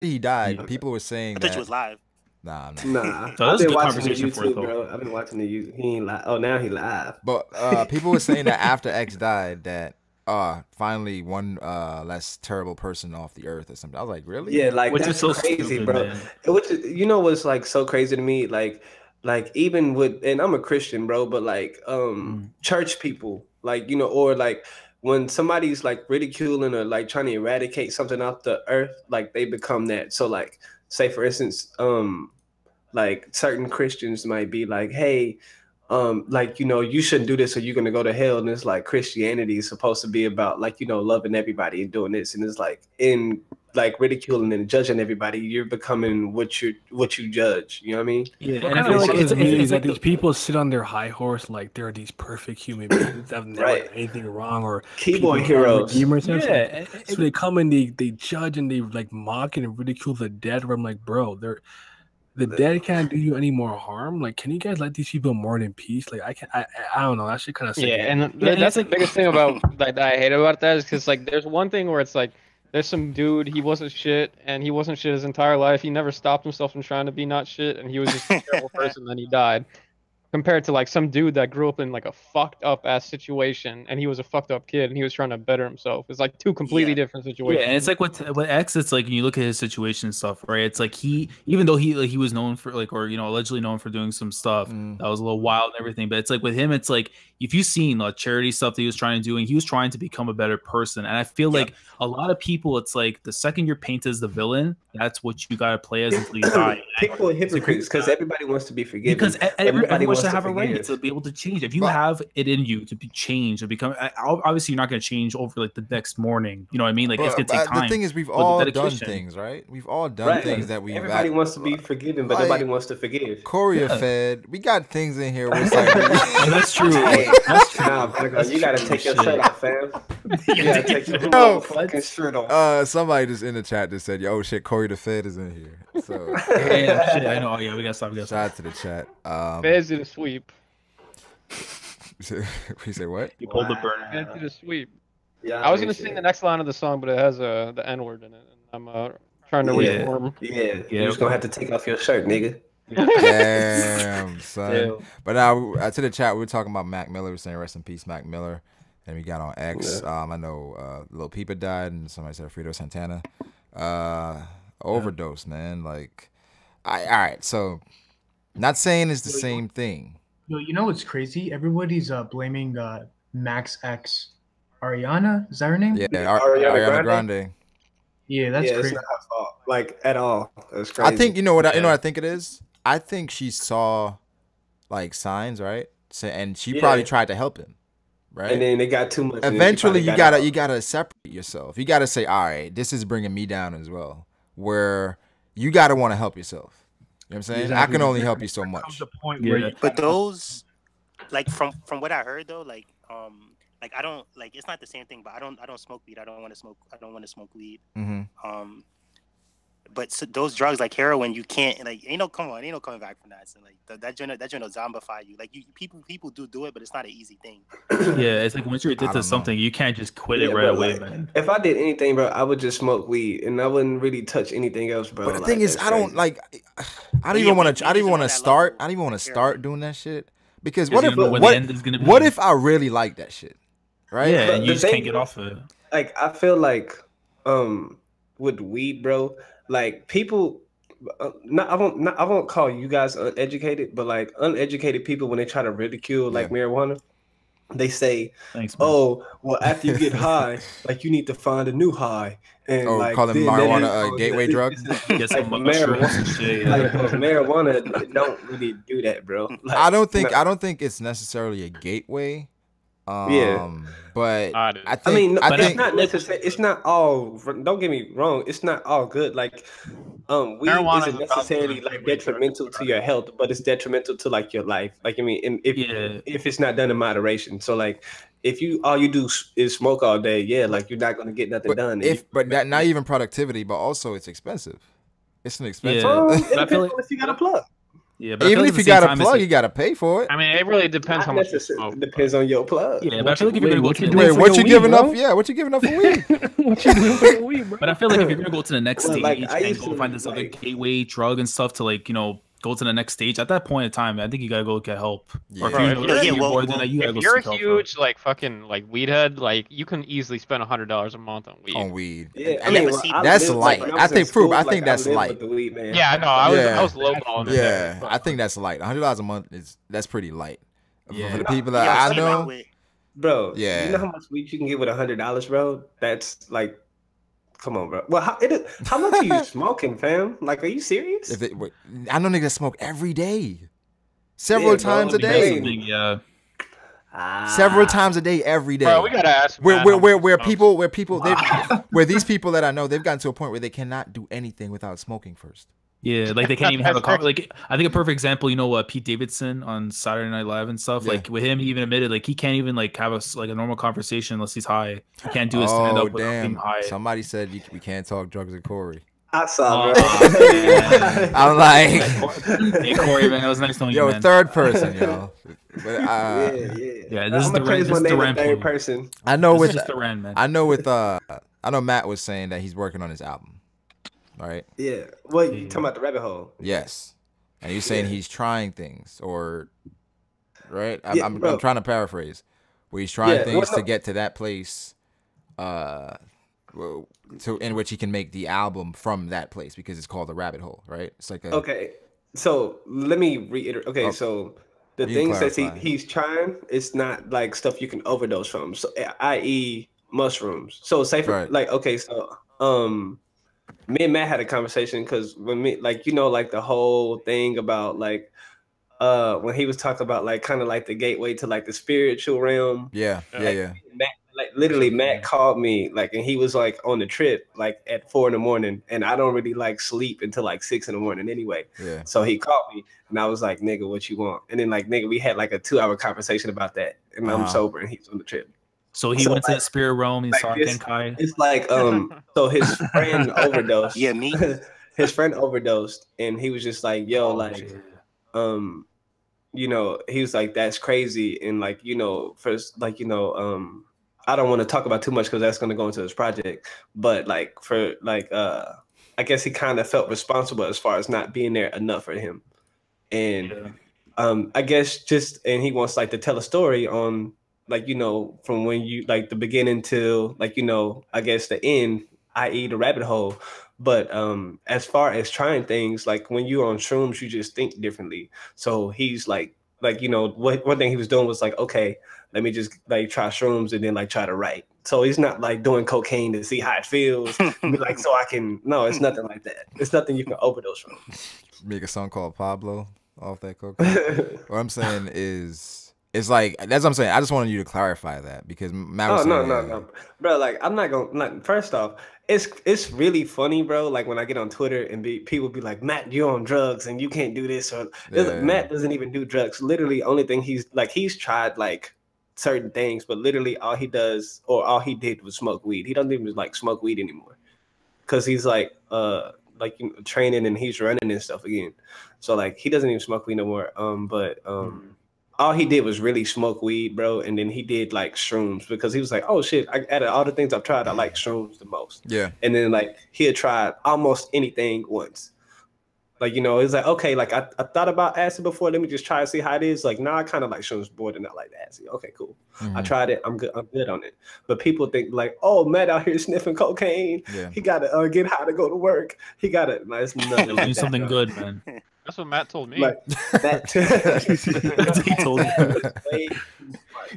he died, Okay. people were saying I thought you that. was live. Nah, nah. Nah, So I've that's a been good watching the conversation for it YouTube, though. bro. I've been watching the YouTube. He ain't live. Oh, now he live. But people were saying that after X died, that finally one less terrible person off the earth or something. I was like, really? Yeah, like Which is that's so crazy, stupid, bro. man. Which is, you know what's like so crazy to me, like even with, and I'm a Christian, bro, but like Mm. church people, like or like when somebody's like ridiculing or like trying to eradicate something off the earth, like they become that. So like, say for instance, like certain Christians might be like, hey, like you shouldn't do this or you're gonna go to hell. And it's like Christianity is supposed to be about like loving everybody and doing this, and it's like in like ridiculing and judging everybody, you're becoming what you judge. You know what I mean? Yeah, What and I kind feel of like bothers me is it's that like these the people sit on their high horse like they're these perfect human beings that have never Right. done anything wrong, or people Keyboard can't heroes. redeem themselves. yeah, So they come and they judge and they like mock and ridicule the dead. Where I'm like, bro, the dead can't do you any more harm. Like, can you guys let these people mourn in peace? Like, I don't know. That shit kind of Yeah, sick. and yeah, and that's it's the like biggest thing about like that I hate about that is because like there's one thing where it's like there's some dude he wasn't shit and he wasn't shit his entire life. He never stopped himself from trying to be not shit and he was just a terrible person. Then he died. Compared to like some dude that grew up in like a fucked up ass situation and he was a fucked up kid and he was trying to better himself. It's like two completely Yeah. different yeah, and situations. it's like with X, it's like when you look at his situation and stuff, right? It's like even though he was known for like, or allegedly known for doing some stuff Mm. that was a little wild and everything, but it's like with him, it's like if you've seen the charity stuff that he was trying to do, and he was trying to become a better person, and I feel Yep. like a lot of people, it's like the second you're painted as the villain, that's what you gotta play as until you die. People are It's a great hypocrites because everybody wants to be forgiven, because but nobody everyone wants should to have a right forgive. to be able to change. If you But have it in you to be changed, to become obviously you're not going to change over like the next morning. You know what I mean? Like it's going to take but the time. thing is, we've But all the done dedication, things, right? We've all done Right. things that we've Everybody wants to be forgiven, but nobody like wants to forgive. Korea Yeah. fed. We got things in here where it's like and that's true. Hey, That's true. nah, Brago, That's you gotta true take your shit. shirt off, fam. You gotta take your No. fucking shirt off. somebody just in the chat just said, "Yo, shit, Corey the Fed is in here." So Damn, shit, I know. Oh, yeah, we got to stop. We got to shout stop. out to the chat. Feds did a sweep. We say what? You pulled the burner. Feds did a sweep. Yeah, I was gonna sing the next line of the song, but it has the N word in it, and I'm trying to Yeah. reform. Yeah, you're just gonna have to take off your shirt, nigga. Damn, son. Damn. But now to the chat, we were talking about Mac Miller. We were saying rest in peace, Mac Miller. And we got on X. I know Lil Peep died, and somebody said Fredo Santana. Overdose, man. Like, all right. So, not saying it's the same thing. Yo, you know what's crazy? Everybody's blaming Max X. Ariana, is that her name? Yeah, Ariana Ariana Grande. Yeah, that's Yeah, it's crazy. not her fault, like at all. That's crazy. I think you know what I think it is. I think she saw like signs, right? So, and she probably tried to help him, right? And then they got too much. and then she Eventually, probably you got gotta separate yourself. You gotta say, all right, this is bringing me down as well. Where you gotta want to help yourself. You know what I'm saying? Exactly. I can only help you so Comes much. the point Yeah. where you But those, like from what I heard though, like I don't like it's not the same thing. But I don't smoke weed. I don't want to smoke weed. Mm-hmm. But so those drugs like heroin, you can't like ain't no coming back from that. So like that joint will zombify you. Like people do it, but it's not an easy thing. Yeah, it's like once you're I addicted don't to something, you can't just quit it Yeah, right bro, away, like, man. If I did anything, bro, I would just smoke weed, and I wouldn't really touch anything else, bro. But the Like, thing is, that's I don't crazy. like. I don't Yeah, even want weed to. I don't even isn't want on to that start. level I don't even want to of start heroin. doing that shit. Because Because what you if don't know when the end is gonna be. what if I really like that shit, right? Yeah, But and the you just thing can't get is, off of it. like I feel like with weed, bro, like people I won't call you guys uneducated, but like uneducated people when they try to ridicule like Yeah. marijuana, they say, Thanks, man. "Oh, well, after you get high, like you need to find a new high." And Oh, like calling then that marijuana is- a oh, gateway this- drug? this is- Get like some mushrooms and shit. Yeah. like marijuana don't really do that, bro. Like, I don't think. no. I don't think it's necessarily a gateway. Yeah. But I do. I think. I mean, no, I it's think. not necessary. It's not all. Don't get me wrong. It's not all good. Like, weed Marijuana isn't is about necessarily the like gateway drug detrimental to your health, but it's detrimental to like your life. Like, I mean, and Yeah. if it's not done in moderation. So, like, if you all you do is smoke all day, yeah, like you're not gonna get nothing done. And But that not even productivity, but also it's expensive. It's an expensive. Yeah. it But I feel depends like- on if you got a plug. Yeah, but I feel Even like if at you the same got a time, it's plug, like- you got to pay for it. I mean, it really depends how Not much you necessarily. smoke. Depends on your plug. Yeah, but I feel like if you're gonna go to the doing Wait, for what your you weed, giving bro? up? Yeah, what you giving up for weed? What you doing for your weed, bro? But I feel like if you're gonna go to the next Well, stage like, I and used go to, find this other like- gateway drug and stuff to like, you know, go to the next stage, at that point in time, I think you gotta go get help. Yeah. Or if Bro, you if know you're- that yeah, you're well, bored, well, then you gotta If go you're a seek help. huge like fucking like weed head, like you can easily spend $100 a month on weed. On weed. Yeah, I And mean, but well, see, I that's lived, light. when I was in think, Fruit, school, I think that's lived light. with the weed, man. Yeah, I know. I Yeah. was lowballing it. Yeah, but- I think that's light. $100 a month that's pretty light. Yeah. For the people that Yeah, I see, know, with- Bro, Yeah. you know how much weed you can get with $100, bro? That's like, come on, bro. Well, how much are you smoking, fam? Like, are you serious? if wait, I know niggas smoke every day, several Yeah, times bro, a man. day, Yeah. several times a day, every day. Bro, we gotta ask. where Matt where how where, much where he people smokes. where these people that I know, they've gotten to a point where they cannot do anything without smoking first. Yeah, like they can't even have a like. I think a perfect example, you know, Pete Davidson on Saturday Night Live and stuff. Yeah. Like with him, he even admitted like he can't even like have a normal conversation unless he's high. He can't do his stand Oh up without being damn! high. Somebody said we can't talk drugs with Corey. I saw, Oh, bro. man. I'm like, Hey Corey, man, it was nice knowing you, yo, man. third person, yo. But, yeah. Yeah, this is I'm the gonna change this my is the name to rant third point. person. I know This with is just the rant, man. I know Matt was saying that he's working on his album, right? Yeah. What you talking about the rabbit hole? Yes, and you're saying Yeah. he's trying things, or right? Yeah, I'm bro. trying to paraphrase. Where he's trying Yeah, things well, to no. get to that place, in which he can make the album from that place because it's called the rabbit hole, right? It's like a Okay. So let me reiterate. Okay, Oh, so the you things that clarify. he's trying, it's not like stuff you can overdose from. So, i.e., mushrooms. So, say for Right. like, okay, so me and Matt had a conversation because when me, like, you know, like the whole thing about like, when he was talking about like kind of like the gateway to like the spiritual realm. yeah. Matt, like literally, Matt called me like, and he was like on the trip like at 4 a.m, and I don't really like sleep until like 6 a.m. anyway. Yeah. So he called me, and I was like, "Nigga, what you want?" And then like, "Nigga," we had like a 2-hour conversation about that, and I'm Uh-huh. sober, and he's on the trip. So he So, went to the like- spirit realm. He like saw this- Genkai. It's like so his friend overdosed. Yeah, me. His friend overdosed, and he was just like, "Yo, like." shit. You know, he was like, "That's crazy," and like, you know, first, like, you know, I don't want to talk about too much because that's going to go into his project, but like for like, I guess he kind of felt responsible as far as not being there enough for him, and I guess just, and he wants like to tell a story on like, you know, from when you like the beginning till like, you know, I guess the end, i.e. the rabbit hole. But as far as trying things, like when you're on shrooms, you just think differently. So he's like, you know, one thing he was doing was like, okay, let me just like try shrooms and then like try to write. So he's not like doing cocaine to see how it feels. Be like, so I can, no, it's nothing like that. It's nothing you can overdose from. Make a song called Pablo off that cocaine. What I'm saying is, it's like, that's what I'm saying. I just wanted you to clarify that because Matt was Oh saying, no, bro. Like I'm not gonna. Like, first off, it's really funny, bro. Like when I get on Twitter and people be like, "Matt, you're on drugs and you can't do this." Or Yeah. Matt doesn't even do drugs. Literally, only thing he's tried like certain things, but literally all he does or all he did was smoke weed. He doesn't even like smoke weed anymore because he's like you know, training and he's running and stuff again. So like he doesn't even smoke weed no more. All he did was really smoke weed, bro, and then he did like shrooms because he was like, "Oh shit!" Out of all the things I've tried, I like shrooms the most. Yeah. And then like he had tried almost anything once. Like, you know, it's like, okay, like I thought about acid before. Let me just try to see how it is. Like, nah, I kind of like shrooms more than I like acid. Okay, cool. I tried it. I'm good on it. But people think like, oh, Matt out here sniffing cocaine. Yeah. He got to get high to go to work. He got to. No, it's nothing Do like that, something bro. good, man. That's what Matt told me. Like that. That's what he told you.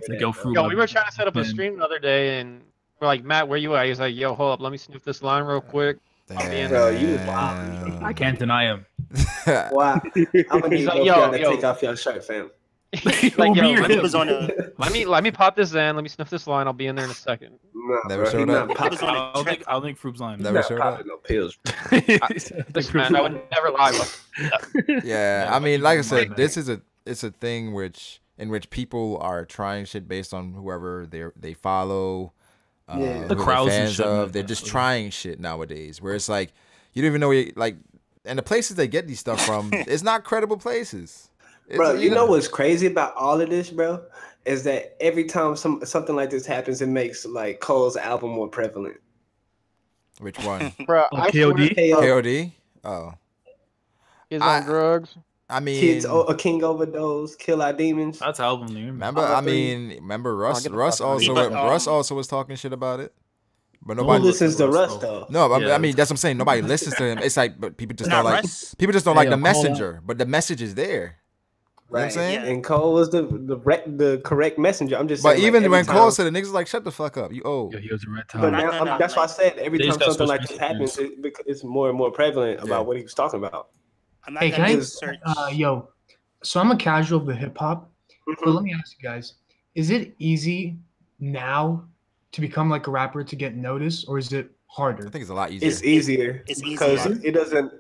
Like, yo, fruit. Yo, we were trying to set up a Man. stream the other day, and we're like, Matt, where you at? He's like, yo, hold up, let me sniff this line real quick. Bro, you wild. I can't deny him. Wow. I'm gonna need He's like, both yo, y'all to yo. take off your shirt, fam. Like, yo, Be let He me, was on a let me pop this in. Let me sniff this line. I'll be in there in a second. Nah, Never bro, he showed not up. popping. was on a I'll trip. think Fruit's lying. Never Not showed up. popping no pills. Listen, man, I would never lie. But Yeah, Yeah, I mean, like I my said, bad. this is it's a thing in which people are trying shit based on whoever they follow, Yeah. who The they're crowds and fans shit, of. man. They're just trying shit nowadays. Where it's like you don't even know like and the places they get these stuff from, it's not credible places. Bro, you know what's crazy about all of this, bro? Is that every time something like this happens, it makes like Cole's album more prevalent. Which one? Bro, KOD? KOD? Oh. Kids on drugs. I mean, Kids, a king overdose, kill our demons. That's album name. Remember Russ? Russ also was talking shit about it. But Who nobody listens to Russ though. No, I mean that's what I'm saying. Nobody listens to him. It's like, but people just don't like. Russ. People just don't like the messenger. But the message is there. You know what I'm saying? Yeah. And Cole was the correct messenger. I'm just But saying. even like, when time, Cole said it, niggas was like, shut the fuck up. You old. Yeah, he was a red But time. now, that's why I said every They time just got something like switched this happens, it's more and more prevalent about what he was talking about. I'm not Hey, gonna can search. yo, so I'm a casual of the hip hop, Mhm. but let me ask you guys: is it easy now to become like a rapper to get noticed, or is it harder? I think it's a lot easier. It's easier. It's because easier.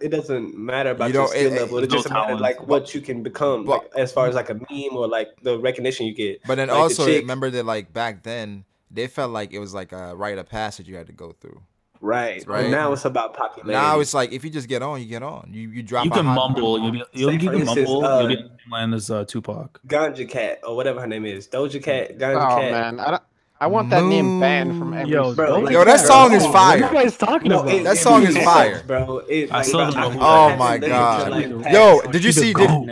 it doesn't matter about You your don't- skill it- level. It no just matters talent. like what you can become, But- like, as far as like a meme or like the recognition you get. But then Like, the also chick- remember that like back then they felt like it was like a rite of passage you had to go through. right. Right. But now it's about popularity. Now it's like if you just get on, you get on. You drop. You a can hot- mumble. You Say, for can instance, mumble. You'll be land as Tupac. Ganja Cat or whatever her name is, Doja Cat, Ganja Oh Cat. man, I want that name banned from every. Yo, Bro, don't like, Yo, that bro, song is oh, fire. What are you guys talking No, about? That song is makes fire. sense, bro. It, I like, still bro, don't know who Oh that my is. god. Yo, Did you she's a see? goat.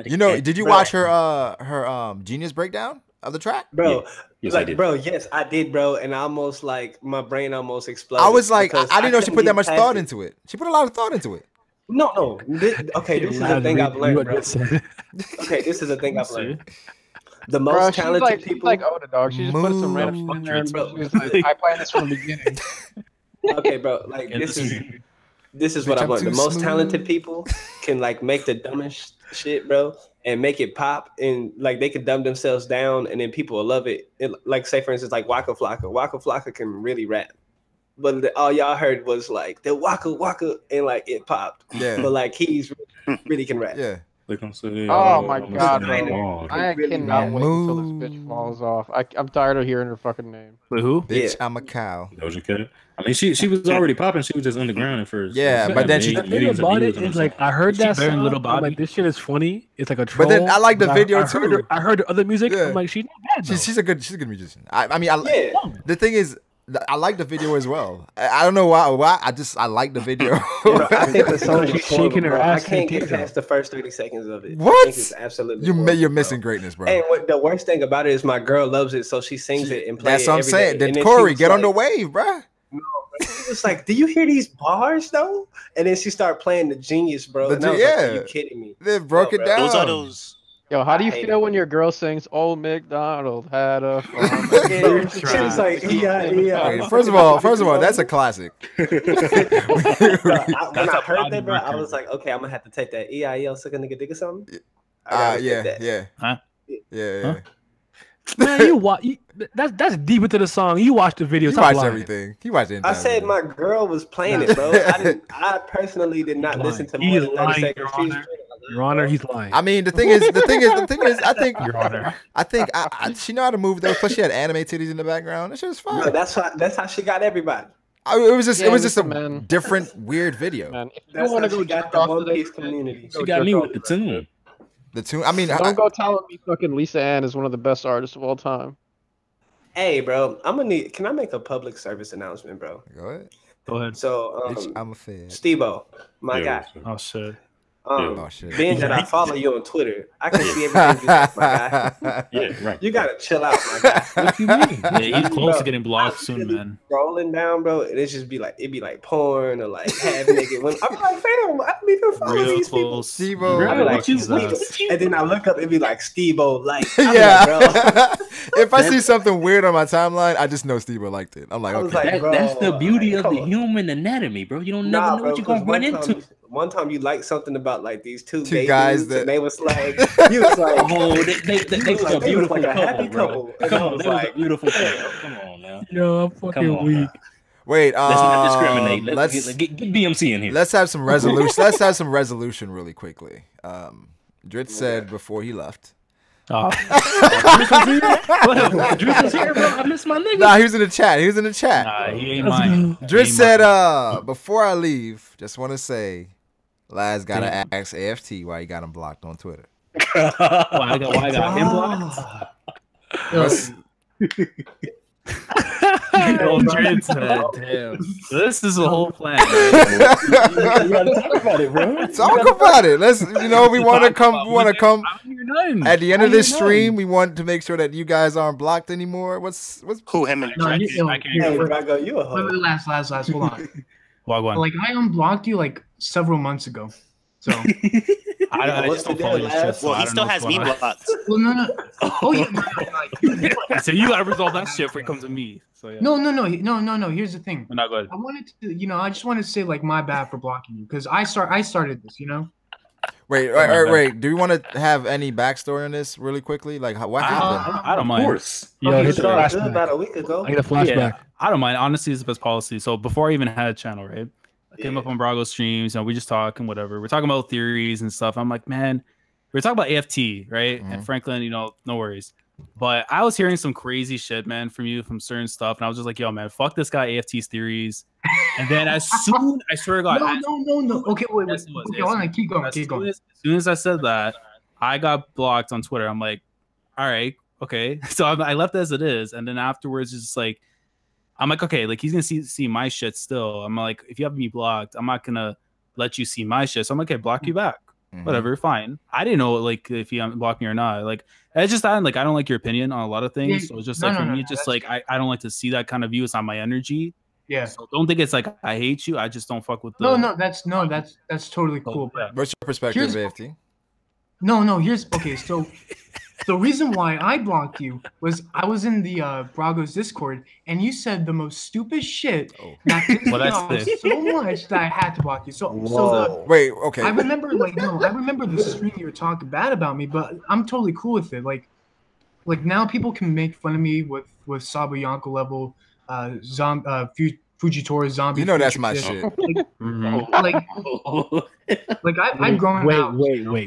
Did you Bro. watch her Genius breakdown of the track? Bro, Yes, I like, did. bro, yes, I did, bro, and I almost like my brain almost exploded. I was like, because I didn't know she couldn't put that get much past thought it. into it. She put a lot of thought into it. No. Okay, this is the thing I've learned, bro. Okay, this is the thing I've learned. The Bro, most she's talented like, people. she's like Oda dog. She just put some random Moon. shit in there, but she was like, I planned this from the beginning. Okay, bro, like this is what Bitch, I've I'm learned. The too most smooth. talented people can like make the dumbest shit, bro, and make it pop, and like they can dumb themselves down, and then people will love it. Like say for instance, like Waka Flocka. Waka Flocka can really rap, but all y'all heard was like the Waka Waka, and like it popped. Yeah. But like he's really can rap. Yeah. Look, I'm saying, Oh my I'm god, saying, bro. oh, I really cannot wait until this Moon. bitch falls off. I'm tired of hearing her fucking name. Wait, who? Bitch, Yeah. I'm a cow. Doja Cat. I mean, she was already popping. She was just underground at first. Yeah, Like, but then she- The made thing millions of about it views on is her like song. I heard Is she that better than song. Little I'm Bobby? like, this shit is funny. It's like a troll. But then I like the but video I heard too. I heard the other music. Yeah. I'm like, she's not bad. Though. She's a good musician. I mean, Yeah. the thing is, I like the video as well. I don't know why. I like the video. Bro, I think the song She's is horrible, shaking her bro. ass I can't in get the past the first 30 seconds of it. What? I think it's absolutely horrible, You're bro. missing greatness, bro. And what the worst thing about it is my girl loves it, so she sings it and plays That's it what I'm every saying. day. Then And Corey, she was get on the like- wave, bro. She was like, "Do you hear these bars though?" And then she started playing the Genius, bro. The And I was Ge- like, yeah. "Are you kidding me?" They broke No, it bro. down. Those are those. Yo, how do you I hate feel it. when your girl sings "Old MacDonald had a farm"? Bro, she was like, "Yeah." Wait, first of all, that's a classic. Bro, when That's I a heard that, bro, I record. was like, "Okay, I'm gonna have to take that EIL suck a nigga dick or something." I gotta Yeah, take that. yeah, Huh? yeah. Huh? Man, that's deep into the song. You watched the video. He Stop watched lying. everything. He watched the entire I said video. my girl was playing it, bro. I personally did not He's listen to lying. more He's than 30 lying, seconds. Your She was Honor. straight up like, Your Honor, he's lying. I mean, the thing is, I think, Your Honor. she know how to move though. Plus, she had anime titties in the background. That shit was Bro, fine. that's how she got everybody. It was just, Yeah, a man. different, weird video. Man, if you That's want how to she go got jerk the off One to Piece this, community. go She got jerk me off with the to that. tune. The tune. I mean, Don't go telling me fucking Lisa Ann is one of the best artists of all time. Hey, bro, I'm gonna need. Can I make a public service announcement, bro? go ahead. Go ahead. So, Bitch, I'm a fed. Steve-O, my Yeah, guy. so- Oh shit. Oh shit. Being that I follow you on Twitter, I can see everything you say, my guy. Yeah, right. You gotta chill out, my guy. What you mean? Yeah, he's close Bro, to getting blocked I soon, really man. Scrolling down, bro, and it'd just be like porn or like half naked. When I'm like, fam, I don't even follow Real these people. close. Steve-O. Bro, Bro, like, what you- And then I look up, it'd be like Steve-O, like, I'm yeah. like, bro. If I see something weird on my timeline, I just know Steve-O liked it. I'm like, I was okay. like, bro, That's the beauty of come the on. human anatomy, bro. You don't Nah, never know bro, what you're gonna 'cause run one time- into. One time you liked something about like these two Two gay guys dudes, that- and they was like, you was like, Oh, they you was was a like, they was beautiful like a happy couple, bro. couple. And Come I on, was they was like, a beautiful couple. Come on now. Yo, I'm Come fucking on weak. now. Wait, Let's not discriminate. let's Get BMC in here. let's have some resolution. Let's have some resolution really quickly. Dritz said before he left. Oh, Drew is here, bro. I miss my nigga. Nah, he was in the chat. He was in the chat. nah, he ain't mine. Dritz said, before I leave, just want to say, Laz gotta ask AFT why he got him blocked on Twitter. Why I got him blocked? Damn. This is a whole plan. You gotta talk about it, bro. Talk about it. Let's. We want to come. We want to come. At the end of this stream, we want to make sure that you guys aren't blocked anymore. What's who him and Hey, Brago, you a hoe. Last, hold on. Wagwan. Like I unblocked you like several months ago, so. I just don't follow your shit. Well, he still has me blocked. Well, no. Oh yeah. So you gotta resolve that shit before it comes to me. So yeah. No. Here's the thing. We're not good. I wanted to, I just want to say like my bad for blocking you because I started this. Wait. Do we want to have any backstory on this really quickly? Like, what happened? I don't mind. Of course. It started about a week ago. I get a flashback. Yeah, I don't mind. Honestly, it's the best policy. So before I even had a channel, right? I came up on Brago streams, we just talk and whatever. We're talking about theories and stuff. I'm like, man, we're talking about AFT, right? And Franklin, no worries. But I was hearing some crazy shit, man, from you, from certain stuff. And I was just like, yo, man, fuck this guy, AFT's theories. And then I swear to God. No. Okay, wait. Okay, hold on. Keep going. As soon as I said that, I got blocked on Twitter. I'm like, all right, okay. So I left it as it is. And then afterwards, it's just like, I'm like, okay, like he's gonna see my shit still. I'm like, if you have me blocked, I'm not gonna let you see my shit. So I'm like, okay, block you back. Whatever, fine. I didn't know like if he unblocked me or not. Like it's just that like I don't like your opinion on a lot of things. So it's just like for me, just like I don't like to see that kind of view. It's not my energy. Yeah. So don't think it's like I hate you. I just don't fuck with the that's totally cool. Yeah. What's your perspective, AFT? No, here's okay, so the reason why I blocked you was I was in the Brago's Discord and you said the most stupid shit that pissed me off so much that I had to block you. Wait, okay. I remember the stream you were talking bad about me, but I'm totally cool with it. Like now people can make fun of me with Sabo Yonko level Fujitora zombie. That's my shit. I've grown out. Wait, what?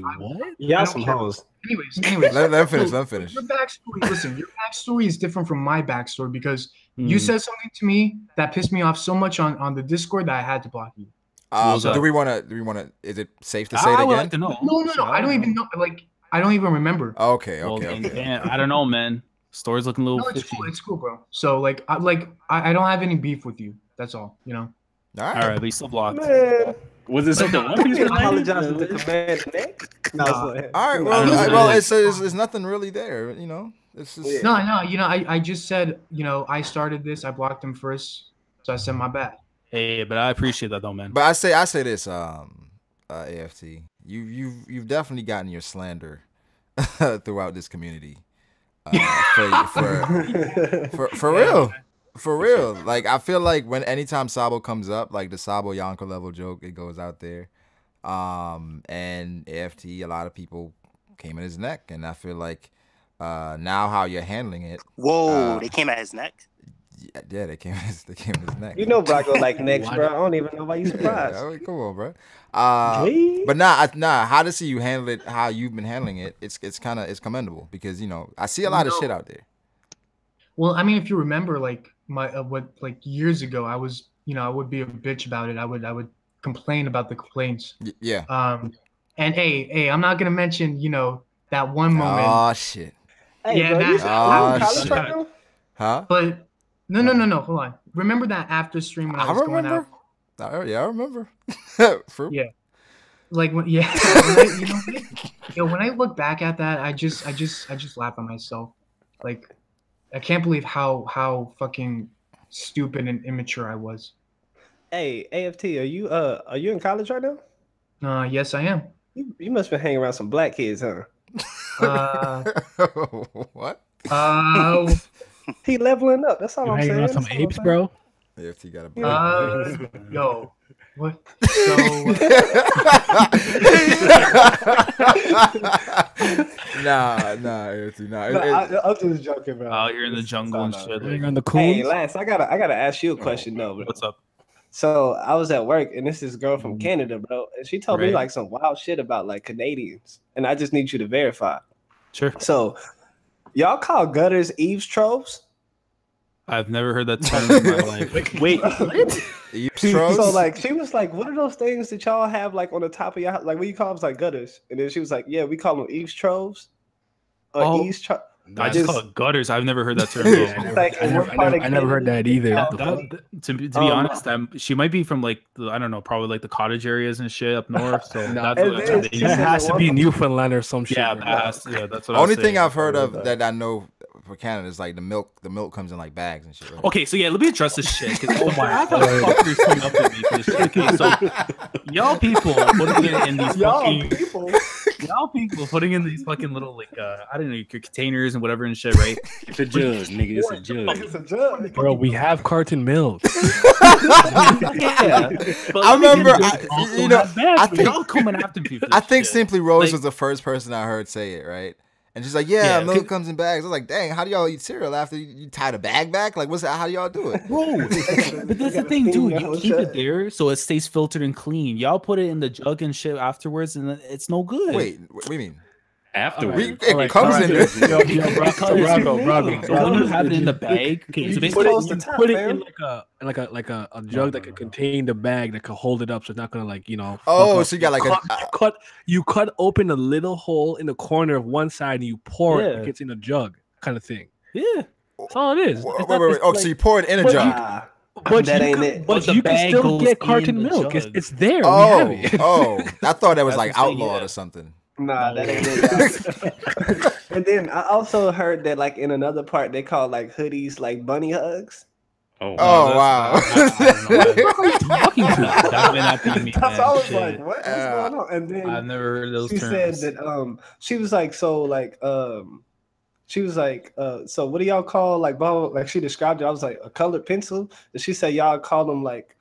You got some hoes. Anyways. Let him finish. Your backstory is different from my backstory because you said something to me that pissed me off so much on the Discord that I had to block you. Do we want to? Is it safe to say it again? would like to know. No. I don't even know. I don't even remember. Okay. I don't know, man. Story's looking a little fishy. It's cool, bro. So I don't have any beef with you. That's all. All right, but you still blocked. Man. Was it something? Apologizing to Command Nick? No. All right. Well, it's nothing really there. It's just... No. I just said, I started this. I blocked him first, so I said my bad. Hey, but I appreciate that though, man. But I say this, AFT. You've definitely gotten your slander throughout this community. For real. Like I feel like anytime Sabo comes up, like the Sabo Yonko level joke, it goes out there. And AFT, a lot of people came in his neck, and I feel like now how you're handling it. Whoa, they came at his neck. Yeah, they came in his neck. Brago like necks, bro. I don't even know why you surprised. Yeah, come on, bro. But nah. How to see you handle it, how you've been handling it, it's commendable because I see a lot of shit out there. Well, I mean, if you remember, like years ago, I was, I would be a bitch about it. I would complain about the complaints. Yeah. And hey, I'm not gonna mention, that one moment. Oh shit. Hey, yeah. Bro, shit. Right now? Huh? But no. Hold on. Remember that after stream when I was going out? Yeah, I remember. Yeah. When I look back at that, I just laugh at myself. Like, I can't believe how fucking stupid and immature I was. Hey, AFT, are you in college right now? Yes, I am. You must have been hanging around some black kids, huh? What? He leveling up. That's all I'm saying. Hanging around some apes, bro. AFT got a yo. What? Nah, AFT, nah. I'm just joking, bro. Out here in the jungle and shit. Like, on the coons. Hey, Lance, I gotta ask you a question though, bro. What's up? So I was at work and this is girl from Canada, bro, and she told me like some wild shit about like Canadians, and I just need you to verify. Sure. So y'all call gutters eaves troves? I've never heard that term in my life. Wait, what? So like she was like, what are those things that y'all have like on the top of your house? Like what you call them? Like gutters. And then she was like, yeah, we call them eaves troves. I just call it gutters. I've never heard that term. I never heard that either. To be honest, she might be from like I don't know, probably like the cottage areas and shit up north. So it has to be Newfoundland or some shit. Yeah, that's what. Only thing I've heard of that I know for Canada is like the milk. The milk comes in like bags and shit. Right? Okay, so yeah, let me address this shit. Oh my god, fuckers coming up with me for this shit. Okay, so y'all people putting it in these y'all people putting in these fucking little like I don't know your containers and whatever and shit, right? It's a jug, nigga. It's a jug. It's a jug. Bro, we have carton milk. Yeah, I remember. I think y'all coming after me. I think Simply Rose was the first person I heard say it, right? And she's like, yeah, milk comes in bags. I was like, dang, how do y'all eat cereal after you tie the bag back? Like, how do y'all do it? Bro, but that's the thing, dude. You keep it there so it stays filtered and clean. Y'all put it in the jug and shit afterwards, and it's no good. Wait, what do you mean? Afterwards, it comes in there. Brago. When you have it in the bag, okay, so basically you put it in like a jug that could contain the bag that could hold it up, so it's not gonna like Oh, so you got like you cut open a little hole in the corner of one side and you pour it like it's in a jug kind of thing. Yeah, that's all it is. Wait. Oh, so you pour it in a jug. But that ain't it. But you can still get carton milk. It's there. Oh, I thought that was like outlawed or something. Nah, that ain't it. And then I also heard that like in another part they call like hoodies like bunny hugs. Oh wow! That's all I was like, what's going on? And then I've never heard those terms. She said that she was like, so like she was like, so what do y'all call like blah, like she described it. I was like a colored pencil. And she said y'all call them like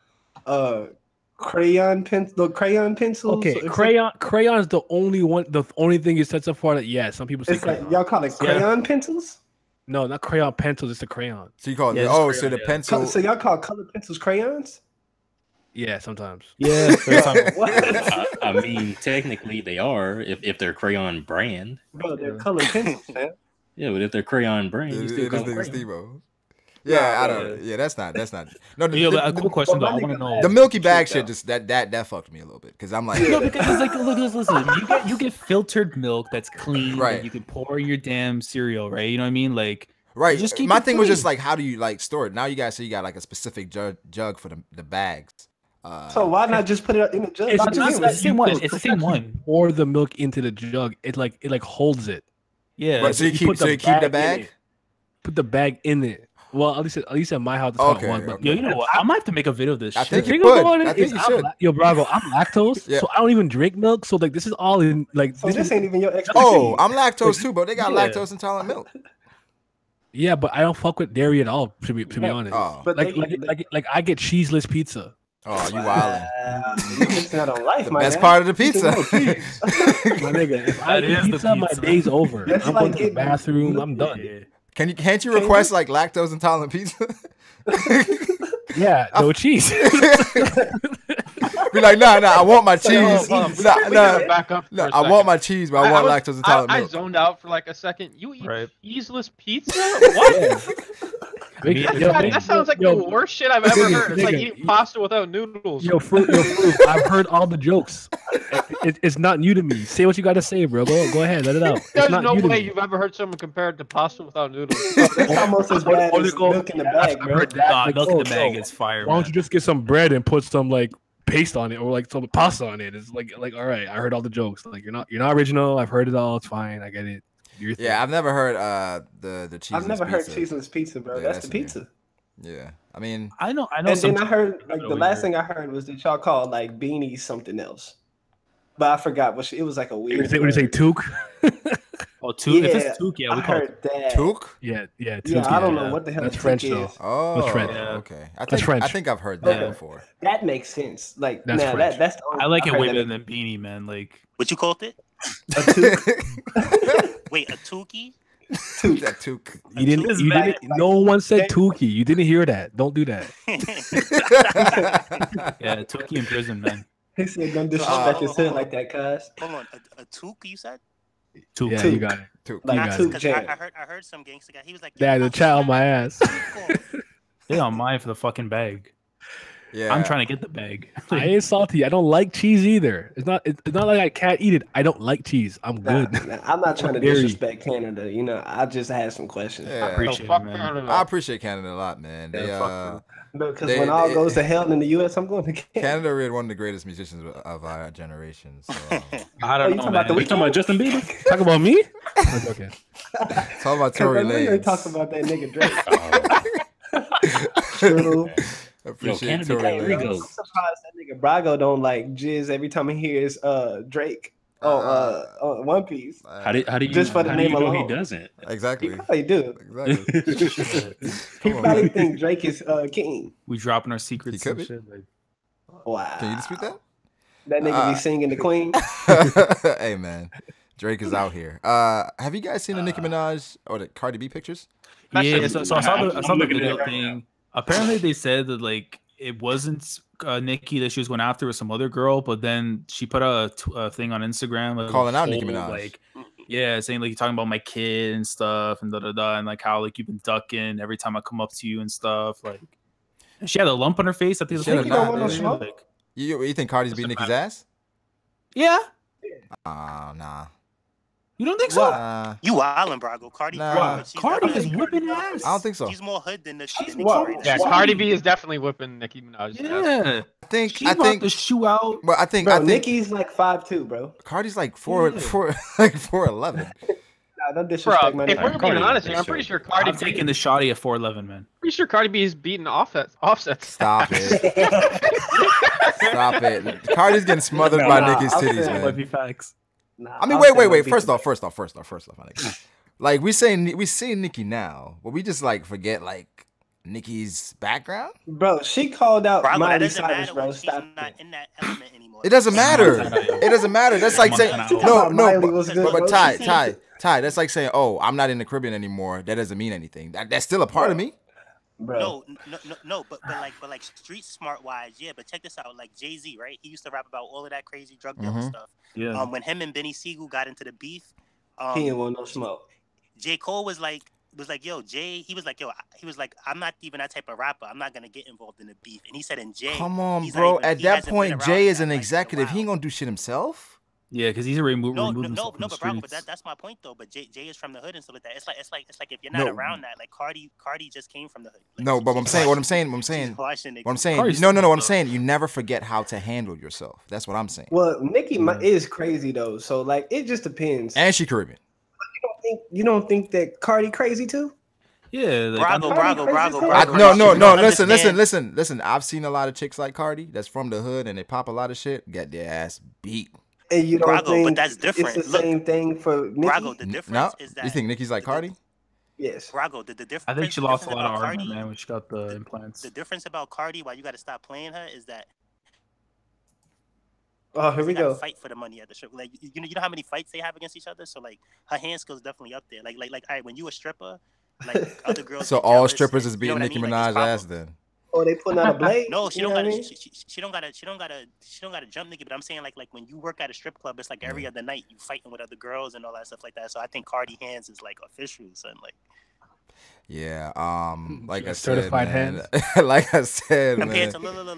crayon pencils. Okay, so crayon is the only thing it sets up for that. Yeah, some people say like, y'all call it crayon pencils. No, not crayon pencils. It's a crayon. So you call it? So the pencil. So y'all call colored pencils crayons? Yeah, sometimes. Yeah. I mean, technically they are if they're crayon brand. Bro, they're colored pencils, man. Yeah, but if they're crayon brand, you still call it Steve-O. Yeah, I don't. Yeah, that's not. No, but a cool question though. I want to know the milky bag shit. Just that fucked me a little bit because I'm like, because it's like, listen, you get filtered milk that's clean, right? That you can pour in your damn cereal, right? You know what I mean, like, right. Just my thing was just like, how do you like store it? Now you guys say you got like a specific jug for the bags. So why not just put it in the jug? It's the same one. It's the same one. Pour the milk into the jug. It holds it. Yeah. Right, so you keep the bag. Put the bag in it. Well, at least at my house, it's not one. But yo, you know what? I might have to make a video of this. I think you should. Yo, Brago, I'm lactose, so I don't even drink milk. So like, this is all in like. So this ain't even your expertise. Oh, I'm lactose too, but they got lactose intolerant milk. Yeah, but I don't fuck with dairy at all. To be honest, but like I get cheeseless pizza. Oh, you wildin'. You're missing out on life, the best part of the pizza. My nigga, if I eat pizza, my day's over. I'm going to the bathroom. I'm done. Can't you request like lactose intolerant pizza? Yeah, no cheese. Be like, nah, I want my cheese. I want my cheese, but I want lactose intolerant milk. I zoned out for like a second. You eat cheeseless pizza? What? That sounds like the worst shit I've ever heard. It's like eating pasta without noodles. Yo, fruit. I've heard all the jokes. It's not new to me. Say what you got to say, bro. Go ahead, let it out. There's no way you've ever heard someone compare it to pasta without noodles. That's almost as bad as milk in the bag, bro. Milk in the bag is fire. Why don't you just get some bread and put some like paste on it or like some pasta on it? It's like all right, I heard all the jokes. Like you're not original. I've heard it all. It's fine. I get it. Yeah, I've never heard the cheese. I've never heard cheeseless pizza, bro. Yeah, that's the pizza. Yeah, I mean, I know. And then I heard like the last thing I heard was that y'all called like beanies something else, but I forgot what it was like a weird. When you say toque? Oh, toque. If it's toque, yeah, we call it that. Toque. Yeah. Toque, I don't know what the hell that's French though. Oh, that's French. Yeah. Okay. That's French. I think I've heard that before. That makes sense. Like that's that's the I like it way better than beanie, man. Like what you called it? A toque. Wait, a toque? That toque. You didn't. No one said toque. You didn't hear that. Don't do that. Yeah, toque in prison, man. He said, "Don't disrespect his hood like that, cuz." Hold on, a toque? You said? Two. Yeah, Two. you got it. Two. Like got two it. jam. I heard some gangster guy. He was like, Yeah, the chat on my ass. They don't mind for the fucking bag. Yeah. I'm trying to get the bag. I ain't salty. I don't like cheese either. It's not like I can't eat it. I don't like cheese. I'm good. Nah, I'm not trying to Dairy. disrespect Canada. You know, I just had some questions. Yeah. Appreciate fuck it, man. Canada. I appreciate Canada a lot, man. They, Because They- when all they- goes to hell in the U.S., I'm going to Canada. Canada really one of the greatest musicians of our generation. So I Oh, don't you know, talking about man. We talking about Justin Bieber? Talk about me? Okay. talk about Because Tory I know they Lanez. talk about that nigga Drake. Oh, True. Appreciate Canada Tory got Lanez. Brago. I'm surprised that nigga Brago don't like jizz every time he hears Drake on One Piece. how do you Just for the how do name you know he alone. doesn't? He Exactly. probably do. Exactly. He Come on, probably man. think Drake is king. We dropping our secrets He could and be. shit. Like, Wow. Can you dispute that? That nigga be singing the Queen. Hey man, Drake is out here. Have you guys seen the Nicki Minaj or the Cardi B pictures? yeah, so I saw the I'm looking at video it right thing. Apparently, they said that like it wasn't Nicki that she was going after, with some other girl, but then she put a thing on Instagram like, Calling out Nicki whole, Minaj. like, yeah, saying like you're talking about my kid and stuff, and da da da, and like how like you've been ducking every time I come up to you and stuff. Like, she had a lump on her face. I think it was She had like, a knot, don't want no dude. smoke. like, You think Cardi's beat Nicki's ass? yeah, Nah. you don't think so? Nah. You wildin', Brago. Cardi, Nah. she's Cardi definitely- is whipping ass. I don't think so. She's more hood than the She's Nicki more- right now. Yeah, She's Cardi funny. B is definitely whipping Nicki Minaj's ass. Yeah, I think. she I brought think. the shoe out. Well, I think. Bro, I think Nicki's like 5'2", bro. Cardi's like Yeah. 4'11". Nah, don't Bro, disrespect my if we're nigga. being Cardi honest, B, I'm pretty sure Cardi I'm B. taking the shoddy at 4'11", man. Pretty sure Cardi B is beating Offset. Stop it. Stop it. Cardi's getting smothered by Nah, Nicki's I'm titties, saying- man. Might be facts. Nah, I mean, I'll wait. say my First beef. off, my nigga. Like we saying Nicki now, but we just like forget like Nicki's background. Bro, she called out Brago, that Miley doesn't Cyrus, matter bro. when she's Stop not it. in that element anymore. It doesn't matter. Montana, yo. It doesn't matter. That's like saying Montana, no, out. Miley was but, good, but bro. Ty. That's like saying, oh, I'm not in the Caribbean anymore. That doesn't mean anything. That's still a part of me. Bro. No, but like street smart wise, yeah. But check this out, like Jay-Z, right? He used to rap about all of that crazy drug dealer Mhm. stuff. Yeah. When him and Benny Siegel got into the beef, He didn't want no smoke. J. Cole was like, yo, Jay. He was like, I'm not even that type of rapper. I'm not gonna get involved in the beef. And he said, in Jay, Come on, he's not bro. even- At he that hasn't been point, around Jay is that, an like, in a executive. He ain't while. gonna do shit himself. Yeah, because he's already removed No, himself from but the Brago, but streets. that's my point though. But Jay is from the hood and stuff like that. It's like if you're not No. around that, like Cardi just came from the hood. Like, No, she- but she's I'm saying, what I'm saying, Cardi's no, what I'm still- saying, you never forget how to handle yourself. That's what I'm saying. Well, Nicki is crazy though, so like it just depends. And she Caribbean. You don't think that Cardi crazy too? Yeah, like, Brago. Listen. I've seen a lot of chicks like Cardi that's from the hood and they pop a lot of shit, get their ass beat. And you don't Brago, think but that's different. it's the Look, same thing for Nicki? Brago, the No, difference is that you think Nicki's like Cardi? Yes. Brago, the difference. I think she the lost a difference lot of about argument, Cardi- man, when she got the implants. The difference about Cardi, why you got to stop playing her, is that Oh, here we you gotta go. fight for the money at the strip. Like you know how many fights they have against each other. So like her hand skills definitely up there. Like all right, when you a stripper, like other girls. So get all jealous strippers and- is you know beating what I Nicki mean? Like, it's Minaj's ass problems. then. Oh, they putting out a blade? No, she You don't know gotta. what I mean? She don't gotta jump Nicki. But I'm saying like when you work at a strip club, it's like every other night you fighting with other girls and all that stuff like that. So I think Cardi hands is like official, son. Like Yeah, like I said, Certified man. Like I said, compared man. to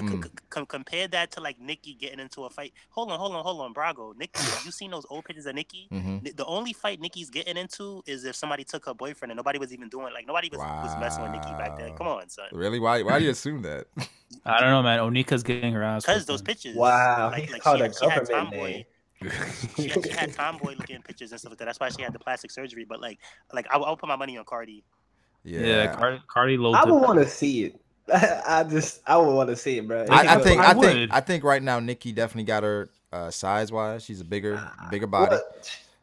look. Compare that to like Nicki getting into a fight. Hold on, Brago. Nicki, you seen those old pictures of Nicki? Mhm. The only fight Nicki's getting into is if somebody took her boyfriend and nobody was even doing nobody was messing with Nicki back then. Come on, son. Really? Why do you assume that? I don't know, man. Onika's getting her ass. Because whipped, those man. pictures. Wow, Like, he's like called she, a she had government tomboy. name. She had tomboy looking pictures and stuff like that. That's why she had the plastic surgery. But like I'll put my money on Cardi. Yeah, Cardi low. I would want to see it. I would want to see it, bro. I would. think right now Nicki definitely got her size wise. She's a bigger body.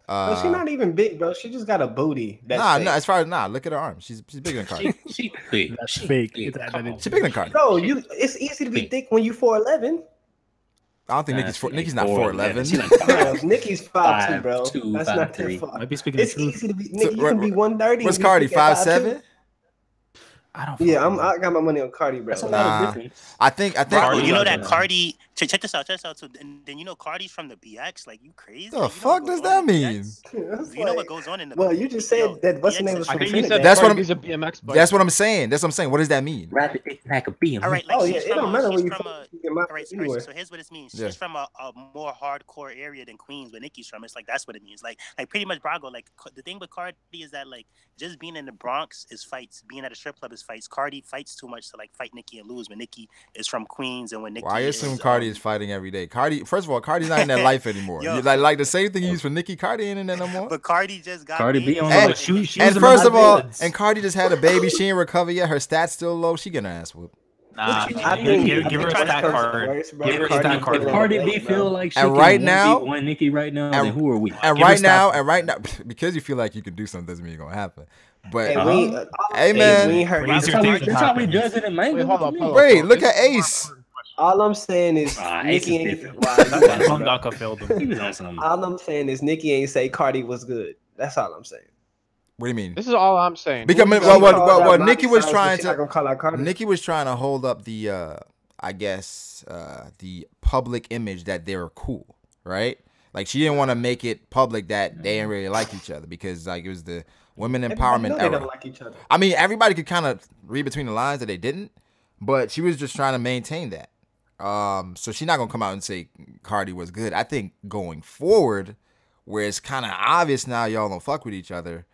Bro, she's not even big, bro. She just got a booty. Nah, as far as look at her arms. She's bigger than Cardi. She big. That's fake. Yeah, come on. She's bigger than Cardi. Bro, it's easy to be thick when you 4'11". I don't think Nicki's not 4'11". She's like Bro, Nicki's 5'2", bro. 5'2", That's not 5'3". that far. Might be speaking It's the truth. easy to be. So, Nigga, you can be 130. What's and be Cardi? thick at 5'7"? I don't. Yeah, I got my money on Cardi, bro. That's a lot of difference. I think. Bro, you know Cardi- that Cardi. Check this out. So then you know Cardi's from the BX. Like, you crazy? The Like, fuck does that mean? You know what goes on in the? Well, you just said that. What's the name was I from think you Trinidad? said That's what Cardi B's a BMX bike. That's what I'm saying. That's what I'm saying. What does that mean? Rapid like a BM. All right, like Oh yeah, she's it from don't matter where she's you from from. a. You get my All right, anywhere. so here's what it means. Yeah. She's from a more hardcore area than Queens, where Nicki's from. It's like that's what it means. Like pretty much Brago. Like the thing with Cardi is that like just being in the Bronx is fights. Being at a strip club is fights. Cardi fights too much to like fight Nicki and lose. When Nicki is from Queens and when Nicki. Well, I assume Cardi is fighting every day. Cardi, first of all, Cardi's not in that life anymore. Yo. You like the same thing you used for Nicki. Cardi ain't in there no more. But Cardi just got. Cardi B on And- the She And was first of all, Madrids. and Cardi just had a baby. She ain't recovered yet. Her stats still low. She getting her ass whooped. Nah, I think- give her a I stat think card. worse, bro. Give her a Cardi stat B card. If bro. Cardi B feel like she And can right one now- beat one Nicki right now, and- then who are we? And Give her right stat- now, because you feel like you can do something doesn't mean it's gonna happen. But Hey, we, Hey, man. we ain't heard. Raise your all, dick. That's how we judge it in Mango. Wait, hold What up, you hold mean? up. wait, look This at is more Ace. important question. all I'm saying is Ace Nicki is ain't. different. Mangaka failed him. He was on some. All I'm saying is Nicki ain't say Cardi was good. That's all I'm saying. What do you mean? This is all I'm saying. Because She what called out Nicki Miley was Cyrus, trying but she not to gonna call out Cardi. Nicki was trying to hold up the I guess the public image that they were cool, right? Like she didn't want to make it public that they didn't really like each other because like it was the women Everybody know empowerment they era. don't like each other. I mean, everybody could kind of read between the lines that they didn't, but she was just trying to maintain that. So she's not gonna come out and say Cardi was good. I think going forward, where it's kind of obvious now y'all don't fuck with each other,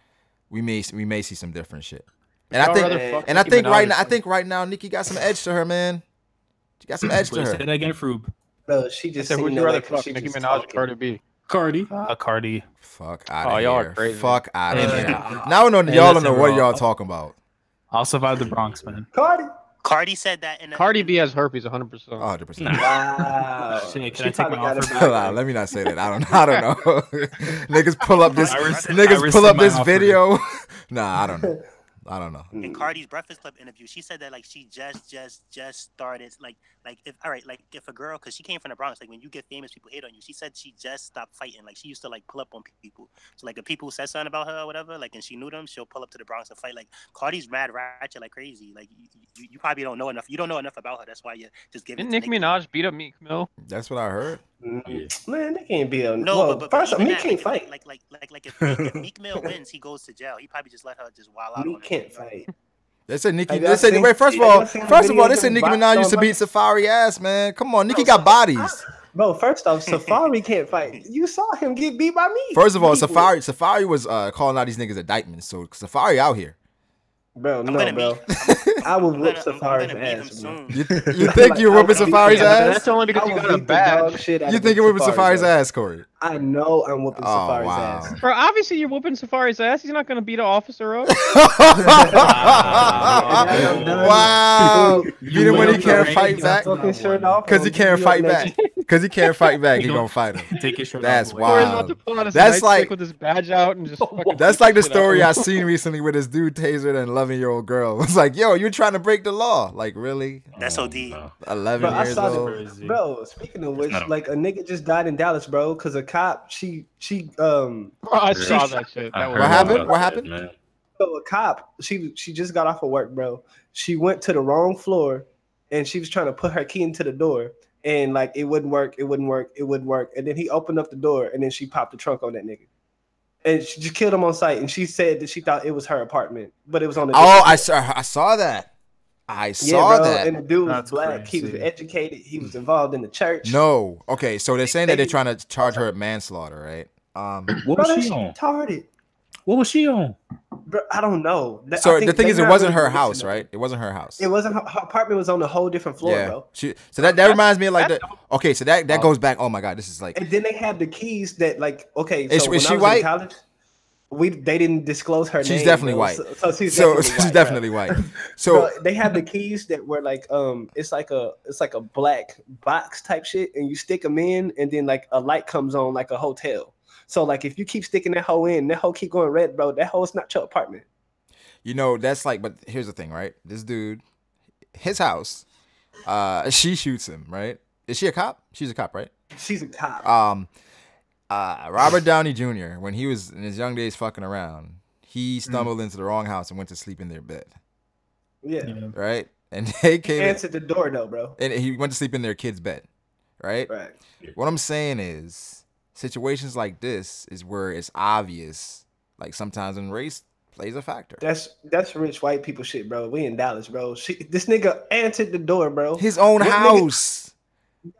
we may see some different shit. And Y'all I think rather fuck and I Nicki think right Minaj now or I think right now Nicki got some edge to her, man. She got some edge to Wait, say her. that again, Froob. Bro, she I just said, seemed would you that rather way 'cause fuck she Nicki just Minaj or talking. Cardi B? Cardi. Cardi. Fuck out Oh, of y'all are here. crazy. Fuck out of Hey, here. Now I know hey, y'all listen, don't know what bro. y'all talking about. I'll survive the Bronx, man. Cardi. Cardi said that in a, Cardi B has herpes 100%. 100%. Wow. Shit, can She I take probably my got offer a back? bag. Nah, let me not say that. I don't know. Niggas pull up this. I Niggas pull rescind up my this offer. video. Nah, I don't know. I don't know. in Cardi's Breakfast Club interview, she said that like she just started like if all right like if a girl because she came from the Bronx, like when you get famous people hate on you. She said she just stopped fighting. Like she used to like pull up on people. So like if people said something about her or whatever, like and she knew them, she'll pull up to the Bronx and fight. Like Cardi's mad ratchet like crazy. Like you probably don't know enough. You don't know enough about her. That's why you just give it. Didn't to Nicki Minaj beat up Meek Mill? That's what I heard. Man, they can't be a No, well, but first even Meek that, can't fight. Like if Meek Mill wins, he goes to jail. He probably just let her just wild out. on Meek him. can't fight. They said Nicki. Have y'all They said seen- wait. First of have all, y'all seen videos they of said Nicki boxing Minaj used to on beat Mike? Safari ass, man. Come on, Nicki got bodies. Bro, first off, Safari can't fight. You saw him get beat by me. First of all, Meek Safari was calling out these niggas indictments. So Safari out here. Bro, I'm no, gonna bro. meet. I will I'm whoop gonna Safari's meet him ass, bro. soon. You think you're whooping I'll beat Safari's the- ass? That's only because I you will got a beat the dog badge. shit out You of think you're whooping Safari's ass? ass, Corey? I know I'm whooping Oh, Safari's wow. ass. Bro, obviously you're whooping Safari's ass. He's not gonna beat an officer up. Wow. Beat him when he can't fight back. Fucking shirt off. Because he can't fight back. Because he can't fight back. He You gonna don't- fight him. Take your shirt That's off. Corey's Wow. about to pull out his That's nightstick like- with his badge out and just fucking That's beat like the shit out story of I him. seen recently with this dude tasered an 11-year-old girl. It's like, yo, you're trying to break the law. Like, really? That's OD. No. 11 Bro, I years saw old? the bro. Speaking of which, not a- like a nigga just died in Dallas, bro, because a cop. She Bro, I saw that shit. I That heard What happened? about What that, happened? man. So a cop, she just got off of work, bro. She went to the wrong floor, and she was trying to put her key into the door, and like it wouldn't work, and then he opened up the door, and then she popped the trunk on that nigga, and she just killed him on sight. And she said that she thought it was her apartment, but it was on the. Oh, I saw that. I saw that. And the dude was That's black. He was crazy. educated. He was involved in the church. No. Okay, so they're saying that they're trying to charge her at manslaughter, right? What bro, was that she shit on? retarded. What was she on? Bro, I don't know. I So think the thing they is, it not wasn't really her house, listening. right? It wasn't her house. It wasn't her apartment. Was on a whole different floor, Yeah. bro. So that reminds me of like the. Okay, so that goes back. Oh my god, this is like. And then they have the keys that, like, okay. Is- So is when she I was white? in college, they didn't disclose her name. She's definitely bro. white. So she's So definitely she's white, definitely bro. white. So Bro, they have the keys that were like it's like a black box type shit, and you stick them in, and then like a light comes on like a hotel. So like if you keep sticking that hoe in, that hoe keep going red, bro. That hoe's not your apartment. you know that's like. But here's the thing, right? This dude, his house. She shoots him, right? Is she a cop? She's a cop, right? She's a cop. Robert Downey Jr. when he was in his young days fucking around, he stumbled into the wrong house and went to sleep in their bed. Yeah. Right? And they came answered the door though, bro. And he went to sleep in their kid's bed. Right? Right. What I'm saying is situations like this is where it's obvious, like sometimes when race plays a factor. That's rich white people shit, bro. We in Dallas, bro. This nigga answered the door, bro. His own house.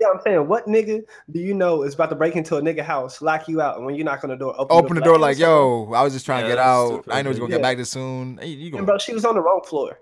Yeah, I'm saying, what nigga do you know is about to break into a nigga house, lock you out, and when you knock on the door, open the door like, yo, I was just trying to get out. I know he's gonna get back this soon. Hey, and bro, she was on the wrong floor.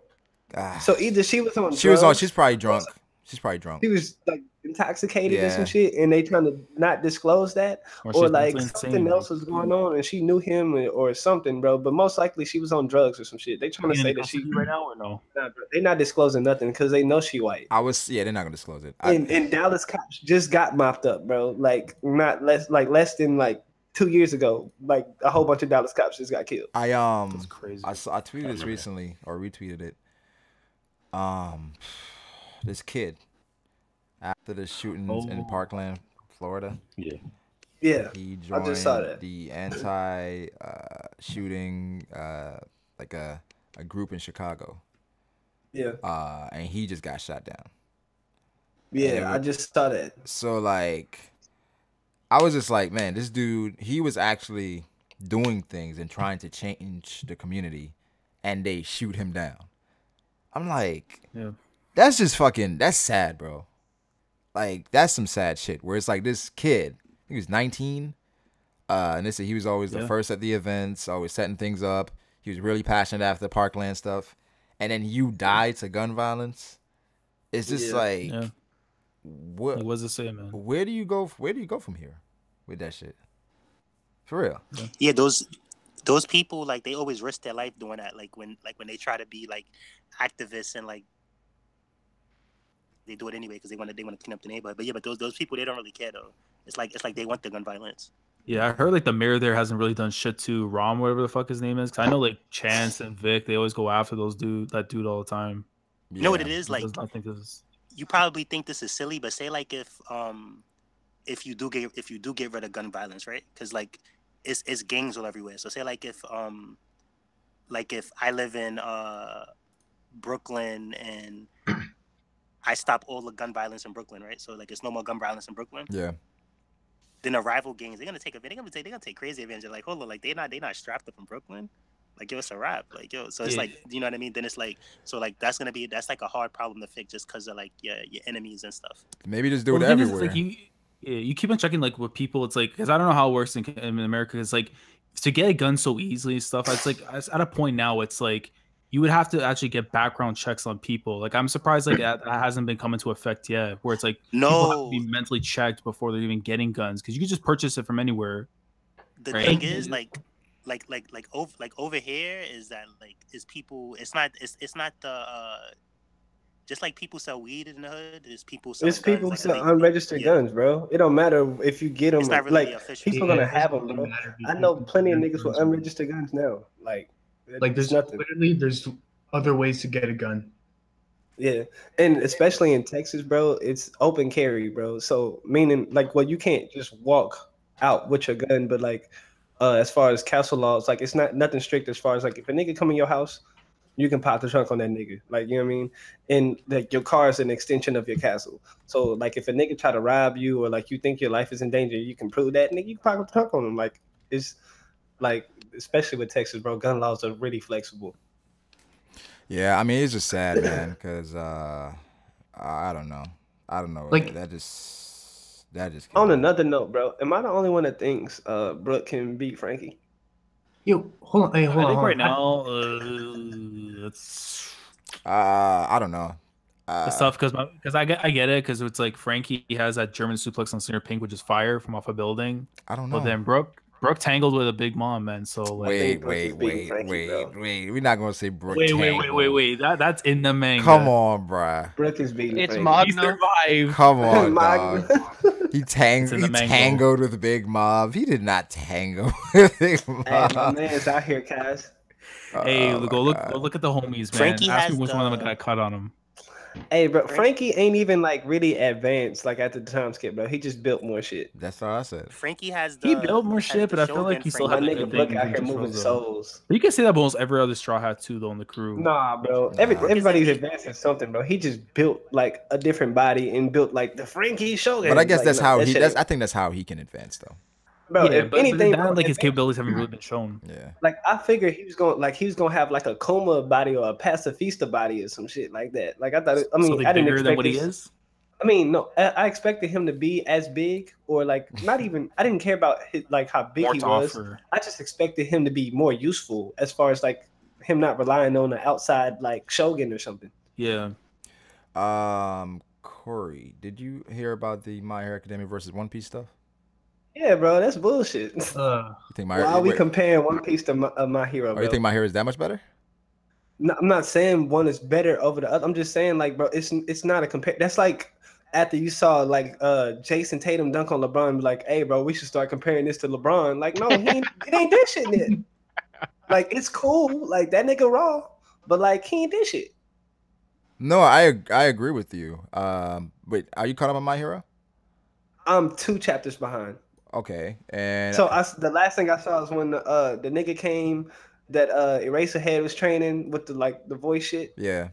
So either she was on she's probably drunk. She's probably drunk. She was like intoxicated and some shit, and they trying to not disclose that, or like something else was going on, and she knew him or something, bro. But most likely she was on drugs or some shit. They trying to say that she right now or no? Nah, they're not disclosing nothing because they know she white. They're not gonna disclose it. And Dallas cops just got mopped up, bro. Like less than 2 years ago, like a whole bunch of Dallas cops just got killed. That's crazy. I tweeted this recently or retweeted it. This kid after the shootings in Parkland, Florida. Yeah. He joined I just saw that. the anti shooting like a group in Chicago. Yeah. And he just got shot down. Yeah, I just saw that. So like I was just like, man, this dude, he was actually doing things and trying to change the community, and they shoot him down. I'm like, that's just that's sad, bro. Like, that's some sad shit where it's like this kid, he was 19, and they said he was always the first at the events, always setting things up. He was really passionate after the Parkland stuff. And then you die to gun violence. It's just what does it say, man? Where do you go from here with that shit? For real. Yeah, those people, like, they always risk their life doing that. Like when they try to be like activists and like they do it anyway because they want to clean up the neighborhood. But those people, they don't really care though. It's like they want the gun violence. Yeah, I heard like the mayor there hasn't really done shit to Rom, whatever the fuck his name is. 'Cause I know like Chance and Vic, they always go after that dude all the time. You know what it is? Like, I think this is... You probably think this is silly, but say like if you do get rid of gun violence, right? Because like it's gangs all everywhere. So say like if I live in Brooklyn and I stop all the gun violence in Brooklyn, right? So like, it's no more gun violence in Brooklyn. Yeah. Then the rival gangs, they're gonna take crazy advantage. Like, hold on, like they not strapped up in Brooklyn. Like, yo, it's a rap. Like, yo, so it's like, you know what I mean? Then it's like, so like that's like a hard problem to fix just because of like your enemies and stuff. Maybe just do it everywhere. Like you keep on checking like with people. It's like, because I don't know how it works in America. It's like to get a gun so easily and stuff. It's like at a point now, it's like you would have to actually get background checks on people. Like, I'm surprised like that hasn't been coming to effect yet, where it's like people have to be mentally checked before they're even getting guns, because you can just purchase it from anywhere. The thing is, like over here is that like it's not the just like people sell weed in the hood. There's people sell unregistered guns, bro. It don't matter if you get them. It's not really like official. people gonna have them, bro. I know plenty of niggas with unregistered guns now. Like there's nothing. Literally, there's other ways to get a gun. Yeah, and especially in Texas, bro, it's open carry, bro. So meaning like, well, you can't just walk out with your gun, but like, as far as castle laws, like it's not nothing strict as far as like if a nigga come in your house, you can pop the trunk on that nigga. Like, you know what I mean? And like your car is an extension of your castle. So like if a nigga try to rob you or like you think your life is in danger, you can prove that, nigga, you can pop the trunk on him. Like, it's like, especially with Texas, bro, gun laws are really flexible. Yeah, I mean, it's just sad, man, because I don't know. Like that just on another note, bro, am I the only one that thinks Brooke can beat Frankie? Yo, hold on. Hey, hold on. I think right now it's I don't know. It's tough because I get it, because it's like Frankie has that German suplex on Center Pink, which is fire from off a building. I don't know. But then Brooke tangled with a big mom, man. So like, wait. We're not gonna say Brooke. Wait. That's in the manga. Come on, bruh. Brooke is beating. It's Frankie. Magna. He survived. Come on, dog. He tangled with a big mob. He did not tango with a big mob. Hey, my man's out here, Kaz. Hey, go look at the homies, man. Frankie Ask has me which one of them got a cut on him. Hey, bro, Frankie ain't even like really advanced like at the time skip, bro. He just built more shit. That's all I said. Frankie has He built more shit, but I feel like he still My had the nigga good Book things out in here just moving Rosa. souls. You can say that almost every other Straw Hat too, though, in the crew. Nah, bro. Everybody's advancing something, bro. He just built like a different body and built like the Frankie Shogun. But I guess like, that's how he. I think that's how he can advance, though. Bro, yeah, if anything, but bro, like his capabilities haven't really been shown. Yeah. Like I figured he was gonna have like a coma body or a pacifista body or some shit like that. Like I thought. I didn't bigger expect than what he is. I mean, no, I expected him to be as big or like not even. I didn't care about like how big he was. I just expected him to be more useful as far as like him not relying on the outside like Shogun or something. Yeah. Corey, did you hear about the My Hero Academia versus One Piece stuff? Yeah, bro, that's bullshit. You think Why are we comparing One Piece to My Hero? Bro? You think My Hero is that much better? No, I'm not saying one is better over the other. I'm just saying like, bro, it's not a compare. That's like after you saw like Jason Tatum dunk on LeBron, and be like, hey, bro, we should start comparing this to LeBron. Like, no, it ain't that shit yet. Like, it's cool, like that nigga raw, but like he ain't this shit. No, I agree with you. Wait, are you caught up on My Hero? I'm 2 chapters behind. Okay, and so the last thing I saw is when the nigga came that Eraserhead was training with the voice shit. Yeah.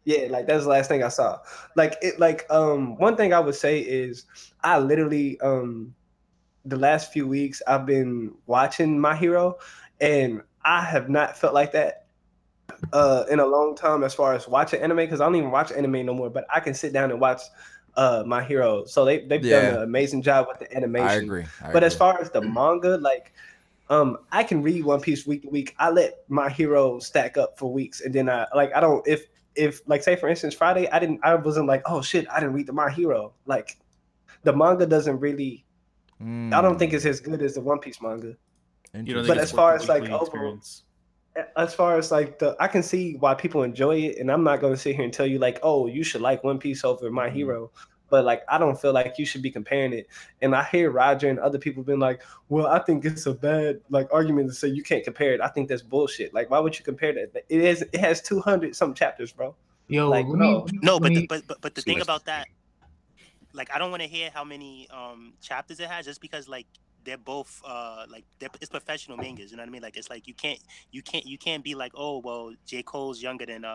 Yeah, like that's the last thing I saw. Like it one thing I would say is I literally the last few weeks I've been watching My Hero and I have not felt like that in a long time as far as watching anime, because I don't even watch anime no more, but I can sit down and watch My Hero. So they've done an amazing job with the animation. I agree. As far as the manga, like I can read One Piece week to week. I let My Hero stack up for weeks, and then I don't if like say for instance Friday I wasn't like, oh shit, I didn't read the My Hero. Like the manga doesn't really I don't think it's as good as the One Piece manga. But as far as like overall, as far as like I can see why people enjoy it, and I'm not going to sit here and tell you like, oh, you should like One Piece over My Hero. But like, I don't feel like you should be comparing it. And I hear Roger and other people being like, well, I think it's a bad like argument to say you can't compare it. I think that's bullshit. Like, why would you compare that? It has 200 some chapters, bro. Yo, like, but the thing about that, like, I don't want to hear how many chapters it has, just because like they're both it's professional mangas. You know what I mean? Like, it's like you can't be like, oh well, J. Cole's younger than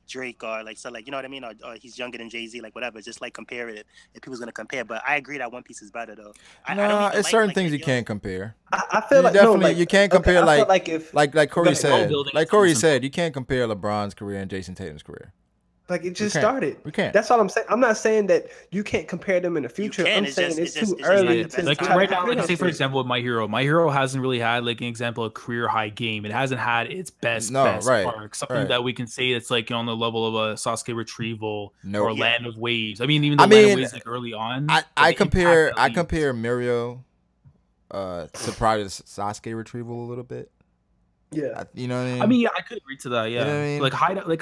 Drake, or like, so like, you know what I mean, or he's younger than Jay-Z, like whatever. Just like compare it if people's gonna compare. But I agree that One Piece is better though. It's certain things you can't compare. I feel like definitely you can't compare like Corey said you can't compare LeBron's career and Jason Tatum's career. Like it just started. We can't. That's all I'm saying. I'm not saying that you can't compare them in the future. I'm saying it's too early. Like right now, like say for example with My Hero hasn't really had like an example of career high game. It hasn't had its best arc. Something that we can say that's like on the level of a Sasuke Retrieval or Land of Waves. I mean, even though Land of Waves like early on. I compare Mirio to probably Sasuke Retrieval a little bit. Yeah, you know what I mean. I mean, I could agree to that. Yeah, you know what I mean?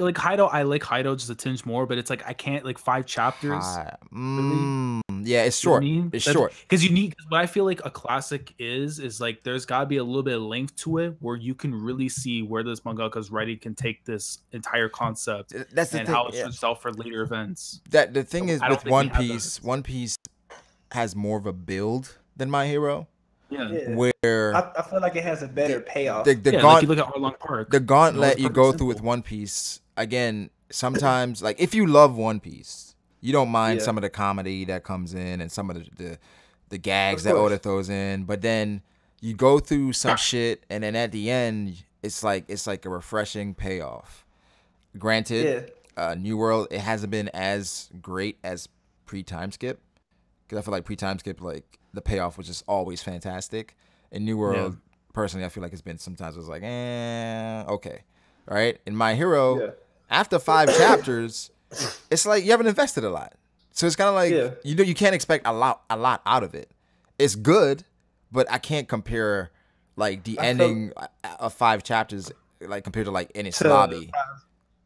Like Heido, I like Heido just a tinge more, but it's like I can't like 5 chapters. Really? Yeah, it's short. You know it's short because you need. What I feel like a classic is like there's got to be a little bit of length to it where you can really see where this mangaka's writing can take this entire concept. That's the and thing, how it's itself for later events. That the thing is with One Piece. One Piece has more of a build than My Hero. Yeah. Where I feel like it has a better payoff. like you look at Arlong Park. The gauntlet you go through with One Piece, again, sometimes like if you love One Piece, you don't mind some of the comedy that comes in and some of the gags that Oda throws in, but then you go through some shit and then at the end it's like a refreshing payoff. Granted, New World, it hasn't been as great as pre-time skip, because I feel like pre-time skip, like the payoff was just always fantastic. In New World, personally, I feel like it's been sometimes it was like, okay, right. In My Hero, after 5 chapters, it's like you haven't invested a lot, so it's kind of like you can't expect a lot out of it. It's good, but I can't compare like the ending of 5 chapters like compared to like Enish Lobby.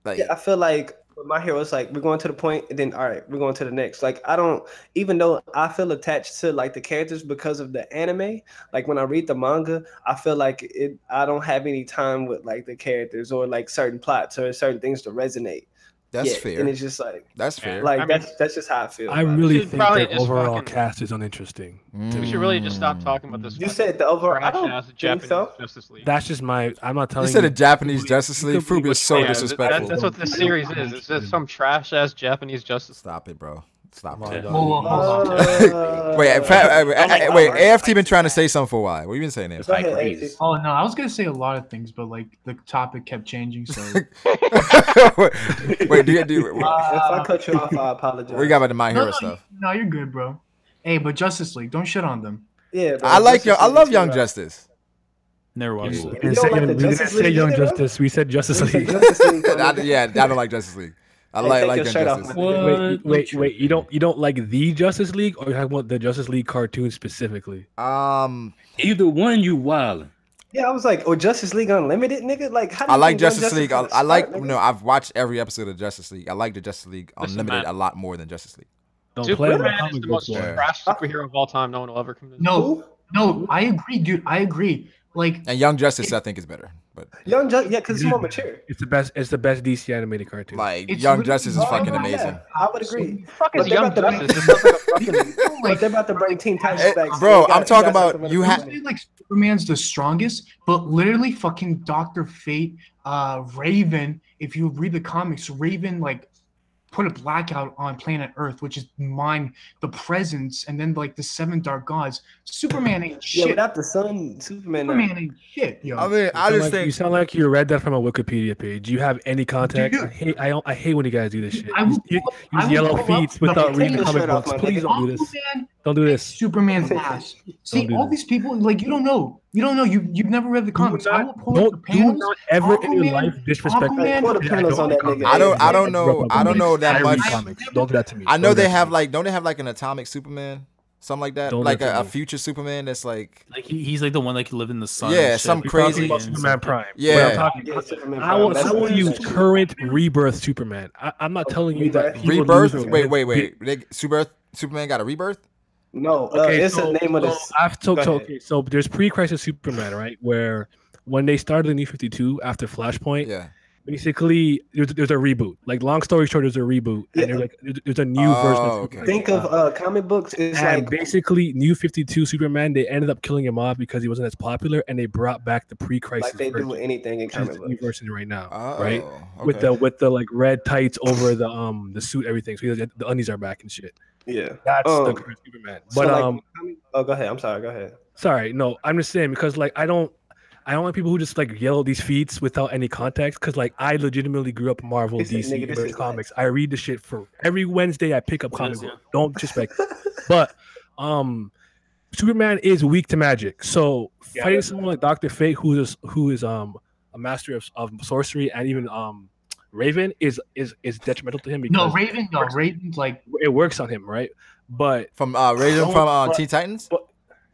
Like I feel like My Hero is like we're going to the point and then all right, we're going to the next. Like I don't, even though I feel attached to like the characters because of the anime, like when I read the manga, I feel like I don't have any time with like the characters or like certain plots or certain things to resonate. That's yet. fair. And it's just like That's fair. like I mean, that's just how I feel. I about it. really should think probably their just overall fucking- cast is uninteresting. We should really just stop talking about this. You said the overall. I trash don't ass think Japanese so. Justice League. That's just my. I'm not You telling you. said a Japanese Justice League. could believe Fruby is what so you want. disrespectful. That's what this series is. It's just some trash ass Japanese Justice. Stop it, bro. Stop Come on, it. dog. Hold on. Wait, wait. AFT been trying to say something for a while. What you been saying, AFT? Go ahead, AFT. Oh no, I was gonna say a lot of things, but like the topic kept changing. So Wait, do If I cut you off, I apologize. we got about the My Hero no, stuff? no, you're good, bro. Hey, but Justice League, don't shit on them. Yeah, bro, I like Justice I League love too, Young bro. Justice. Never watched We it. didn't don't say, like the we didn't Justice say League Young either, bro? Justice. We said Justice You said League. Justice League, my nigga. Yeah, I don't like Justice League. I Hey, like take like your Young shirt off, Justice. my nigga. Wait. You don't like the Justice League, or you talking about the Justice League cartoon specifically? Either one, you wildin'. Yeah, I was like, oh, Justice League Unlimited, nigga. Like, how do I you like think Young Justice League. Justice I like start, nigga? no. I've watched every episode of Justice League. I like the Justice League Listen, Unlimited man. a lot more than Justice League. Don't play with Superman is comic the books. most Yeah. trash superhero of all time. No one will ever come in. No, no, I agree, dude. I agree. Like, And Young Justice, I think, is better. But Young Justice, yeah, because it's more mature. It's the best. It's the best DC animated cartoon. like It's Young literally- Justice is Oh, fucking yeah, amazing. I would agree. Fuck But is they're Young about to bring- Justice? This sounds like a fucking. But they're about to bring Teen Titans Eh, back. so bro, you gotta- I'm talking you gotta about something you to have- do. say like Superman's the strongest, but literally fucking Dr. Fate, Raven, if you read the comics, Raven like put a blackout on planet Earth, which is the presence, and then like the 7 dark gods. Superman ain't Yeah, shit. without the sun, Superman. Superman ain't shit, yo. I mean, I just you think sound like you read that from a Wikipedia page. Do you have any context? Dude. I hate when you guys do this shit. I will You pull up- I use will yellow pull up feet the without Take reading your comic shirt off, books. my Please nigga. don't do this. Aquaman Don't do this. Superman's ass. See, do all this. these people, like, you don't know. You've never read the comics. I will pull up the Do panels. not ever in your Aquaman- life disrespect. Aquaman- Put the panels on that nigga. I don't I know that I much. read comics. Don't do that to me. I know Don't do they that to have me. like don't they have like an atomic Superman, something like that, Don't like let a me. future Superman that's like Like he's like the one like he lived in the sun. Yeah, and shit. some We're crazy- talking About about Superman Prime. Yeah. But I'm talking. Yeah, Superman I will Prime. use That's- current rebirth Superman. I'm not telling you that Rebirth? he would rebirth. lose or Wait. win. Superman got a rebirth. No, Okay, it's so, the name of so this. after, Go so, ahead. okay, so there's pre-crisis Superman, right? Where when they started the New 52 after Flashpoint, Yeah. basically there's a reboot. Like long story short, there's a reboot, Yeah. and there's a new version of okay. Superman. Think of comic books. It's And like basically, New 52 Superman, they ended up killing him off because he wasn't as popular, and they brought back the pre-crisis like they version, do anything in which is comic the new books. version right now, Oh, right? okay. With the like red tights over the suit, everything. So the undies are back and shit. Yeah. That's the Um, current Superman. So, But like, oh, go ahead. I'm sorry. Go ahead. sorry, no, I'm just saying because like I don't like people who just like yell at these feats without any context. Because like I legitimately grew up Marvel, He said, DC, "Nigga, this Universe is comics. I read the shit for every Wednesday. I pick up comic Yeah. books. Don't disrespect. But Superman is weak to magic. So fighting someone like Dr. Fate, who is a master of sorcery, and even Raven is detrimental to him because Raven's like, it works on him, right? But From Raven from Teen Titans.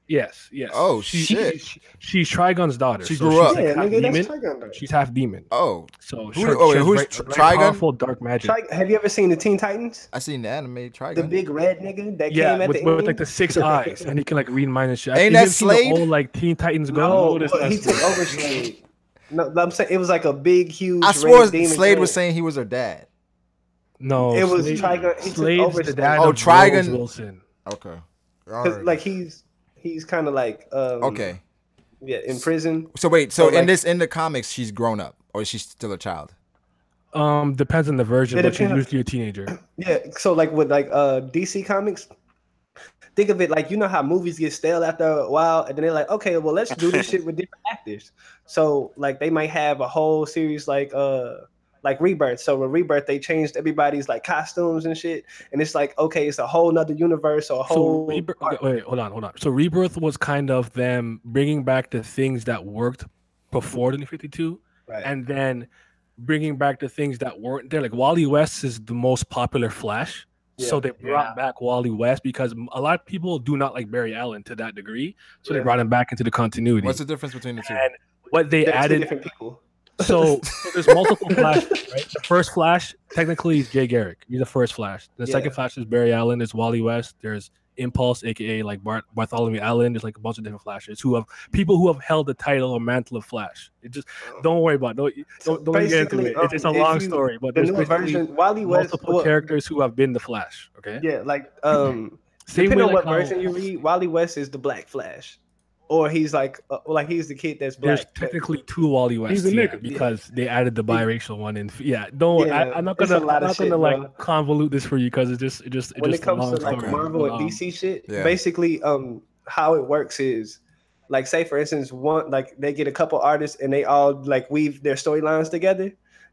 yes. Oh, she's Trigon's daughter. She so grew up. she's Yeah, half nigga, that's demon. Trigon. Though. She's half demon. Oh, So Who- oh, wait, who's Trigon? Powerful dark magic. Have you ever seen the Teen Titans? I seen the anime. Trigon. The big red nigga that Yeah, came at with the end. like the 6 eyes, and he can like read minds and shit. Ain't You that ever seen the Slade? old like Teen Titans Go? No, What is he that? took over Slade. No, I'm saying it was like a big, huge. I swore red demon Slade was thing. saying he was her dad. No, It was Slade- Trigon. He took Slade's over the Slade. dad Oh, of Trigon- Rose Wilson. Okay. 'Cause, like he's kind of like Okay. yeah, in prison. So wait. So, So like- in the comics, she's grown up, or is she still a child? Depends on the version, It but she's depends. usually a teenager. Yeah, so like with like DC comics, think of it like, you know how movies get stale after a while, and then they're like, okay, well, let's do this shit with different actors. So like they might have a whole series like Rebirth. So with Rebirth, they changed everybody's like costumes and shit, and it's like, okay, it's a whole nother universe or a So whole. wait, hold on. So Rebirth was kind of them bringing back the things that worked before the New 52, Right. and then bringing back the things that weren't there. Like Wally West is the most popular Flash. So Yeah. they brought back Wally West because a lot of people do not like Barry Allen to that degree. So they Yeah. brought him back into the continuity. What's the difference between the two? And what they They're two added, different people. so there's multiple Flashes, right? The first Flash technically is Jay Garrick. He's the first Flash. The Yeah. second Flash is Barry Allen. There's Wally West. There's Impulse, aka like Bartholomew Allen. There's like a bunch of different Flashes who have held the title or mantle of Flash. It just don't worry about it. Don't get into it. It's a long story, but there's basically Wally West, multiple characters who have been the Flash. Okay. Yeah, like depending on what version you read, Wally West is the Black Flash. Or he's like he's the kid that's black. There's technically two Wally West because they added the biracial one in. I'm not gonna like convolute this for you because it just when it comes to like Marvel and DC shit, basically how it works is like, say for instance, one like they get a couple artists and they all like weave their storylines together.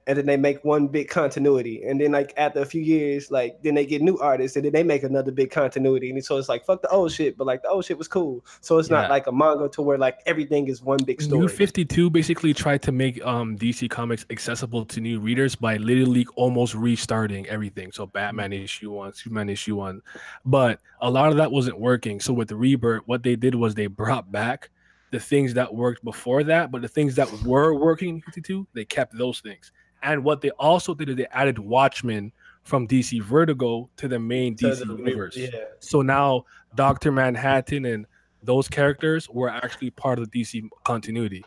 And then they make one big continuity. And then like after a few years, like then they get new artists and then they make another big continuity. And so it's like, fuck the old shit, but like the old shit was cool. So it's not like a manga to where like everything is one big story. New 52 basically tried to make DC Comics accessible to new readers by literally almost restarting everything. So Batman issue 1, Superman issue 1. But a lot of that wasn't working. So with the Rebirth, what they did was they brought back the things that worked before that, but the things that were working in 52, they kept those things. And what they also did is they added Watchmen from DC Vertigo to the main DC universe. Yeah. So now Dr. Manhattan and those characters were actually part of the DC continuity.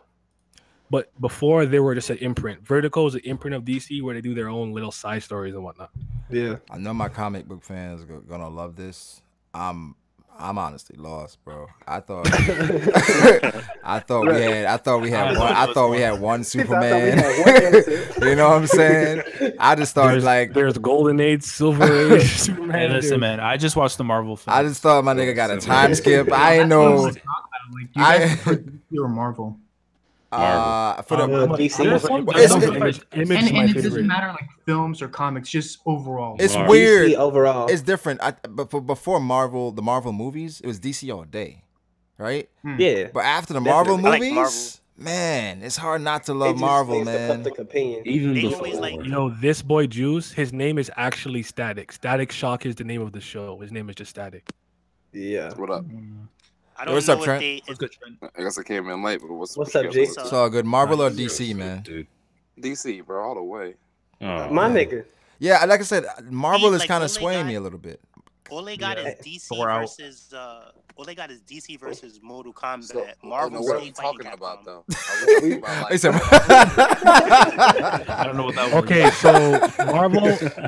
But before, they were just an imprint. Vertigo is an imprint of DC where they do their own little side stories and whatnot. Yeah. I know my comic book fans are gonna love this. I'm honestly lost, bro. I thought we had one Superman. You know what I'm saying? I just thought there's Golden Age, Silver Age, Superman. Hey, listen, man. I just watched the Marvel film. I just thought my nigga got a time skip. I ain't know. You were Marvel. For the DC. And it doesn't matter like films or comics, just overall. It's weird. DC overall, it's different. But before Marvel, the Marvel movies, it was DC all day, right? Yeah. But after the Marvel movies, man, it's hard not to love Marvel, man. Even before, this boy Juice, his name is actually Static. Static Shock is the name of the show. His name is just Static. Yeah. What up? I don't what's know up, Trent? I guess I came in late, but what's up, G? It's all good. Marvel or DC, man? dude. DC, bro, all the way. My nigga. Yeah, like I said, Marvel is kind of swaying me a little bit. All they got is DC versus all they got is DC versus Mortal Kombat. So, Marvel. what are you talking about though? I don't know what that was. Okay, so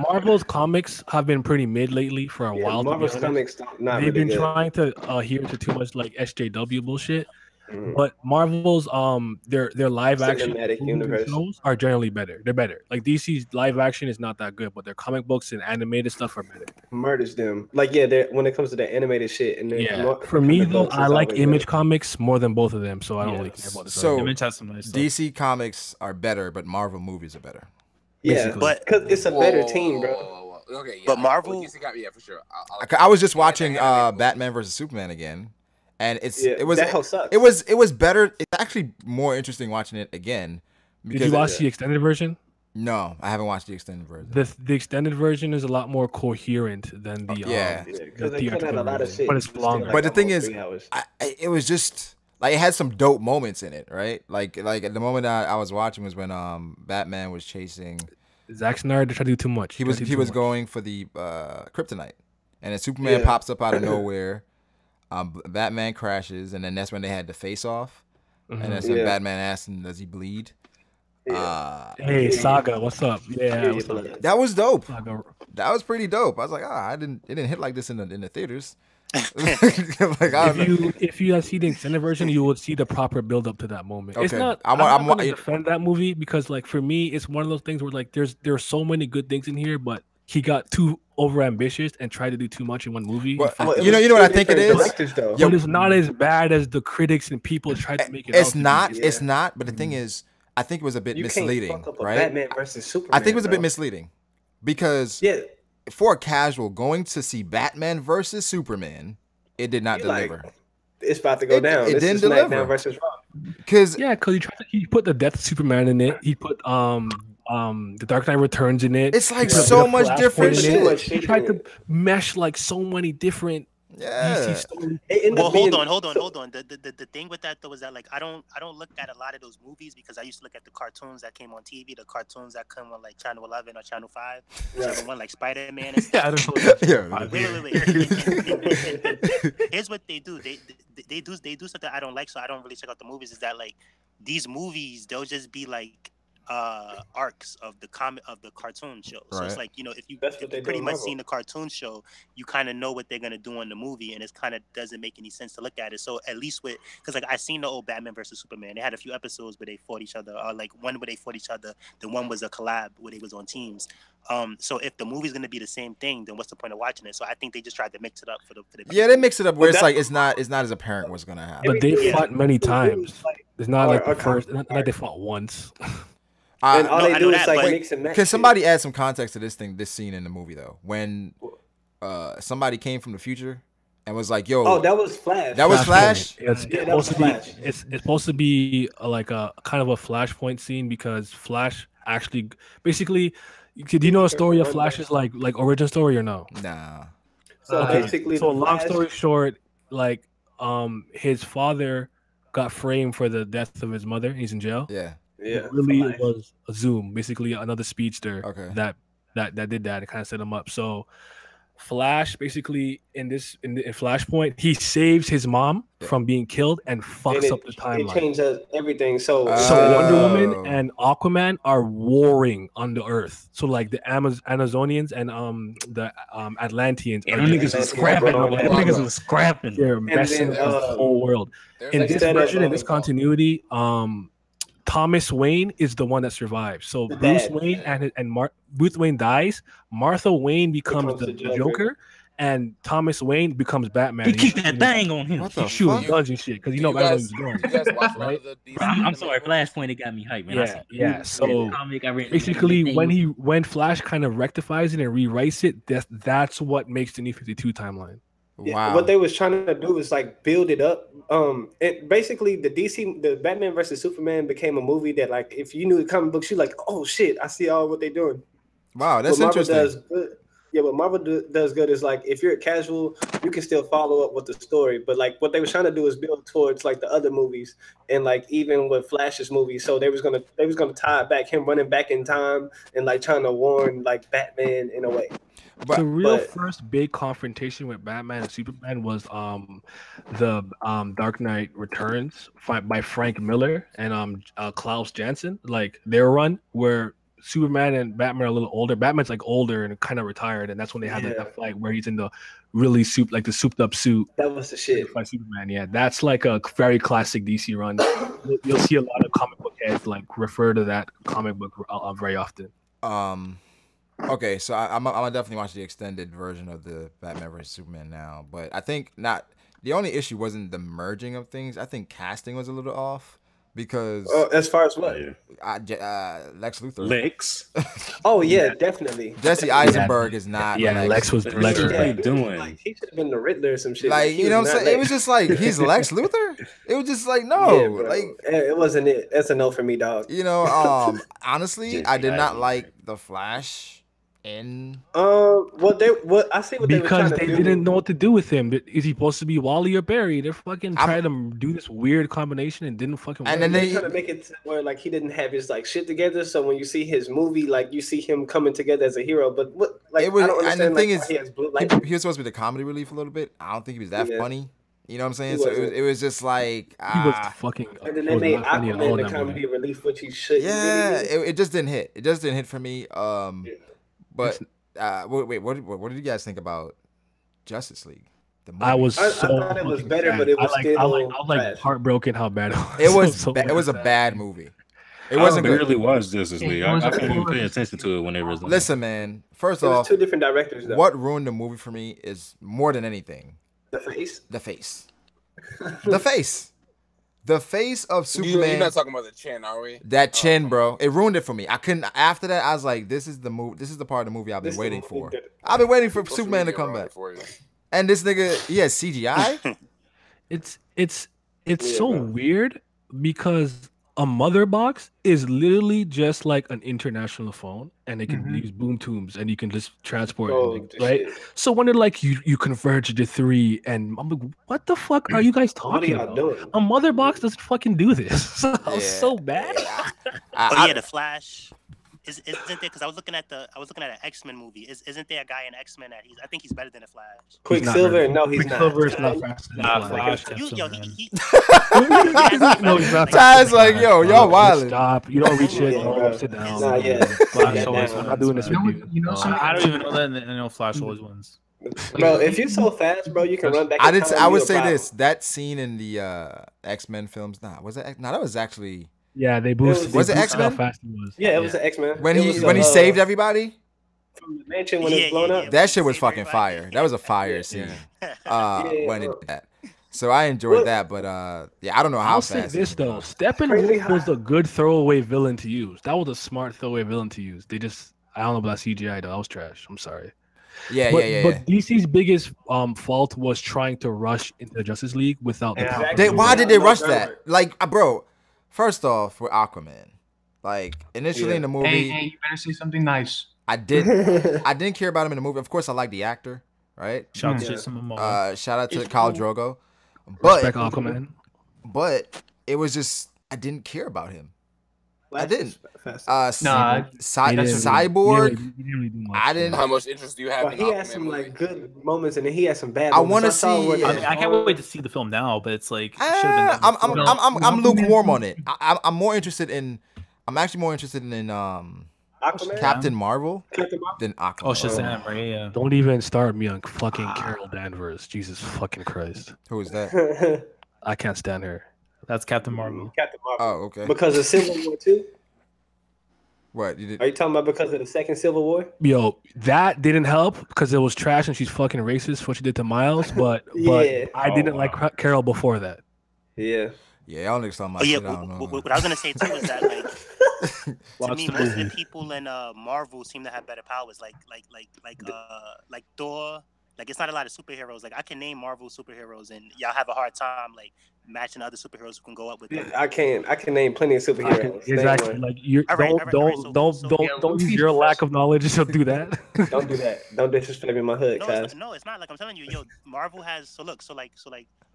Marvel's comics have been pretty mid lately for a while. Marvel's comics not They've really been trying to adhere to too much like SJW bullshit. But Marvel's their live action shows are generally better. They're better. Like DC's live action is not that good, but their comic books and animated stuff are better. Murders them. Like when it comes to the animated shit. And for me though, I like Image comics more than both of them, so I don't really care about this. So Image has some nice stuff. DC comics are better, but Marvel movies are better. Yeah, but because it's a better team, bro. Okay, yeah, but Marvel, for sure. I was just watching Batman versus Superman again. And it was better. It's actually more interesting watching it again. Did you watch the extended version? No, I haven't watched the extended version. The extended version is a lot more coherent than the because they cut out a lot of shit. But it's longer. But the thing is, it was just like it had some dope moments in it, right? Like at the moment I was watching was when Batman was chasing Zack Snyder tried to do too much. He was going for the kryptonite, and then Superman pops up out of nowhere. Batman crashes, and then that's when they had the face off, and that's when Batman asked him, "Does he bleed?" Hey Saga, what's up? Yeah, what's up? That was dope. That was pretty dope. I was like, it didn't hit like this in the theaters. If you see the extended version, you would see the proper build up to that moment. Okay. It's not. I'm not gonna defend that movie because, like, for me, it's one of those things where like there's so many good things in here, but he got too over ambitious and tried to do too much in one movie. Well, you know what I think it is. But it's not as bad as the critics and people tried to make it. It's not. It's not. But the thing is, I think it was a bit misleading, right? Batman versus Superman. I think it was a bit misleading because for a casual going to see Batman versus Superman, it did not deliver. It's about to go down. It didn't deliver. Versus Raw. Because he put the death of Superman in it. He put the Dark Knight Returns in it. It's like so much different shit. He tried to mesh like so many different Yeah. Well, hold on. The thing with that though is that like I don't look at a lot of those movies because I used to look at the cartoons that came on TV, the cartoons that come on like Channel 11 or Channel 5, whichever one, like Spider-Man and stuff. Yeah, I don't know. Wait. Here's what they do. They do something I don't like, so I don't really check out the movies. Is that like these movies? They'll just be like arcs of the cartoon show. So it's like, you know, if you pretty much seen the cartoon show, you kind of know what they're gonna do in the movie, and it kind of doesn't make any sense to look at it. So at least because like I seen the old Batman versus Superman, they had a few episodes where they fought each other, or like one where they fought each other. The one was a collab where they was on teams. So if the movie's gonna be the same thing, then what's the point of watching it? So I think they just tried to mix it up for the yeah, they mix it up where it's like it's not as apparent what's gonna happen. But they fought many times. It's not like the first. Not like they fought once. And all they do is like mix and match. Can somebody add some context to this scene in the movie though? When somebody came from the future and was like, "Yo, that was Flash." That was Flash. It's supposed to be like a kind of a Flashpoint scene because Flash actually basically. Do you know a story of Flash's like origin story or no? Nah. So basically, long story short, like his father got framed for the death of his mother. He's in jail. Yeah. Yeah. It was a Zoom, basically another speedster. Okay. That did that. It kind of set him up. So Flash basically in Flashpoint, he saves his mom from being killed and fucks up the timeline. It changes everything. So Wonder Woman and Aquaman are warring on the Earth. So like the Amazonians and the Atlanteans. Them niggas was scrapping. Them niggas was scrapping. They're messing up the whole world. In this version, in this continuity, Thomas Wayne is the one that survives. So Bruce Wayne Bruce Wayne dies. Martha Wayne becomes the Joker, and Thomas Wayne becomes Batman. He keep that thing on him. He's shooting guns and shit because you know Batman's guns. Right? I'm sorry, Flashpoint. It got me hyped, man. Yeah. So basically, when Flash kind of rectifies it and rewrites it, that's what makes the New 52 timeline. Wow. What they was trying to do is like build it up. Basically the Batman versus Superman became a movie that like if you knew the comic books, you're like, oh shit, I see all what they're doing. Wow, that's interesting. What Marvel does good is like if you're a casual, you can still follow up with the story. But like what they were trying to do is build towards like the other movies and like even with Flash's movies. So they was gonna tie it back, him running back in time and like trying to warn like Batman in a way. But the real first big confrontation with Batman and Superman was the Dark Knight Returns by Frank Miller and Klaus Janson. Like their run where Superman and Batman are a little older. Batman's like older and kind of retired, and that's when they had that fight where he's in the really the souped up suit. That was the shit. Fight Superman, yeah. That's like a very classic DC run. You'll see a lot of comic book heads like refer to that comic book very often. Okay, so I'm gonna definitely watch the extended version of the Batman vs Superman now, but I think the only issue wasn't the merging of things. I think casting was a little off because as far as what Lex Luthor. Lex. Oh yeah, definitely. Jesse Eisenberg is not. Yeah, Lex was Lex. What are you doing? Like, he should have been the Riddler or some shit. Like you know what I'm saying? It was just like he's Lex Luthor. It was just like no, it wasn't it. That's a no for me, dog. You know, honestly, I did not like the Flash. I see what they were because they didn't know what to do with him. Is he supposed to be Wally or Barry? They're fucking trying to do this weird combination and didn't fucking. And then they trying to make it where like he didn't have his like shit together. So when you see his movie, like you see him coming together as a hero. But what like it was, I don't understand. And the thing like, is, he was supposed to be the comedy relief a little bit. I don't think he was that funny. You know what I'm saying? So it was just like he was fucking. And then they made Aquaman the comedy relief, which he should. Yeah, it just didn't hit. It just didn't hit for me. But. Wait, what did you guys think about Justice League? The movie? I thought it was better, but it was I was like heartbroken how bad it was. It was a bad movie. It wasn't good. It really was Justice League. I couldn't even pay attention to it when it was. Listen, man. First off, two different directors. Though. What ruined the movie for me is more than anything the face. The face. The face. The face of Superman. You're not talking about the chin, are we? That chin, bro. It ruined it for me. I couldn't. After that, I was like, "This is the move. This is the part of the movie I've been waiting for. I've been waiting for Superman to come back." And this nigga, he has CGI. It's so weird because a mother box is literally just like an international phone, and they can use boom tubes, and you can just transport it, right? Shit. So when they're like you converge to 3, and I'm like, what the fuck are you guys talking y'all about? doing? A mother box doesn't fucking do this. I was so bad. The Flash. Isn't there? Because I was looking at an X-Men movie. Isn't there a guy in X-Men that I think he's better than the Flash? Quicksilver? No, he's not. Quicksilver is not faster than Flash. No, he's not. Ty's like, yo, y'all wildin'. Stop. You don't reach it. No, sit down. Nah, yeah. Flash always. I'm not doing this with you. I don't even know that. I know Flash always wins. Bro, if you're so fast, bro, you can run back. I would say this. That scene in the X-Men films. That was actually. Yeah, they boosted. Was it X-Men? How fast he was. Yeah, it was an X-Men. When he saved everybody. From the mansion when it's blown up. That shit was fucking fire. That was a fire scene. When it did that. So I enjoyed that, but yeah, I don't know how I'll fast. say this though, Steppenwolf was a good throwaway villain to use. That was a smart throwaway villain to use. I don't know about CGI though. That was trash. I'm sorry. Yeah. But DC's biggest fault was trying to rush into the Justice League without the power. Why did they rush that? Like, bro, first off, with Aquaman, like initially in the movie, hey, you better say something nice. I didn't care about him in the movie. Of course, I like the actor, right? Shout out to Jason Momoa. Shout out to Khal Drogo. Respect Aquaman. But it was just I didn't care about him. I didn't. Cyborg. I didn't. How much interest do you have? He had some like good moments, and then he had some bad. I want to see. I can't wait to see the film now, but it's like I'm lukewarm on it. I'm more interested in. I'm actually more interested in Aquaman? Captain Marvel than Aquaman. Oh, Shazam, right? Yeah. Don't even start me on fucking Carol Danvers. Jesus fucking Christ. Who is that? I can't stand her. That's Captain Marvel. Captain Marvel. Oh, okay. Because of Civil War 2? What? Are you talking about because of the second Civil War? Yo, that didn't help because it was trash and she's fucking racist for what she did to Miles. But I didn't like Carol before that. Yeah. Yeah, y'all niggas talking about shit. I don't know. What I was gonna say too is that like to me, most of the people in Marvel seem to have better powers. Like Thor. Like it's not a lot of superheroes. Like I can name Marvel superheroes, and y'all have a hard time like matching other superheroes who can go up with them. I can name plenty of superheroes. Exactly. Like you don't use your lack of knowledge to do that. Don't do that. Don't disrespect me in my hood, guys. No, it's not. Like I'm telling you, Marvel has so like.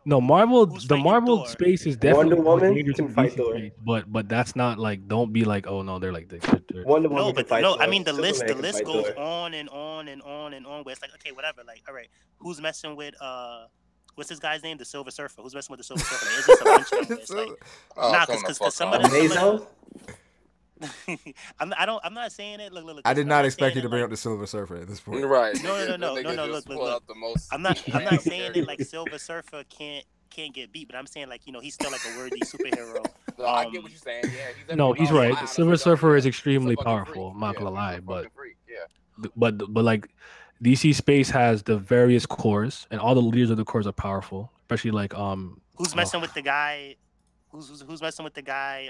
No, the Marvel space is definitely Wonder Woman can fight Thor, but that's not like. Don't be like, oh no, they're like this. Wonder Woman can fight Thor. I mean the list goes Thor. on and on and on and on. Where it's like, okay, whatever. Like, all right, who's messing with what's this guy's name? The Silver Surfer. Who's messing with the Silver Surfer? Like, it's just a bunch of them. It's like, because some of them. I'm not saying it. Look. I did not expect you to bring up the Silver Surfer at this point. Right. No. Look. I'm not saying that like Silver Surfer can't get beat, but I'm saying like he's still like a worthy superhero. No, I get what you're saying. Yeah, no, he's right. The Silver Surfer is extremely powerful. I'm not gonna lie, but like DC space has the various cores, and all the leaders of the cores are powerful. Especially like who's messing with the guy? Who's messing with the guy?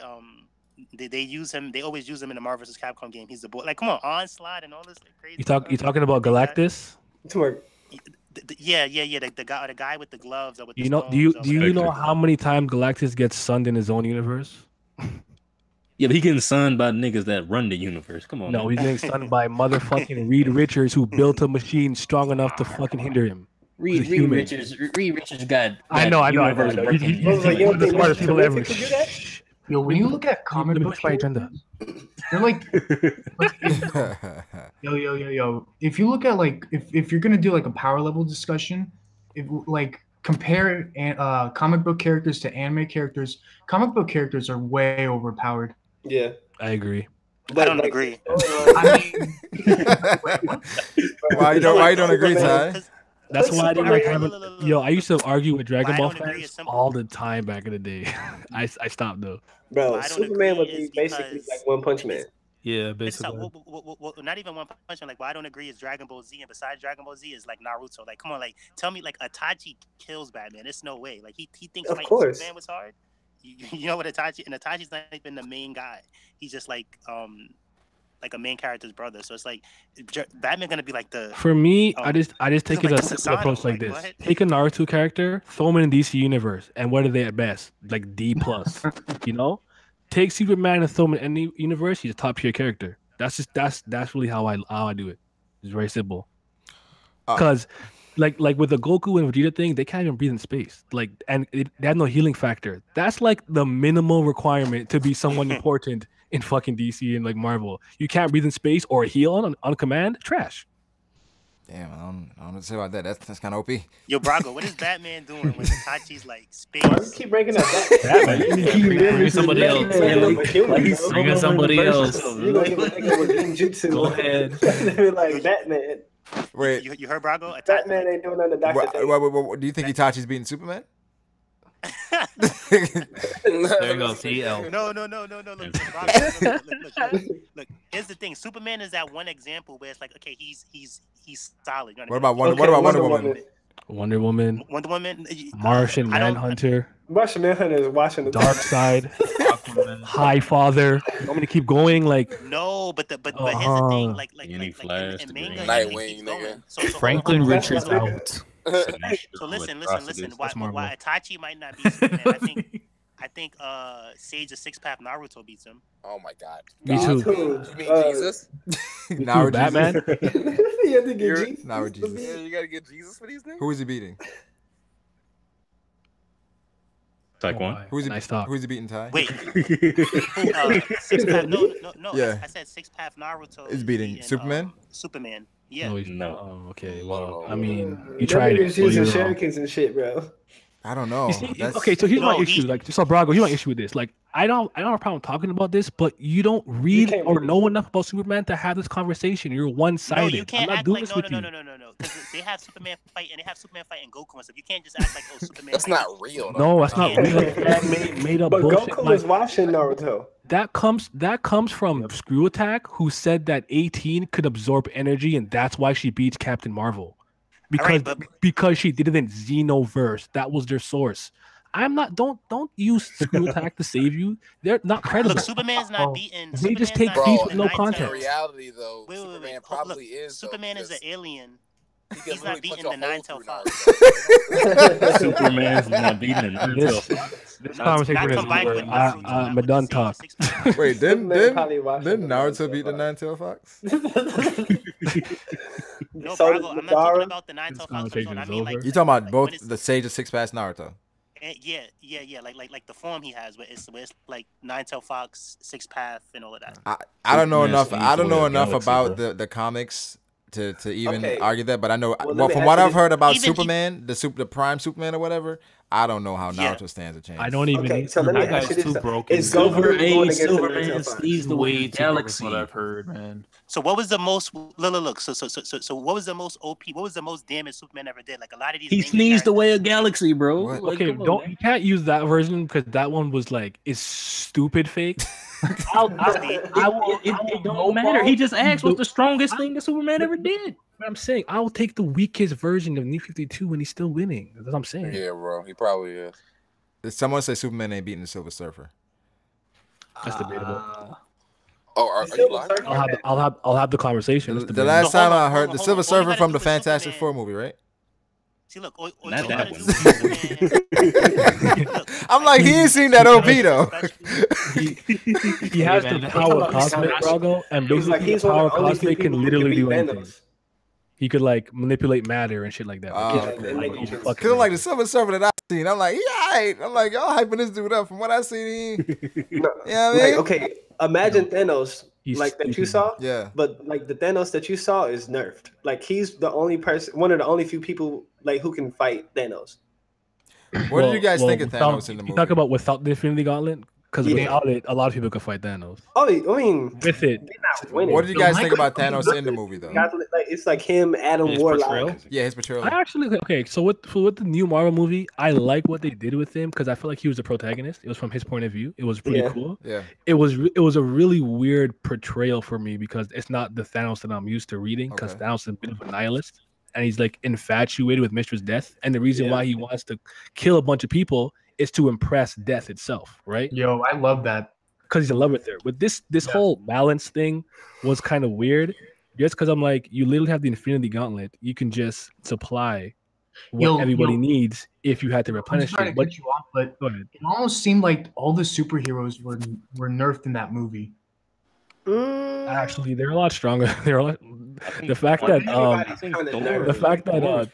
They use him. They always use him in the Marvel vs. Capcom game. He's the boy. Like, come on, Onslaught and all this like, crazy. You talking about Galactus? Yeah. The guy with the gloves. Or with do you know how many times Galactus gets sunned in his own universe? Yeah, but he getting sunned by niggas that run the universe. Come on. No, he's getting sunned by motherfucking Reed Richards, who built a machine strong enough to fucking hinder him. Reed Richards got. I know. He's one of the smartest people ever. Yo, when you look at comic books, they're like, yo. If you look at like, if you're gonna do like a power level discussion, compare comic book characters to anime characters, comic book characters are way overpowered. Yeah, I agree. I don't agree. I mean, why you don't agree, Ty? That's why I didn't like having. Yo, I used to argue with Dragon Ball fans all the time back in the day. I stopped though. Bro, Superman would be basically like One Punch Man. Yeah, basically. Well, not even One Punch Man. Like, what I don't agree is Dragon Ball Z, and besides Dragon Ball Z is like Naruto. Like, come on, like, tell me, like, Itachi kills Batman. It's no way. Like, he thinks fighting Superman was hard. You know what Itachi's not even the main guy. He's just like a main character's brother. So it's like Batman gonna be like the. For me, I just take it as an approach like this. What? Take a Naruto character, throw him in DC universe, and what are they at best? Like D+. take Superman and throw him in any universe, he's a top tier character. That's really how I do it. It's very simple. Because like with the Goku and Vegeta thing, they can't even breathe in space. Like, and they have no healing factor. That's like the minimal requirement to be someone important in fucking DC and like Marvel. You can't breathe in space or heal on command. Trash. Damn, I don't know what to say about that. That's kind of OP. Yo, Brago, what is Batman doing when Itachi's like space? Why you keep breaking up Batman? Bring somebody else. Bring somebody else. Go ahead. Like Batman. Wait, you heard Brago? Batman ain't doing nothing to Doctor. What, do you think Itachi's beating Superman? There you go. CL. No. Look, here's the thing. Superman is that one example where it's like, okay, he's solid. You know what about Wonder Woman? Wonder Woman. Martian Manhunter. Martian Manhunter is watching the Dark Side. High Father. I'm gonna keep going. Like no, but here's the thing. Like in manga, Nightwing, nigga. So Franklin Richards out. So listen. Why Itachi might not be Superman, I think Sage of Six Path Naruto beats him. Oh my god. Me too. You mean Jesus? Now Batman. You have to get Jesus. Now we're Jesus. Yeah, you gotta get Jesus for these things. Who is he beating? Taekwondo. Who's he beating? Ty? Wait. Six Path? No. Yeah. I said Six Path Naruto is beating Superman. Superman. Yeah. No. Oh, okay. Well, I mean, you tried it. Using shurikens and shit, bro. I don't know. Okay, so here's my issue. Like, so Brago, here's my issue with this. Like, I don't have a problem talking about this, but you don't read or know enough about Superman to have this conversation. You're one-sided. No, you can't I'm not act doing like this with you. No. Because they have Superman fight and they have Superman fighting Goku and stuff. You can't just act like, oh, Superman. That's not real. No, that's not real. That made up but bullshit. Goku was watching Naruto. That comes from Screw Attack, who said that 18 could absorb energy, and that's why she beats Captain Marvel. Because she did it in Xenoverse. That was their source. I'm not. Don't use Screw Attack to save you. They're not credible. Look, Superman's not beaten. They just take beats with no context. In reality, though, Superman probably is. Superman is an alien. He's not beating the Nine-Tailed Fox. Superman's not beating the Nine-Tailed Fox. This conversation is over. I'm done talk. Wait, didn't Naruto beat the Nine-Tailed Fox? No, Brago, I'm not talking about the Nine-Tailed Fox. I mean, like, you talking about both the Sage of Six Path Naruto? Yeah. Like the form he has, where it's like Nine-Tailed Fox, Six Path, and all of that. I don't know enough. I don't know enough about the comics to even argue that. But I know from what I've heard about Superman, the Prime Superman or whatever. I don't know how Naruto stands a chance. I don't even. Okay, so let me ask you this: is Superman sees the way galaxy. What I've heard, man. So what was the most? Look. So what was the most OP? What was the most damage Superman ever did? Like a lot of these. He sneezed away a galaxy, bro. Like, okay, you can't use that version because that one was like is stupid fake. It don't matter. He just asked what's the strongest thing that Superman ever did. I'm saying I will take the weakest version of New 52 when he's still winning. That's what I'm saying. Yeah, bro. He probably is. Did someone say Superman ain't beating the Silver Surfer? That's debatable. Are you lying? I'll have the conversation. The last time I heard the Silver Surfer from the Fantastic Four movie, right? See, look, not that one. I'm like, he ain't seen that OP though. He has the power cosmic, Brago, and basically the power cosmic can literally do anything. He could like manipulate matter and shit like that. Cause like the Silver Surfer that I seen, I'm like, yeah, I'm like, y'all hyping this dude up. From what I seen, you know what I mean? Okay, imagine Thanos. Like that you saw, yeah. But like the Thanos that you saw is nerfed. Like he's the only person, one of the only few people like who can fight Thanos. What did you guys think of Thanos in the movie? You talk about without the Infinity Gauntlet, because without it, a lot of people could fight Thanos. Oh, I mean, with it, what did you guys think about Thanos in the movie though? It's like him, Adam Warlock. Yeah, his portrayal. I actually So with the new Marvel movie, I like what they did with him because I feel like he was the protagonist. It was from his point of view. It was pretty cool. Yeah. It was a really weird portrayal for me because it's not the Thanos that I'm used to reading. Because Thanos is a bit of a nihilist and he's like infatuated with Mistress Death, and the reason why he wants to kill a bunch of people is to impress Death itself, right? Yo, I love that. Because he's in love with her. But this whole balance thing was kind of weird. Just because I'm like, you literally have the Infinity Gauntlet, you can just supply what everybody needs if you had to replenish I'm sorry it. to cut you off, but go ahead. it almost seemed like all the superheroes were nerfed in that movie. Actually, they're a lot stronger. They're a lot. The fact that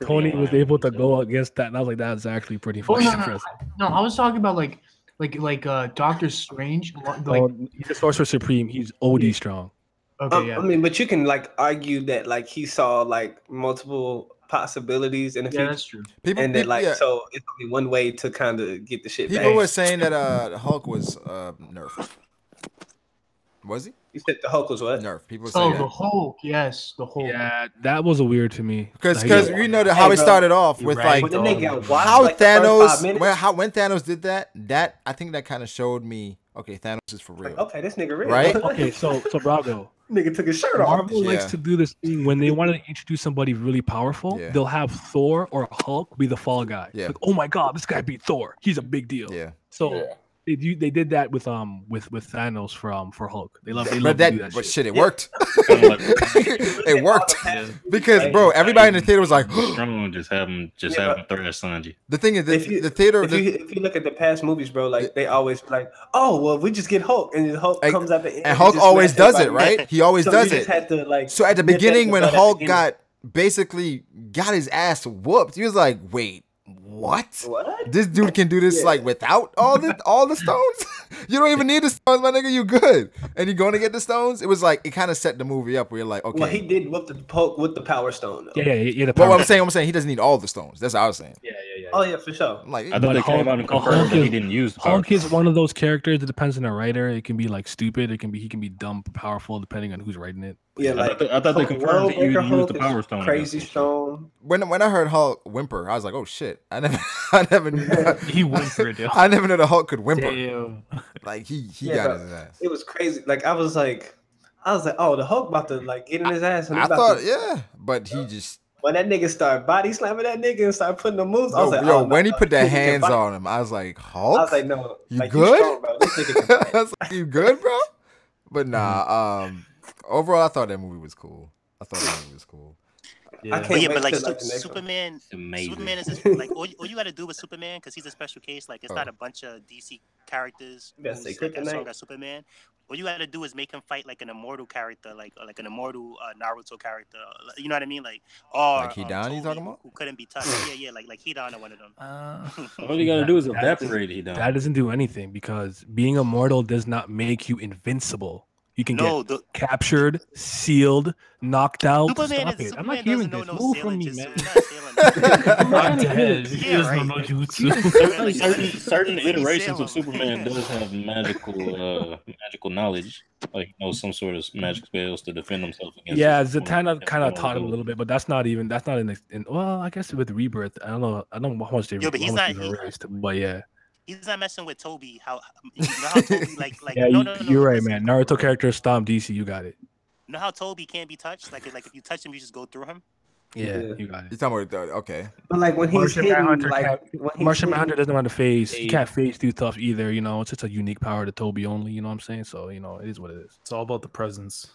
Tony was able to go against that, and I was like, that's actually pretty fucking impressive. No, I was talking about like Doctor Strange. Like, he's a Sorcerer Supreme. He's OD strong. Okay, yeah. I mean, but you can like argue that like he saw like multiple possibilities in the future. That's true. And then like so it's only one way to kind of get the shit back. People were saying that Hulk was nerfed. Was he? You said the Hulk was what? Nerf. People say the Hulk, yes, the Hulk. Yeah, that was a weird to me. Because you know how it started off with like how Thanos when Thanos did that I think that kind of showed me Thanos is for real. Like, okay, this nigga real. Right? Okay, so Brago. Nigga took his shirt off. Marvel likes to do this thing when they want to introduce somebody really powerful. Yeah. They'll have Thor or Hulk be the fall guy. Yeah. Like, oh my god, this guy beat Thor. He's a big deal. Yeah. So they did that with Thanos for Hulk. They love to do that shit. But shit, it worked. It worked because bro, everybody in the theater was like, "Strong, just have him thrash Sanji." The thing is, the theater. If you look at the past movies, bro, like they always like, "Oh, well, we just get Hulk," and Hulk comes out the end, and Hulk always does it, right? He always does it. Had to, like, so at the beginning, when Hulk got his ass whooped, he was like, "Wait. What? This dude can do this like without all the stones? You don't even need the stones, my nigga. You good? And you going to get the stones? It was like it kind of set the movie up where you're like, okay. Well, he did with the power stone. Though. Yeah. But what I'm saying he doesn't need all the stones. That's what I was saying. Yeah. Oh yeah, for sure. Like, I thought they came out and confirmed that he didn't use the power. Hulk is one of those characters. It depends on the writer. It can be like stupid. He can be dumb, powerful, depending on who's writing it. Yeah, like I thought they confirmed that you used the power stone. Crazy strong. When I heard Hulk whimper, I was like, oh shit! I never knew he whimpered. I never knew the Hulk could whimper. Damn. Like he got his ass. It was crazy. Like I was like, oh, the Hulk about to like get in his ass. And I thought, but he just. When that nigga started body slamming that nigga and started putting the moves, I was like, when he put the hands on him, I was like, Hulk? I was like, no, you like, good? Strong, bro. This nigga I was like, you good, bro? But nah, overall, I thought that movie was cool. Yeah. I can't but like Superman, Superman is just, like all you got to do with Superman because he's a special case. Like it's not a bunch of DC characters. Yes, they got Superman. All you got to do is make him fight like an immortal character, like an immortal Naruto character. You know what I mean? Like Hidan, you talking about? Who couldn't be touched? Yeah, like Hidan or one of them. All you got to do is evaporate Hidan. That doesn't do anything because being immortal does not make you invincible. You can get captured, sealed, knocked out. Superman Stop it. I'm not hearing this. Move from me, man. I'm dead. Certain iterations of Superman does have magical knowledge, like some sort of magic spells to defend himself against. Yeah, Zatanna kind of taught him a little bit, but that's not in well, I guess with Rebirth, I don't know how much they erased, but yeah. He's not messing with Toby. How Toby like yeah, no, you're right, man. Naruto characters stomp DC. You got it. You know how Toby can't be touched? Like if you touch him, you just go through him. Yeah, you got it. You're talking about okay. But like when he's Martian Manhunter doesn't want to phase. He can't phase through tough either. You know, it's just a unique power to Toby only. You know what I'm saying? So it is what it is. It's all about the presence.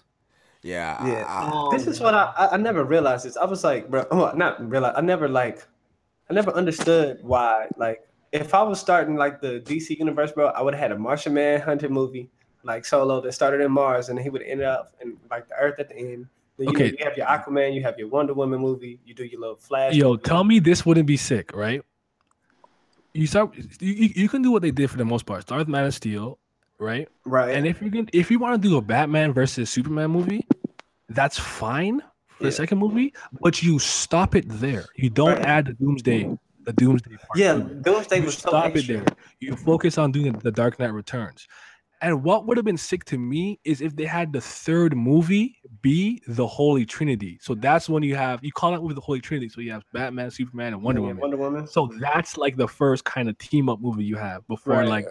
Yeah. This is what I never realized. This I was like, bro. I never understood why like. If I was starting like the DC universe, bro, I would have had a Martian Manhunter movie like Solo that started in Mars and he would end up in like the Earth at the end. Then you have your Aquaman, you have your Wonder Woman movie, you do your little Flash. Yo, tell me this wouldn't be sick, right? You can do what they did for the most part. Start with Man of Steel, right? Right. And if you want to do a Batman versus Superman movie, that's fine for the second movie, but you stop it there. You don't add the Doomsday. The Doomsday part. Yeah, Doomsday was so stop it there. You focus on doing the Dark Knight Returns. And what would have been sick to me is if they had the third movie be the Holy Trinity. So that's when you call that movie the Holy Trinity. So you have Batman, Superman, and Wonder Woman. So that's like the first kind of team up movie you have before So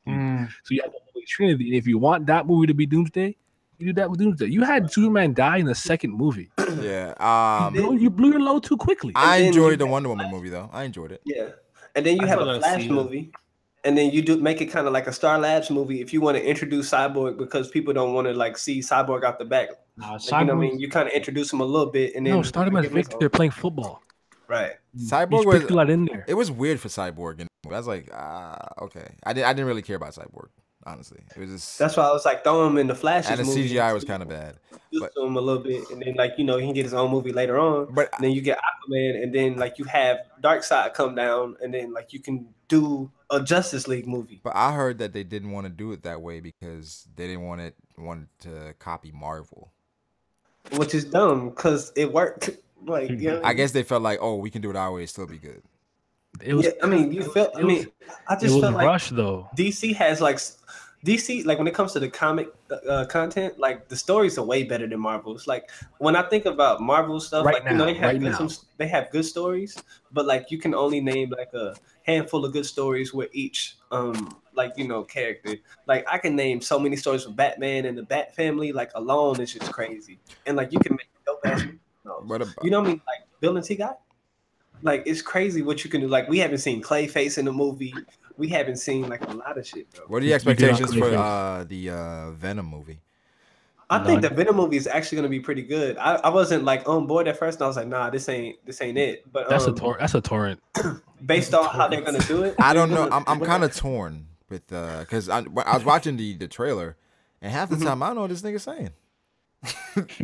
you have the Holy Trinity. And if you want that movie to be Doomsday, you do that with Doomsday. You had Superman die in the second movie. Yeah. You blew your load too quickly. I enjoyed the Wonder Woman movie though. I enjoyed it. Yeah. And then you have a Flash movie. And then you do make it kind of like a Star Labs movie if you want to introduce Cyborg because people don't want to like see Cyborg out the back. You know what I mean? You kind of introduce him a little bit and then start him as Victor. They're playing football. Right. Cyborg was was a lot in there. It was weird for Cyborg. I was like, okay. I didn't really care about Cyborg, honestly. It was just that's why I was like throwing him in the Flash. And the movie. CGI was kind of bad. But to him a little bit, and then like he can get his own movie later on. But and then you get Aquaman, and then like you have Darkseid come down, and then like you can do a Justice League movie. But I heard that they didn't want to do it that way because they didn't want to copy Marvel, which is dumb because it worked. Like I guess they felt like, oh, we can do it our way, still be good. It was. I mean, you felt. I mean, I just felt like rushed though. DC has like. DC, like when it comes to the comic content, like the stories are way better than Marvel's. Like when I think about Marvel stuff, right like now, they have good stories, but like you can only name like a handful of good stories with each character. Like I can name so many stories with Batman and the Bat family, like alone is just crazy. And like you can make dope ass movies. You know what I mean? Like Bill and T guy. Like it's crazy what you can do. Like we haven't seen Clayface in the movie. We haven't seen like a lot of shit, bro. What are the expectations for the Venom movie? I think the Venom movie is actually going to be pretty good. I wasn't like on board at first, and I was like, nah, this ain't it. But that's a torrent. Based on how they're going to do it, I don't know. I'm kind of torn with because I was watching the trailer, and half the time I don't know what this nigga's saying.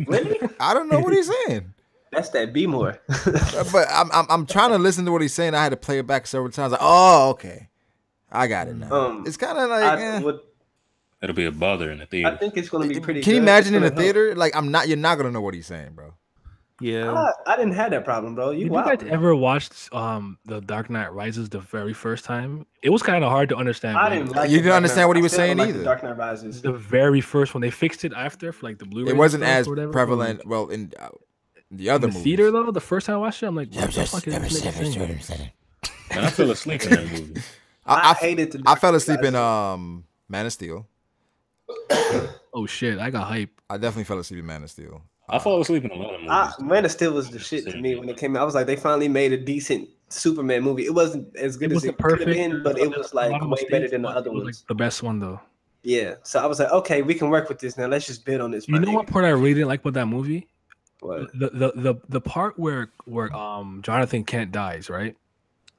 Really? I don't know what he's saying. That's that B more. But I'm trying to listen to what he's saying. I had to play it back several times. Like, oh, okay. I got it now. It's kind of like it'll be a bother in the theater. I think it's going to be pretty. Can you imagine in the theater? Like you're not gonna know what he's saying, bro. Yeah, I didn't have that problem, bro. Did you guys ever watched The Dark Knight Rises the very first time? It was kind of hard to understand. I didn't like you didn't understand what he was saying either. Dark Knight Rises, the very first one, they fixed it after for like the Blu-ray. It wasn't as prevalent. Well, in the other movies. Theater though, the first time I watched it, I'm like, what the fuck is this nigga saying? Man, I fell asleep in that movie. I hated the I fell asleep in Man of Steel. Oh shit, I got hype. I definitely fell asleep in Man of Steel. I fall asleep in a lot of movies. Man of Steel was the shit to me when it came out. I was like, they finally made a decent Superman movie. It wasn't as good as it could have been, but it was like way better than the other ones. Like the best one though. Yeah, so I was like, okay, we can work with this now. Let's just bid on this. You know what part I really didn't like about that movie? What? The part where Jonathan Kent dies, right?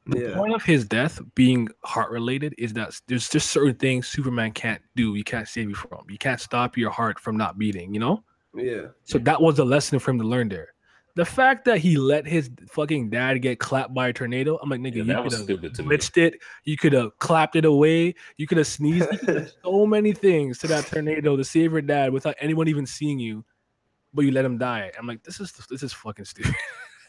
The point of his death being heart related is that there's just certain things Superman can't do. You can't save you from. You can't stop your heart from not beating. You know? Yeah. So that was a lesson for him to learn there. The fact that he let his fucking dad get clapped by a tornado, I'm like, nigga, you could have blitzed it. You could have clapped it away. You could have sneezed. You could have so many things to that tornado to save your dad without anyone even seeing you, but you let him die. I'm like, this is fucking stupid.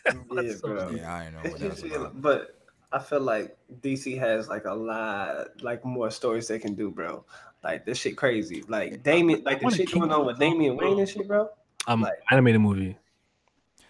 Yeah, bro. Yeah, I know what that's about. But I feel like DC has like a lot like more stories they can do, bro. Like this shit crazy. Like Damian, like the shit going on with Damian Wayne and shit, bro. Like animated movie.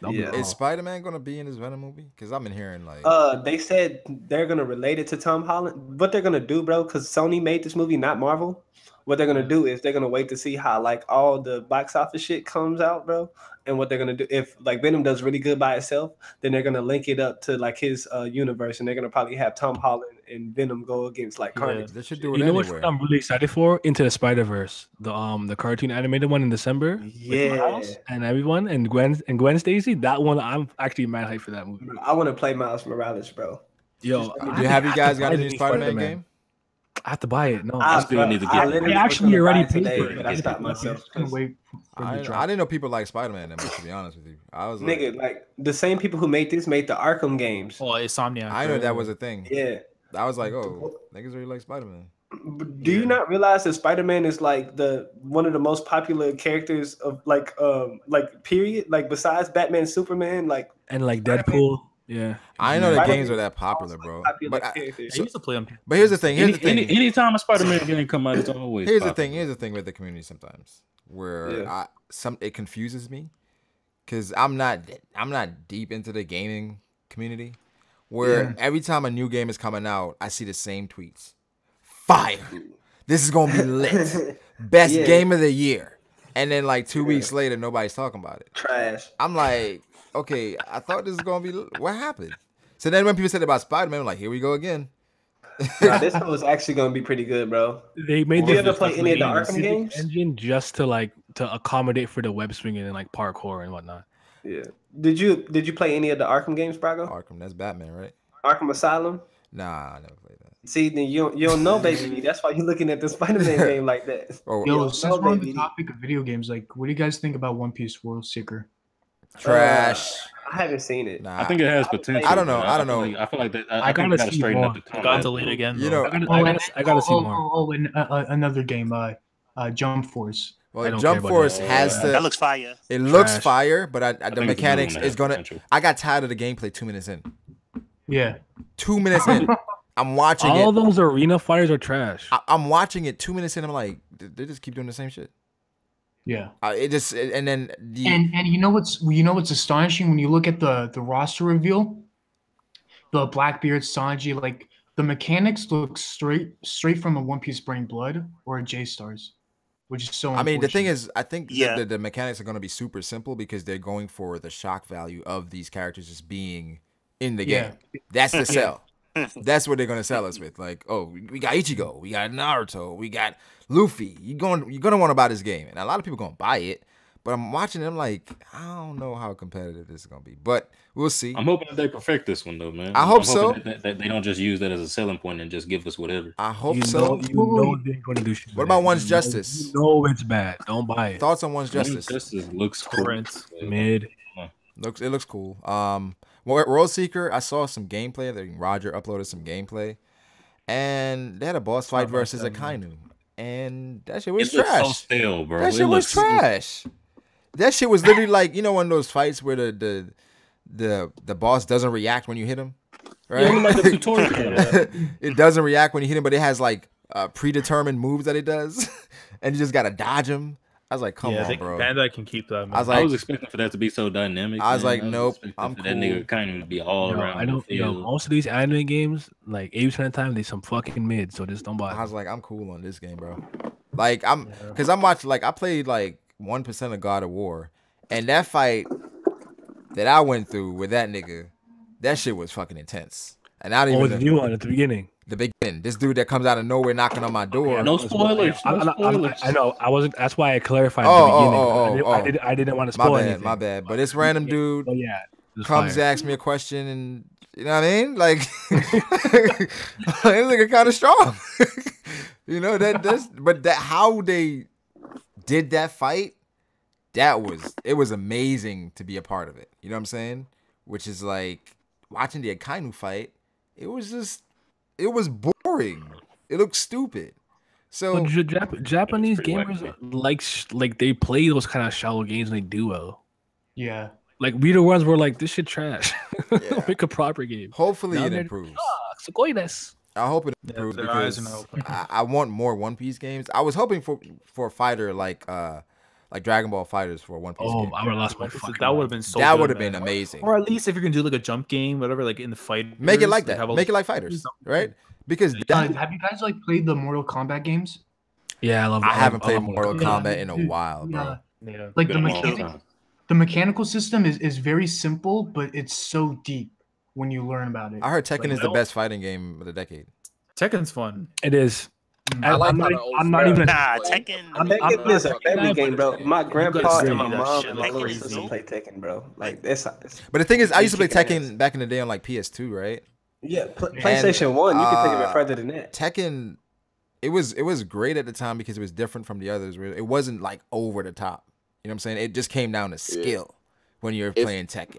Yeah. Is Spider-Man gonna be in his Venom movie? Because I've been hearing like they said they're gonna relate it to Tom Holland. What they're gonna do, bro, because Sony made this movie, not Marvel. What they're gonna do is they're gonna wait to see how like all the box office shit comes out, bro. And what they're gonna do, if like Venom does really good by itself, then they're gonna link it up to like his universe, and they're gonna probably have Tom Holland and Venom go against like Carnage. They should do it. You know what I'm really excited for? Into the Spider-Verse, the cartoon animated one in December. Yeah, and everyone and Gwen Stacy. That one, I'm actually mad hyped for that movie. I want to play Miles Morales, bro. Yo, have you guys got a new Spider-Man game? I have to buy it. No, I still need to get it. I actually already paid for it. But I stopped myself. I didn't know people like Spider-Man that much, to be honest with you. I was nigga, like the same people who made this made the Arkham games. Oh, Insomniac. I know that was a thing. Yeah. I was like, oh, niggas really like Spider-Man. Do you not realize that Spider-Man is like one of the most popular characters of like period, like besides Batman and Superman, like and like Deadpool? Yeah, I know the games are that popular, bro. But I used to play them. But here's the thing. Anytime a Spider-Man game come out, it's always. Here's the thing with the community sometimes, where it confuses me, because I'm not deep into the gaming community. Where every time a new game is coming out, I see the same tweets. Fire! This is gonna be lit. Best game of the year. And then like 2 weeks later, nobody's talking about it. Trash. I'm like, okay, I thought this was gonna be. What happened? So then when people said about Spider-Man, I'm like, here we go again. This one was actually gonna be pretty good, bro. They made you ever play any of the Arkham games? Engine just to accommodate for the web swinging and like parkour and whatnot. Yeah. Did you play any of the Arkham games, Brago? Arkham, that's Batman, right? Arkham Asylum? Nah, I never played that. See, then you don't know, baby. That's why you're looking at the Spider-Man game like that. Oh, Yo, since we're on the topic of video games, like, what do you guys think about One Piece World Seeker? Trash. I haven't seen it. Nah, I think it has potential. I don't know. man. I don't know. I feel like that. I think gotta they gotta see straighten more. up the Got combat. delayed again. You though. know, I gotta see more. And another game, Jump Force. I well, don't Jump care about Force that. has That to. looks fire. It looks Trash. fire, but the think it's mechanics gonna is gonna. have potential. I got tired of the gameplay 2 minutes in. Yeah. 2 minutes in, I'm watching All it. those arena fighters are trash. I'm watching it 2 minutes in. I'm like, they just keep doing the same shit. Yeah. And then And you know what's astonishing when you look at the roster reveal, the Blackbeard, Sanji, like the mechanics look straight from a One Piece Brain Blood or a J Stars, which is so. I mean, the thing unfortunate. is, I think Yeah. the mechanics are going to be super simple because they're going for the shock value of these characters just being in the Yeah. game. That's the sell. That's what they're going to sell us with. Like, oh, we got Ichigo, we got Naruto, we got Luffy. You're going to want to buy this game, and a lot of people going to buy it. But I'm watching it, I'm like, I don't know how competitive this is going to be, but we'll see. I'm hoping that they perfect this one though, man. I hope I'm so. hoping that they don't just use that as a selling point and just give us whatever. I hope You so. know they're gonna do shit. What with about it. One's You know- Justice? You know it's bad. Don't buy it. Thoughts on One's Justice? Justice looks cool. Current. Mid. It looks cool. World Seeker, I saw some gameplay. I think Roger uploaded some gameplay, and they had a boss fight versus a Kainu, and that shit was It looks so trash. stale, bro. That It shit was looks- trash. That shit was literally like, you know, one of those fights where the boss doesn't react when you him, right? Yeah, like a tutorial. It doesn't react when you hit him, but it has like predetermined moves that it does, and you just gotta dodge him. I was like, come on, bro. Bandai can keep that. Man. I was like, I was expecting for that to be so dynamic. I was man. like, nope, expecting I'm for cool. that nigga kind of be all around. I don't. the You know, field. most of these anime games, like 80% of the time, they some fucking mid. So just don't buy. I was like, I'm cool on this game, bro. Like because I'm watching. Like I played like 1% of God of War, and that fight that I went through with that nigga, that shit was fucking intense. And I didn't What even was the new one at the beginning? the beginning. This dude that comes out of nowhere knocking on my door. No spoilers. No spoilers. I know. I wasn't. That's why I clarified Oh, at the beginning. I didn't want to spoil anything. My bad. But this random dude Oh yeah. it was comes fire. asks me a question, and you know what I mean? Like, this nigga kind of strong. You know but how they did that fight, it was amazing to be a part of it. You know what I'm saying? Which is like watching the Akainu fight. It was boring. It looked stupid. So But Japanese pretty gamers wacky, like they play those kind of shallow games and they do well. Yeah. Like we the ones were like this shit trash. Yeah. Make a proper game. hopefully Now it they're- improves. Sugoines. I hope it Yeah, improves their eyes are because not open. I want more One Piece games. I was hoping for a fighter like Dragon Ball Fighters for a One Piece Oh, game. I would have lost my fucking. That would have been so. That good, would have man. been amazing. Or at least if you can do like a jump game, whatever, like in the fight. Make it like that. Make it like Fighters, right? Because Have you guys like played the Mortal Kombat games? Yeah, I love. I haven't played love Mortal Kombat. Kombat in a Dude, while, bro. Yeah. Like Been a long time. the mechanical system is very simple, but it's so deep when you learn about it. I heard Tekken Like, is the best fighting game of the decade. Tekken's fun. It is. I like I'm how not, the old I'm not school even. Nah, play. Tekken. Tekken is a family game, bro. My grandpa gotta and my see that mom shit and my like little crazy. sister play Tekken, bro. Like that's But the thing is, I used to play Kicking Tekken back in the day on like PS2, right? PlayStation 1. You can take it even further than that. Tekken, it was great at the time because it was different from the others. Where it wasn't like over the top. You know what I'm saying? It just came down to skill when you're playing Tekken.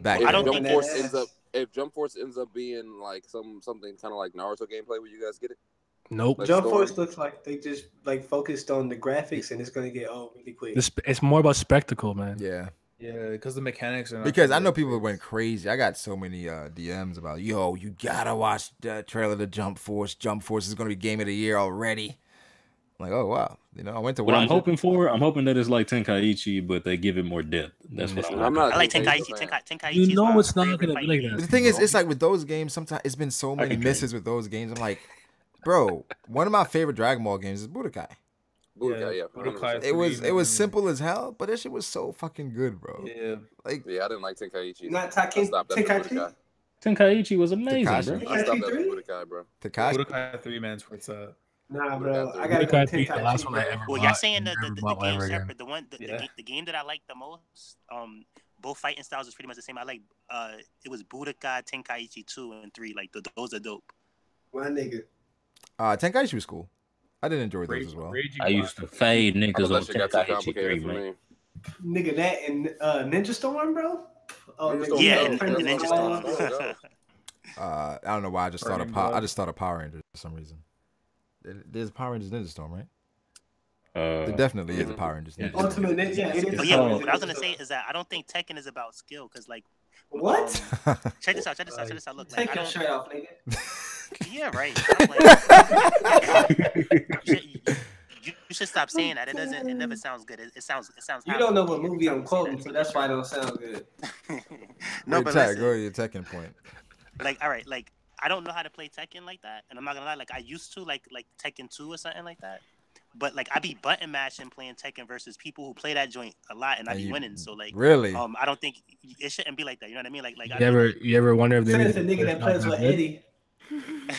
Back If I don't then. think Jump Force that's- ends up, if Jump Force ends up being like something kind of like Naruto gameplay, will you guys get it? Nope. Like Jump story? Force looks like they just like focused on the graphics and it's gonna get old really quick. It's more about spectacle, man. Yeah. Yeah, because the mechanics are. Not Because I know people went crazy. I got so many DMs about, yo, you gotta watch the trailer to Jump Force. Jump Force is gonna be game of the year already. I'm like, oh wow, you know, I went to What watch I'm it. hoping for, I'm hoping that it's like Tenkaichi, but they give it more depth. That's what I'm I'm hoping. not. I like Tenkaichi Tenkaichi. fan. Tenkaichi. You know is it's my not favorite gonna be like fighting that. But the thing is, it's like with those games, sometimes it's been so many can misses with those games. I'm like, bro, one of my favorite Dragon Ball games is Budokai. Budokai, yeah. Budokai. 100%. It was simple as hell, but that shit was so fucking good, bro. Yeah. Like, Yeah, I didn't like Tenkaichi. Not I Tekken. stopped after Tenkaichi. Budokai. Tenkaichi was amazing, Tekashi. bro. I stopped after Tenkaichi Budokai, bro. Takashi. Budokai 3 man's what's up. Nah, bro. I Budokai gotta go Budokai 3 is the Tenkaichi. last one I ever Well, bought. y'all saying that Never the bought one game's ever again. separate. The Yeah. game that I like the most, both fighting styles is pretty much the same. I like it was Budokai, Tenkaichi 2 and 3. Like those are dope. My nigga. Tenkaichi was cool. I did enjoy those as well. I used to fade niggas on that shit got too Tenkaichi complicated 3, for man. me. Nigga, that and Ninja Storm, bro. Oh, Ninja nigga, Storm, Yeah, no, and Ninja Ninja Storm. Storm. I don't know why I just thought of Burning I just thought of Power Rangers for some reason. There's Power Rangers Ninja Storm, right? There definitely is a Power Rangers Ninja Storm. Ultimate Ninja. Yeah, it is. Oh yeah, what I was gonna say is that I don't think Tekken is about skill, because like What? check this out. Look, like, Take your shirt off, nigga. Yeah, right. You should stop saying that. It never sounds good. It sounds. You don't know what movie I'm quoting, so that's why it don't sound good. No, but listen, go to your Tekken point. like, all right, like I don't know how to play Tekken like that, and I'm not gonna lie. Like I used to, like Tekken 2 or something like that. But like I be button mashing playing Tekken versus people who play that joint a lot, and I be winning. So like, really, I don't think it shouldn't be like that. You know what I mean? Like you ever wonder if they Since the nigga that plays with Eddie.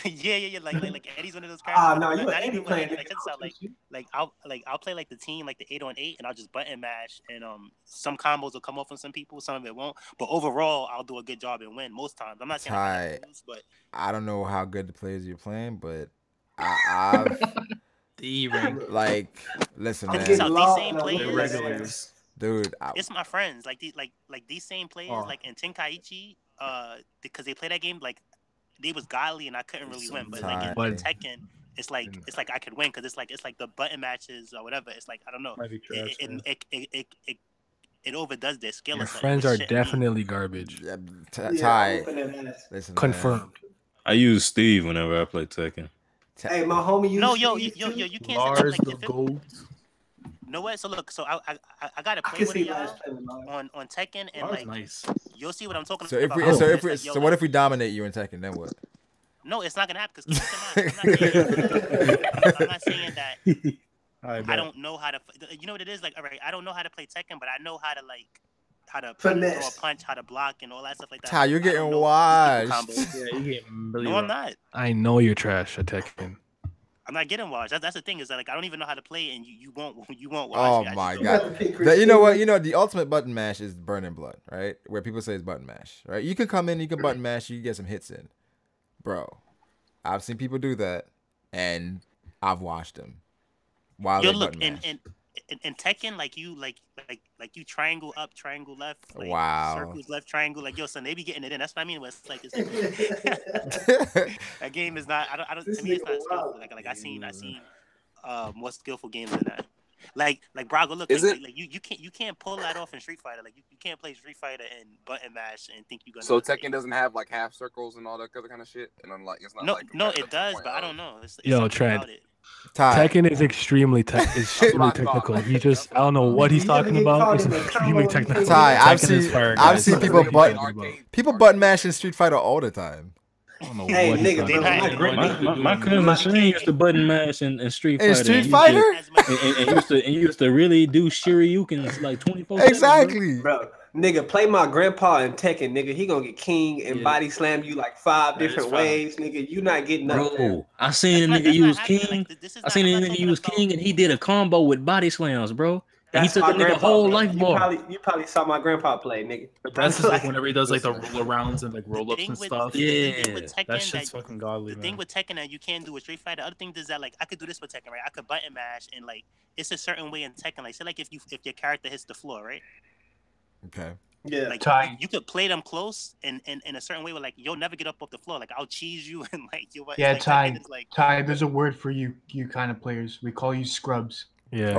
yeah. Like Eddie's one of those characters. No, you not Eddie even playing. like, check this out, I'll play like the team, like the 8-on-8, and I'll just button mash, and some combos will come off on some people, some of it won't. But overall, I'll do a good job and win most times. I'm not saying I lose, but I don't know how good the players you're playing, but I've like listen, man. These same players, dude. It's my friends. Like these same players, like in Tenkaichi, because they play that game, like they was godly and I couldn't really win. But like in Tekken, it's like I could win because it's like the button matches or whatever. It's like I don't know. It overdoes their skill. Your friends are definitely garbage. Ty, listen, confirmed. Man. I use Steve whenever I play Tekken. Hey, my homie, you can't Lars say that, like, the gold. No way. So look, I gotta play with y'all on Tekken, and like you'll see what I'm talking about. So what if we dominate you in Tekken? Then what? No, it's not gonna happen. Because I'm not saying that. I don't know how to. You know what it is? Like, all right, I don't know how to play Tekken, but I know how to throw a punch, how to block, and all that stuff like that. Ty, you're getting washed. Yeah, you're getting really no, I'm not. I know you're trash at Tekken. I'm not getting washed. That's the thing, is that like I don't even know how to play, and you won't wash. Oh my god! You know what? You know the ultimate button mash is burning blood, right? Where people say it's button mash, right? You can come in, you can button mash, you can get some hits in, bro. I've seen people do that, and I've watched them. While yo, look, in Tekken, like you triangle up, triangle left, like circles left, triangle, like yo, son, they be getting it in. That's what I mean. It's like that game is not. I don't. To me, it's not skillful. Like I seen more skillful games than that. Like Brago, look, you can't pull that off in Street Fighter. Like you can't play Street Fighter and button mash and think you're gonna. So Tekken doesn't have like half circles and all that other kind of shit, and I'm like, it's not. No, it does, but I don't know. It's yo, Trent. Tekken is extremely technical. He just, I don't know what he's talking about. It's extremely technical. Ty, I've seen people button mash in Street Fighter all the time. I don't know what nigga, my cousin Shane used to button mash in Street Fighter. In Street Fighter? And used to really do Shiryukens like 24/7. Exactly, bro. Nigga, play my grandpa in Tekken, nigga. He gonna get king and body slam you like 5 different ways, nigga. You not getting nothing. Bro, I seen a nigga use king. I seen a nigga use king, and he did a combo with body slams, bro. And he took a nigga whole life bar. You probably saw my grandpa play, nigga. The best is like whenever he does like the roll arounds and like roll ups and stuff. Yeah, that shit's fucking godly. The thing with Tekken that you can't do with Street Fighter. The other thing is that like I could do this with Tekken, right? I could button mash and like it's a certain way in Tekken. Like say like if your character hits the floor, right? Okay. Yeah, like you could play them close in a certain way where like you'll never get up off the floor. Like I'll cheese you and like you. Yeah, like, Ty. There's a word for you kind of players. We call you scrubs. Yeah.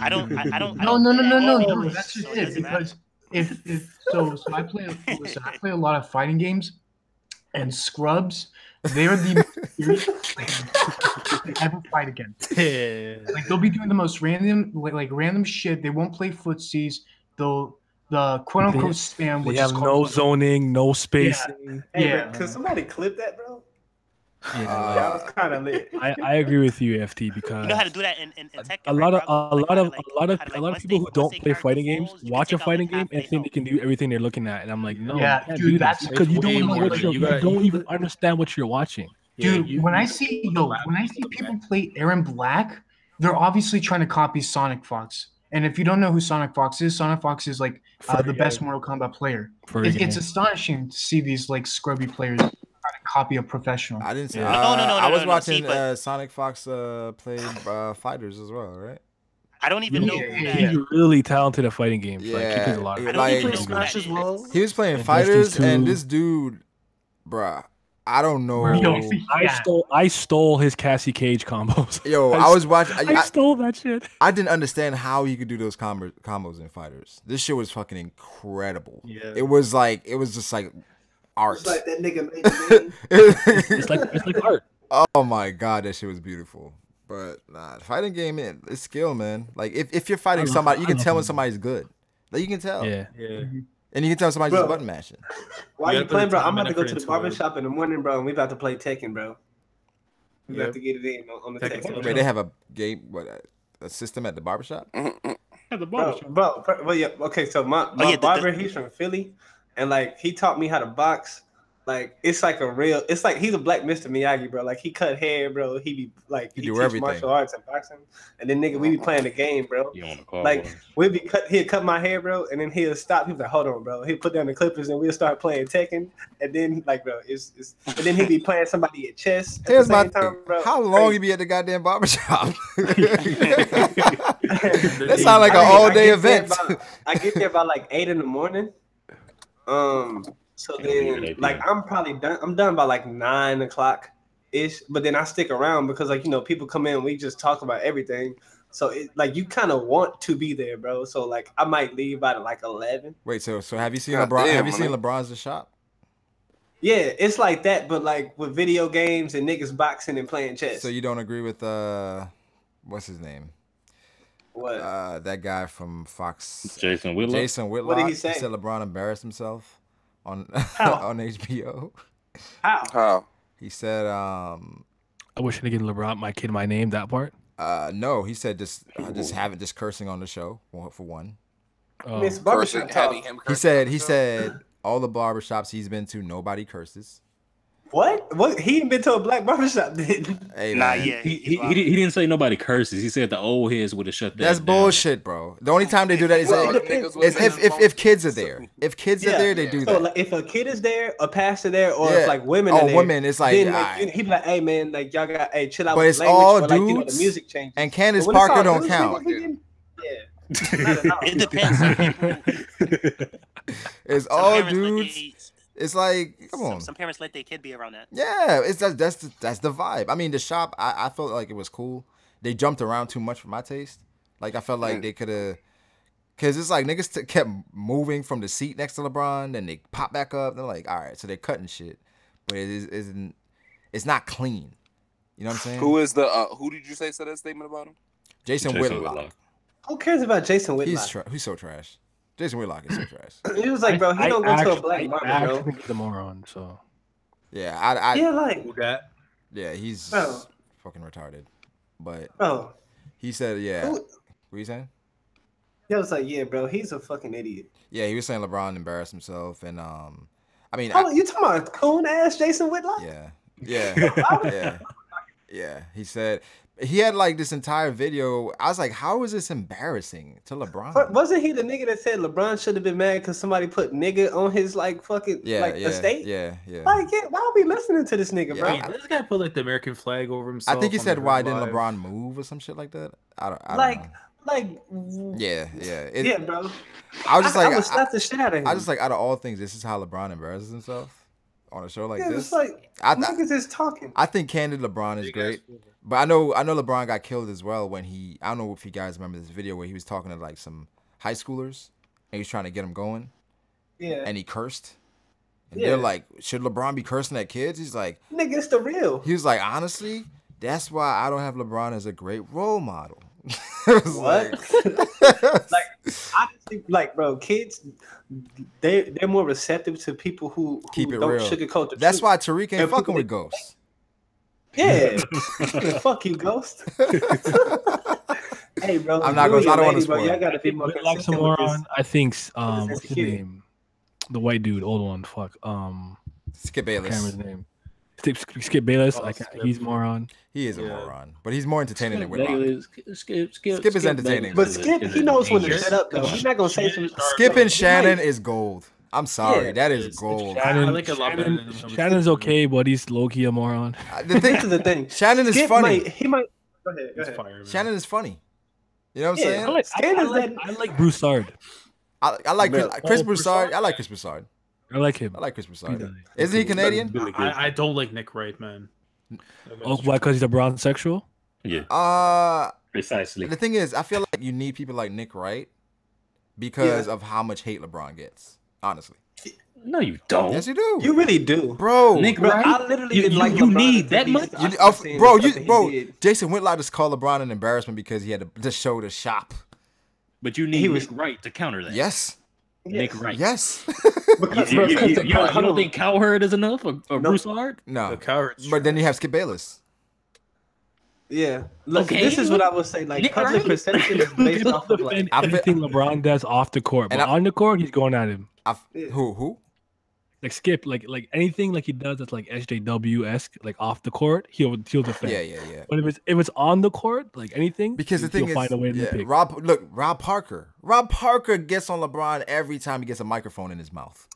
I don't. No. That's just it. Because if I play. Listen, I play a lot of fighting games, and scrubs. They're the most players ever fight against. Like they'll be doing the most random, like random shit. They won't play footsies. They'll the quote unquote spam. They have no zoning, no spacing. Yeah. Could somebody clip that, bro? Yeah, that was kind of lit. I agree with you, FT, because you know how to do that in Tekken. A lot of people who don't play fighting games watch a fighting game and think they can do everything they're looking at, and I'm like, no, dude, that's because you don't know what you don't even understand what you're watching. Dude, when I see people play Aaron Black, they're obviously trying to copy Sonic Fox. And if you don't know who Sonic Fox is like the best Mortal Kombat player. It's astonishing to see these like scrubby players try to copy a professional. I didn't see. No, I was watching see, Sonic Fox play Fighters as well, right? I don't even know who that He's really talented at fighting games. Yeah, like he plays a lot of like as well. He was playing Fighters, and this dude, bruh, I don't know. I stole his Cassie Cage combos. Yo, I was watching. I stole that shit. I didn't understand how he could do those combos in Fighters. This shit was fucking incredible. Yeah. It was just like art. It's like that nigga made the it's like art. Oh my god, that shit was beautiful. But nah, the fighting game, it's skill, man. Like if you're fighting somebody, you can tell when somebody's good. Like you can tell. Yeah. And you can tell somebody's just button mashing. Why you playing, bro? I'm about to go to the barbershop in the morning, bro, and we about to play Tekken, bro. We have to get it in on the Tekken. Wait, they have a game, a system at the barbershop? At the barbershop. Bro, well, yeah, okay, so my barber, he's from Philly, and like he taught me how to box. Like it's like he's a black Mr. Miyagi, bro. Like he cut hair, bro. He be like he do teach everything. martial arts and boxing, and then nigga we be playing the game, bro. Like he'd cut my hair, bro, and then he'll stop. He'd be like, hold on, bro. He'd put down the clippers and we'll start playing Tekken, and then like, bro, it's and then he'd be playing somebody at chess. Here's my time, bro. How long you be at the goddamn barbershop? That sounds like an all day event. I get there by like 8 in the morning. So then, like, I'm probably done. I'm done by like 9 o'clock ish. But then I stick around because, like, you know, people come in, we just talk about everything. So like you kind of want to be there, bro. So like I might leave by like 11. Wait, so have you seen LeBron? Have you seen LeBron's The Shop? Yeah, it's like that, but like with video games and niggas boxing and playing chess. So you don't agree with what's his name? What? That guy from Fox. Jason Whitlock. Jason Whitlock. What did he say? He said LeBron embarrassed himself on on HBO. How? He said, I wish I could give LeBron my kid my name. That part. No, he said just cursing on the show for one. Cursing, having him cursing He said all the barbershops he's been to, nobody curses. What? He ain't been to a black barbershop, then? Hey, nah, man. yeah. He didn't say nobody curses. He said the old heads would have shut that That's down. bullshit, bro. The only time they do that is if kids are there. If kids are there, they do that. So like, if a kid is there, a pastor there, or if like women are there, women, it's like, then, like he be like, hey man, like y'all got, hey, chill out. But with it's the language, all or, like, dudes, you know, the music changes. and Candace Parker don't count. It depends. Some people, it's all dudes. It's like, come on. Some parents let their kid be around that. Yeah, it's that's the vibe. I mean, The Shop, I felt like it was cool. They jumped around too much for my taste. Like I felt like they could have, cause it's like niggas kept moving from the seat next to LeBron, then they pop back up. They're like, all right, so they're cutting shit, but it's not clean. You know what I'm saying? Who is the who did you say said that statement about him? Jason Whitlock. Who cares about Jason Whitlock? He's so trash. Jason Whitlock is so trash. He was like, bro, he don't go to a black barber, bro. I think he's a moron. So yeah, yeah, like yeah, he's fucking retarded. But he said, yeah. What are you saying? He was like, yeah, bro, he's a fucking idiot. Yeah, he was saying LeBron embarrassed himself, and I mean, you talking about coon ass Jason Whitlock? Yeah. He said. He had like this entire video. I was like, how is this embarrassing to LeBron? Wasn't he the nigga that said LeBron should have been mad because somebody put nigga on his like fucking estate? Yeah. Like, why are we listening to this nigga, bro? Wait, this guy put like the American flag over himself. I think he said, "Why didn't LeBron move?" or some shit like that. I don't know. Yeah, bro. I was just like, I would slap the shit out of him. I just like, out of all things, this is how LeBron embarrasses himself on a show like this. It's like niggas is talking. I think candid LeBron is great. But I know LeBron got killed as well when I don't know if you guys remember this video where he was talking to like some high schoolers and he was trying to get them going. Yeah. And he cursed. And they're like, should LeBron be cursing at kids? He's like, nigga, it's the real. He was like, honestly, that's why I don't have LeBron as a great role model. What? Like, honestly, like, bro, kids, they're more receptive to people who keep it don't real. Sugarcoat the That's truth. why Tariq ain't fucking with Ghost. Yeah. Fuck you, Ghost. Hey, bro. I'm not going. I don't want to spoil. spoil. Y'all gotta be more consistent with this. I think what's his name? The white dude, old one. Fuck. Skip Bayless. Cameron's name. Skip Bayless. Oh, He's moron. He is a moron, but he's more entertaining than Skip Whitlock. Skip is entertaining. But Skip, he knows when to shut up though. He's not gonna say some. Skip and Shannon is gold. I'm sorry, that is gold. I like it a lot better than him. Shannon's okay, but he's low-key a moron. This is the thing. Shannon is Skip funny. He might. Go ahead. Fire, Shannon is funny. You know what I'm saying? I like Broussard. I like Chris Broussard. I like Chris Broussard. I like him. I like Chris Broussard. Isn't he Canadian? I don't like Nick Wright, man. Oh, why? Because he's a brown sexual? Yeah. Precisely. The thing is, I feel like you need people like Nick Wright because of how much hate LeBron gets. Honestly. No, you don't. Yes, you do. You really do, bro. Nick bro, Wright. I literally didn't like you LeBron need that much. Bro. Jason Whitlock just called LeBron an embarrassment because he had to just show the shop. But you need Nick Wright to counter that. Yes. Nick Wright. Yes. You don't think Cowherd is enough or Broussard? No. The Cowherd. But then you have Skip Bayless. Yeah. Look, this is what I would say. Like Nick public Wright? perception is based off of like Everything LeBron does off the court, but on the court he's going at him. Who? Like Skip, like anything like he does that's like SJW-esque, like off the court, he'll defend. Yeah. But if it's on the court, like anything, because the thing he'll find a way to pick. Rob Parker. Rob Parker gets on LeBron every time he gets a microphone in his mouth.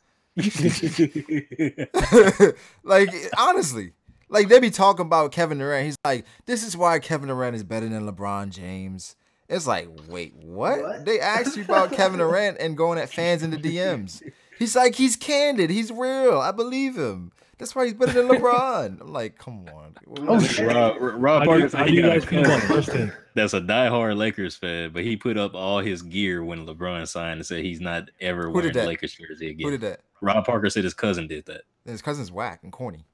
Like honestly, like they be talking about Kevin Durant. He's like, this is why Kevin Durant is better than LeBron James. It's like, wait, what? They asked you about Kevin Durant and going at fans in the DMs. He's like, he's candid. He's real. I believe him. That's why he's better than LeBron. I'm like, come on. Rob Parker. How do you guys feel about Kristen? That's a diehard Lakers fan, but he put up all his gear when LeBron signed and said he's not ever wearing a Lakers jersey again. Who did that? Rob Parker said his cousin did that. His cousin's whack and corny.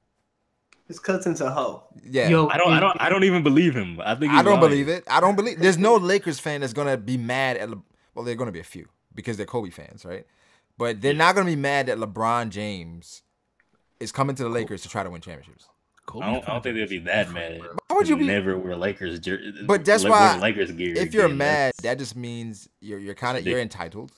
His cousin's a hoe. Yeah. Yo, I don't even believe him. I think I don't believe it. I don't believe. There's no Lakers fan that's gonna be mad at. Well, they're gonna be a few because they're Kobe fans, right? But they're not gonna be mad that LeBron James is coming to the Lakers to try to win championships. I don't think they'll be that mad. Why would you never wear Lakers jersey? But that's why Lakers gear. If you're mad, that just means you're kind of entitled.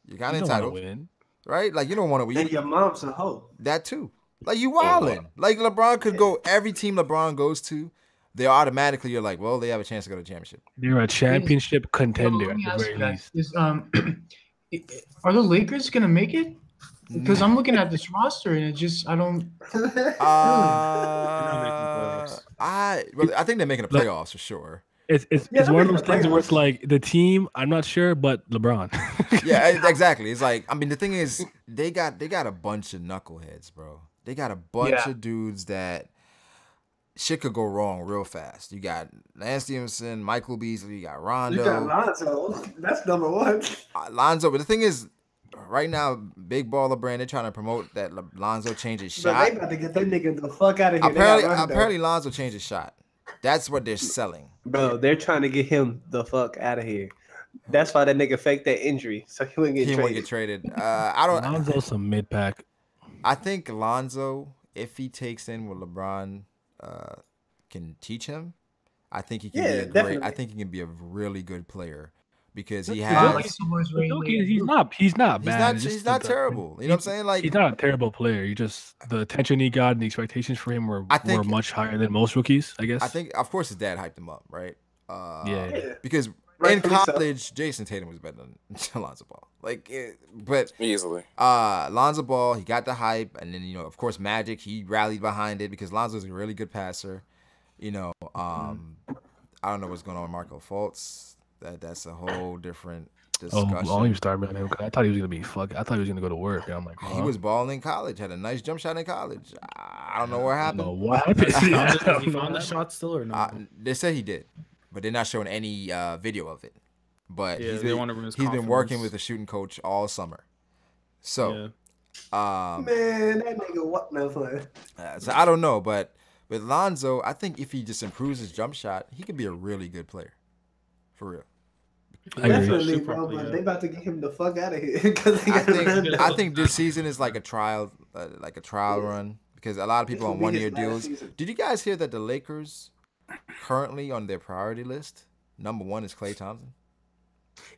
You're kind of entitled, win. Right? Like you don't want to win. And your mom's a hoe. That too. Like you wildin'. Like LeBron could go every team LeBron goes to, they automatically you're like, well, they have a chance to go to the championship. They're a championship contender at the very least. Are the Lakers gonna make it? Because I'm looking at this roster and it just I think they're making the playoffs for sure. It's one of those things where it's like the team, I'm not sure, but LeBron. Yeah, exactly. It's like, I mean, the thing is, they got a bunch of knuckleheads, bro. They got a bunch of dudes that shit could go wrong real fast. You got Lance Stevenson, Michael Beasley, you got Rondo. You got Lonzo. That's number one. Lonzo, but the thing is, right now, Big Baller Brand, they're trying to promote that Lonzo changed his shot. They about to get that nigga the fuck out of here. Apparently Lonzo changed his shot. That's what they're selling. Bro, they're trying to get him the fuck out of here. That's why that nigga faked that injury, so he wouldn't get traded. Lonzo's some mid-pack. I think Lonzo, if he takes in what LeBron can teach him, I think he can be a great. I think he can be a really good player because he has. He's not bad. He's not terrible. You know what I'm saying? Like he's not a terrible player. You just the attention he got and the expectations for him were much higher than most rookies. I guess. I think, of course, his dad hyped him up, right? Yeah. Because in college, Jason Tatum was better than Lonzo Ball. But easily. Lonzo Ball, he got the hype, and then of course, Magic, he rallied behind it because Lonzo's a really good passer. I don't know what's going on with Marco Fultz. That's a whole different discussion. Oh, don't even start about him. I thought he was gonna be I thought he was gonna go to work. And I'm like, he was balling in college. Had a nice jump shot in college. I don't know what happened. What happened? He found the shot still or not? They said he did, but they're not showing any video of it. But he's been working with a shooting coach all summer. So, man, that nigga what no fun. So I don't know, but with Lonzo, I think if he just improves his jump shot, he could be a really good player, for real. Definitely, bro. But they about to get him the fuck out of here. I think this season is like a trial run because a lot of people on 1 year deals. Did you guys hear that the Lakers currently on their priority list, number one is Klay Thompson?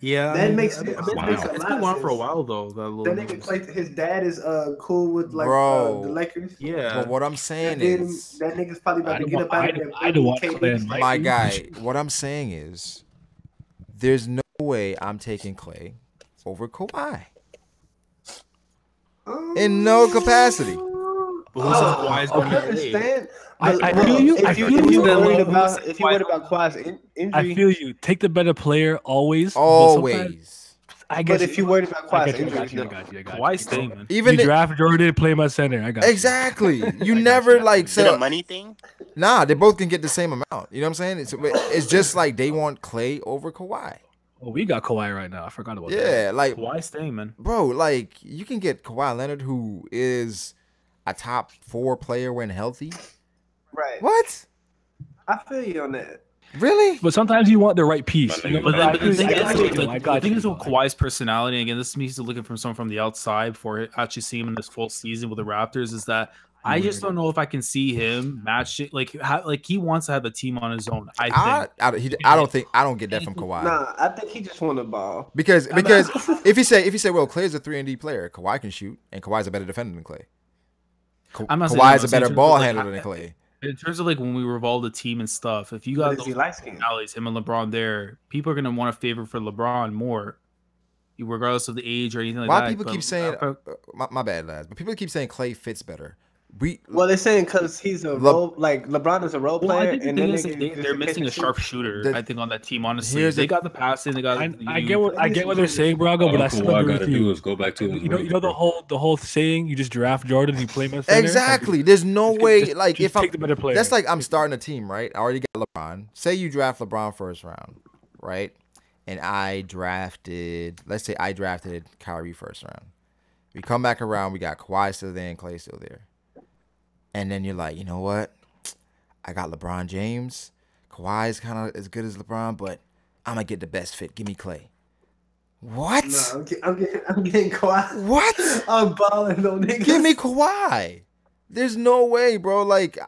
Yeah, That makes it's sense. That makes a been lot of on for a sense. while though. That nigga played. His dad is cool with like Bro. the Lakers. Yeah. But what I'm saying And then is, that nigga's probably about I to don't get want- up out I of don't- there. I don't want KD. Clay and Mike. my guy, what I'm saying is, there's no way I'm taking Clay over Kawhi. In no capacity. I understand. I Well, feel you. If I you feel if you. you're worried about Kawhi's injury, I feel you. Take the better player always. Always. I guess. but if you're worried about I Kawhi's got you. injury, I got you. Kawhi staying, man. Even you draft Jordan, play my center. I got exactly. You got never you. like Is it a say money thing? nah. They both can get the same amount. You know what I'm saying? It's just like they want Clay over Kawhi. Oh, we got Kawhi right now. I forgot about that. Yeah, like Kawhi staying, man. bro, like you can get Kawhi Leonard, who is a top 4 player when healthy. right? What? I feel you on that. Really? But sometimes you want the right piece. You know, But then, the thing I got you. is, I got the thing you. is with Kawhi's personality, and again, this means looking from someone from the outside for actually seeing him in this full season with the Raptors, is that I just don't know if I can see him match it. Like he wants to have the team on his own. I think. I don't get that from Kawhi. Nah, I think he just won the ball. Because if you say well, Clay's a 3-and-D player, Kawhi can shoot, and Kawhi's a better defender than Clay. I'm not saying Kawhi's that, a better in terms ball of, like, handler than Clay. In terms of like when we revolve the team and stuff, if you got But is those he light-skinned? personalities, him and LeBron there, people are gonna want to favor for LeBron more, regardless of the age or anything like that. Why people But- keep saying my bad, lads, but people keep saying Clay fits better. Well, they're saying because he's a role, like LeBron is a role Well, I player, think the and thing then is like, they're missing a sharp shooter. I think on that team, honestly, Here's they the- got the passing, they got. I get what they're saying, Brago, but I still All agree Kawhi with gotta do you. is go back to his You know roots, the bro. whole saying. You just draft Jordan, you play my center. Exactly. There's no way. just Like if I'm take the better player. that's like I'm starting a team, right? I already got LeBron. Say you draft LeBron first round, right? And let's say I drafted Kyrie first round. We come back around, we got Kawhi still there and Clay still there. And then you're like, you know what? I got LeBron James. Kawhi's kind of as good as LeBron, but I'm gonna get the best fit. Give me Clay. What? No, I'm getting Kawhi. What? I'm balling on niggas. Give me Kawhi. There's no way, bro. Like,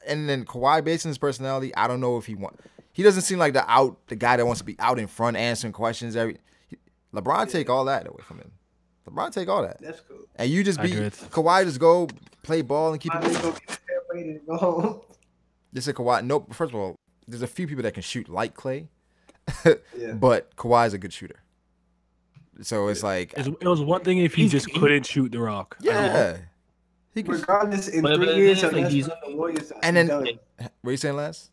and then Kawhi, based on his personality, I don't know if he doesn't seem like the guy that wants to be out in front answering questions. LeBron take all that away from him. LeBron take all that. That's cool. And you just I be agree. Kawhi, just go play ball and keep it. Go get his hair braided and go home. This is Kawhi. Nope. First of all, there's a few people that can shoot like Clay, Yeah. but Kawhi's a good shooter. So it's like, It was one thing if he just couldn't shoot the rock. yeah, he could. Regardless, in But 3 the years, thing is, like, that's he's- when the Warriors And then, done. what are you saying, Lance?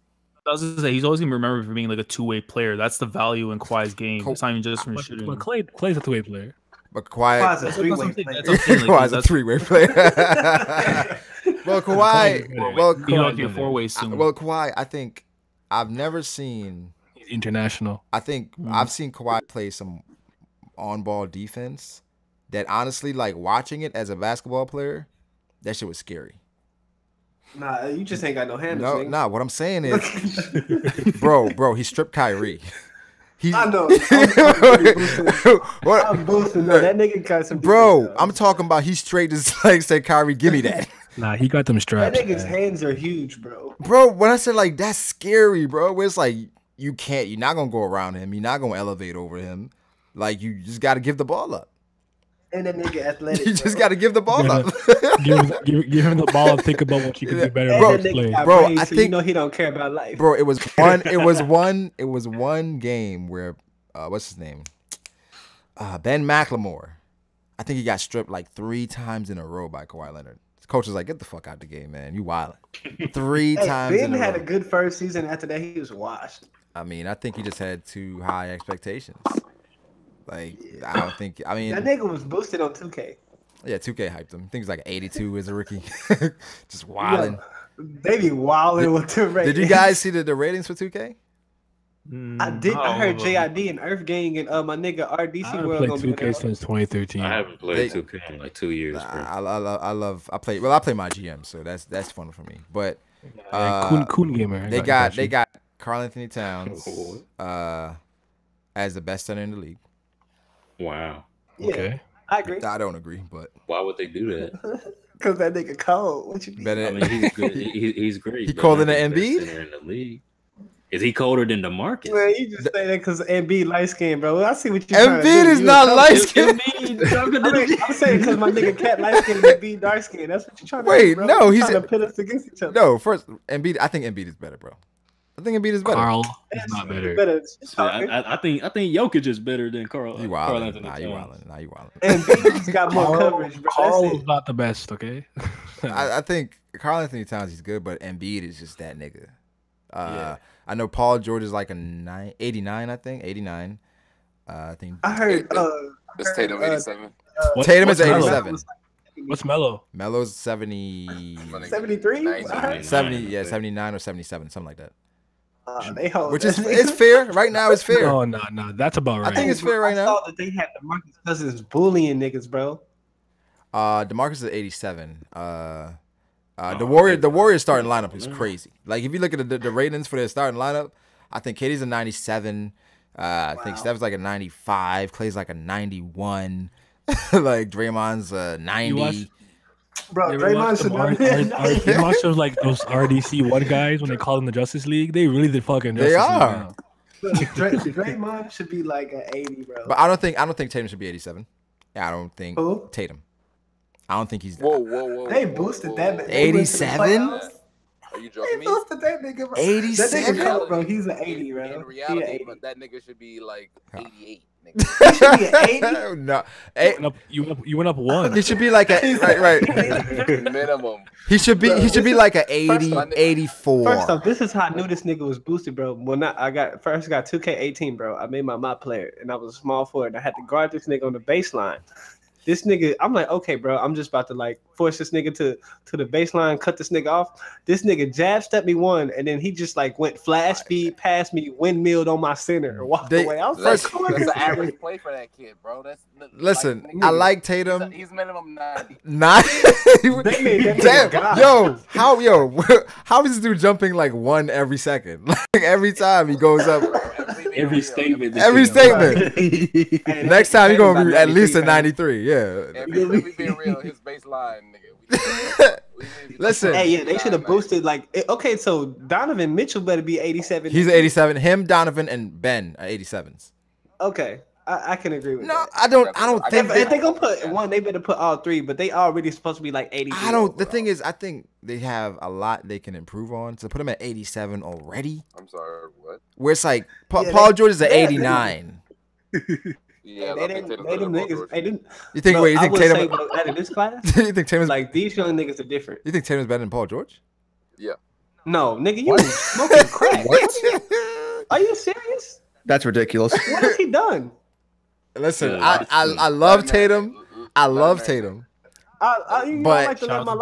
I was gonna say he's always gonna be remembered for being like a two-way player. That's the value in Kawhi's game. It's not even just from shooting. But Clay's a two-way player. But Kawhi, Kawhi's a That's three-way what I'm saying. player. That's what I'm saying, like, Kawhi's a that's- 3-way player. Well, Kawhi, You know, your four-way soon. well, Kawhi, I think I've never seen. He's international. I think I've seen Kawhi play some on-ball defense that honestly, like watching it as a basketball player, that shit was scary. Nah, you just ain't got no handles. nigga. Nah. What I'm saying is, bro, he stripped Kyrie. I know. What? I'm boosting. No, that nigga got some. Bro, defense, though. I'm talking about he straight just like said, Kyrie, give me that. Nah, he got them That straps. nigga's man. hands are huge, bro. Bro, when I said like that's scary, bro, where it's like you're not gonna go around him, you're not gonna elevate over him. Like you just gotta give the ball up. And that nigga athletic. You just gotta give the ball up. give him the ball and think about what you can do better. And Bro, that nigga play. got Bro, brains, I so think- you know he don't care about life. Bro, it was one game where what's his name? Ben McLemore. I think he got stripped like 3 times in a row by Kawhi Leonard. His coach was like, "Get the fuck out the game, man. You wildin'." 3 Hey, times Ben in a had row. a good first season. After that, he was washed. I mean, I think he just had too high expectations. Like, I don't think. I mean, That nigga was boosted on 2K. yeah, 2K hyped him. I think he's like 82 as a rookie, just wilding. They be wilding with the ratings. Did you guys see the ratings for 2K? I did. No, I heard but- JID and Earth Gang and my nigga I RDC haven't World played gonna be 2K there. since 2013. I haven't played They- 2K in like 2 years, bro. I play my GM, so that's fun for me. But Coon gamer. they got Karl Anthony Towns Oh. as the best center in the league. Wow. Yeah, Okay. I agree. I don't agree, but Why would they do that? Cause that nigga cold. What you mean? better. I mean, he's good. He's great. He but called not in the the best Embiid? center in the league. Is he colder than DeMarcus? Man, you just say that because Embiid light skin, bro. I see what you're trying to do. Embiid is not light skin. I'm saying because my nigga Cat light skin and Embiid dark skin. That's what you're trying to do. Wait, bro. no, You're he's trying to pit us against each other. No, first Embiid. I think Embiid is better, bro. I think Embiid is better. Carl is not better. I think Jokic is better than Carl. You Carl wildin'. Anthony Nah, you Towns. wildin'. Nah, you wildin'. Embiid's got more coverage, bro. Carl is not the best, okay? I think Carl Anthony Towns he's good, but Embiid is just that nigga. I know Paul George is like a 89, I think 89. I think I heard. It's Tatum 87. Tatum is Melo? 87. What's Melo? Melo's 70. 73. 70, yeah, 79 or 77, something like that. They hold. Which is it's fair right now. It's fair. No, that's about right. I think it's fair right I now. saw that they had DeMarcus Cousins bullying niggas, bro. DeMarcus is 87. The Warriors starting lineup is crazy. Like if you look at the ratings for their starting lineup, I think KD's a 97. I think Steph's like a 95. Clay's like a 91. Like Draymond's a 90. Bro, Draymond should you watch those like those RDC one guys when they call them the Justice League? They really did fucking Justice They League are. now. Draymond should be like an 80, bro. But I don't think Tatum should be 87. Yeah, I don't think Who? Tatum. I don't think he's Whoa. They boosted that nigga. 87? Are you They joking me? boosted that nigga, bro. 87? That nigga cold, bro. He's an 80, bro. In He reality, an 80. but that nigga should be like 88. He should be an 80. No. You went up one. He should be like a right. Minimum. He should be like a 80, First 84. First off, this is how I knew this nigga was boosted, bro. When I got 2K18, bro. I made my player, and I was a small forward. And I had to guard this nigga on the baseline. This nigga, I'm like, okay, bro, I'm just about to like force this nigga to the baseline, cut this nigga off. This nigga jab stepped me one, and then he just like went flash speed past me, windmilled on my center, and walked away. I was That's like, an average play for that kid, bro. Listen, like, I like Tatum. He's minimum 90. They made that nigga God. How is this dude jumping like one every second? Like every time he goes up. Every statement. Next time you're gonna be at least a 93. Yeah. Let me be real. His baseline, nigga. Listen. Hey, yeah, they should have boosted like. Okay, so Donovan Mitchell better be 87. He's 87. Him, Donovan, and Ben are 87s. Okay, I can agree with that. No, I don't think if they gonna put one, they better put all three. But they already supposed to be like 80. The thing is, I think they have a lot they can improve on. So put them at 87 already. I'm sorry, what? Where it's like Paul George is at 89. Yeah, they didn't. They didn't. You think? No, Wait, you think I would Tatum? say, out of this class, You think Tatum's like these young niggas are different. You think Tatum's better than Paul George? Yeah. No, nigga, you smoking crack. Are you serious? That's ridiculous. What has he done? Listen, I love Tatum. I love Tatum. You But- don't like to let my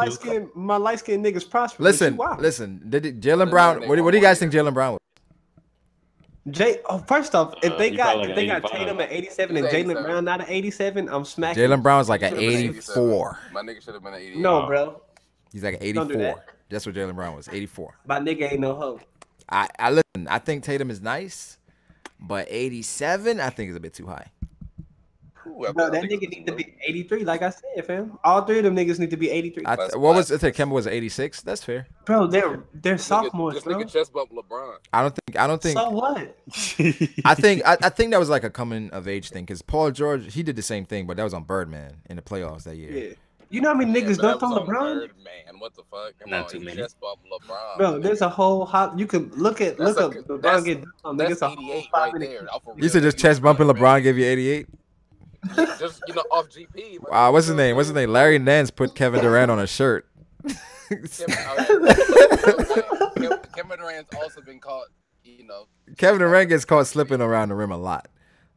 light skin niggas prosper. Listen. Jalen Brown. What do you guys think Jalen Brown was? First off, if they he got probably like an 85. Tatum at 87 and He's Jalen 87. Brown not at 87, I'm smacking. Jalen Brown's like an Should've been 84. My nigga should have been an 88. No, bro. He's like an Don't do 84. that. That's what Jalen Brown was. 84. My nigga ain't no hoe. I listen. I think Tatum is nice, but 87 I think is a bit too high. No, that nigga need to be 83, like I said, fam. All three of them niggas need to be 83. What was it? Kemba was 86. That's fair. Bro, they're sophomores, This bro. nigga chest bump LeBron. I don't think. So what? I think that was like a coming of age thing because Paul George he did the same thing, but that was on Birdman in the playoffs that year. Yeah. You know how many niggas dunked on LeBron? Man, what the fuck? Come Not on, too he many. chest bump LeBron. Bro, there's a whole hot. You can look up LeBron get dunked on. That's Niggas a whole 88 5 right minute. there. Oh, for You real. said just chest bumping LeBron gave you 88. Just off GP. Wow, what's his name? Larry Nance put Kevin Durant on a shirt. Kevin Durant's also been caught. Kevin Durant gets caught slipping around the rim a lot,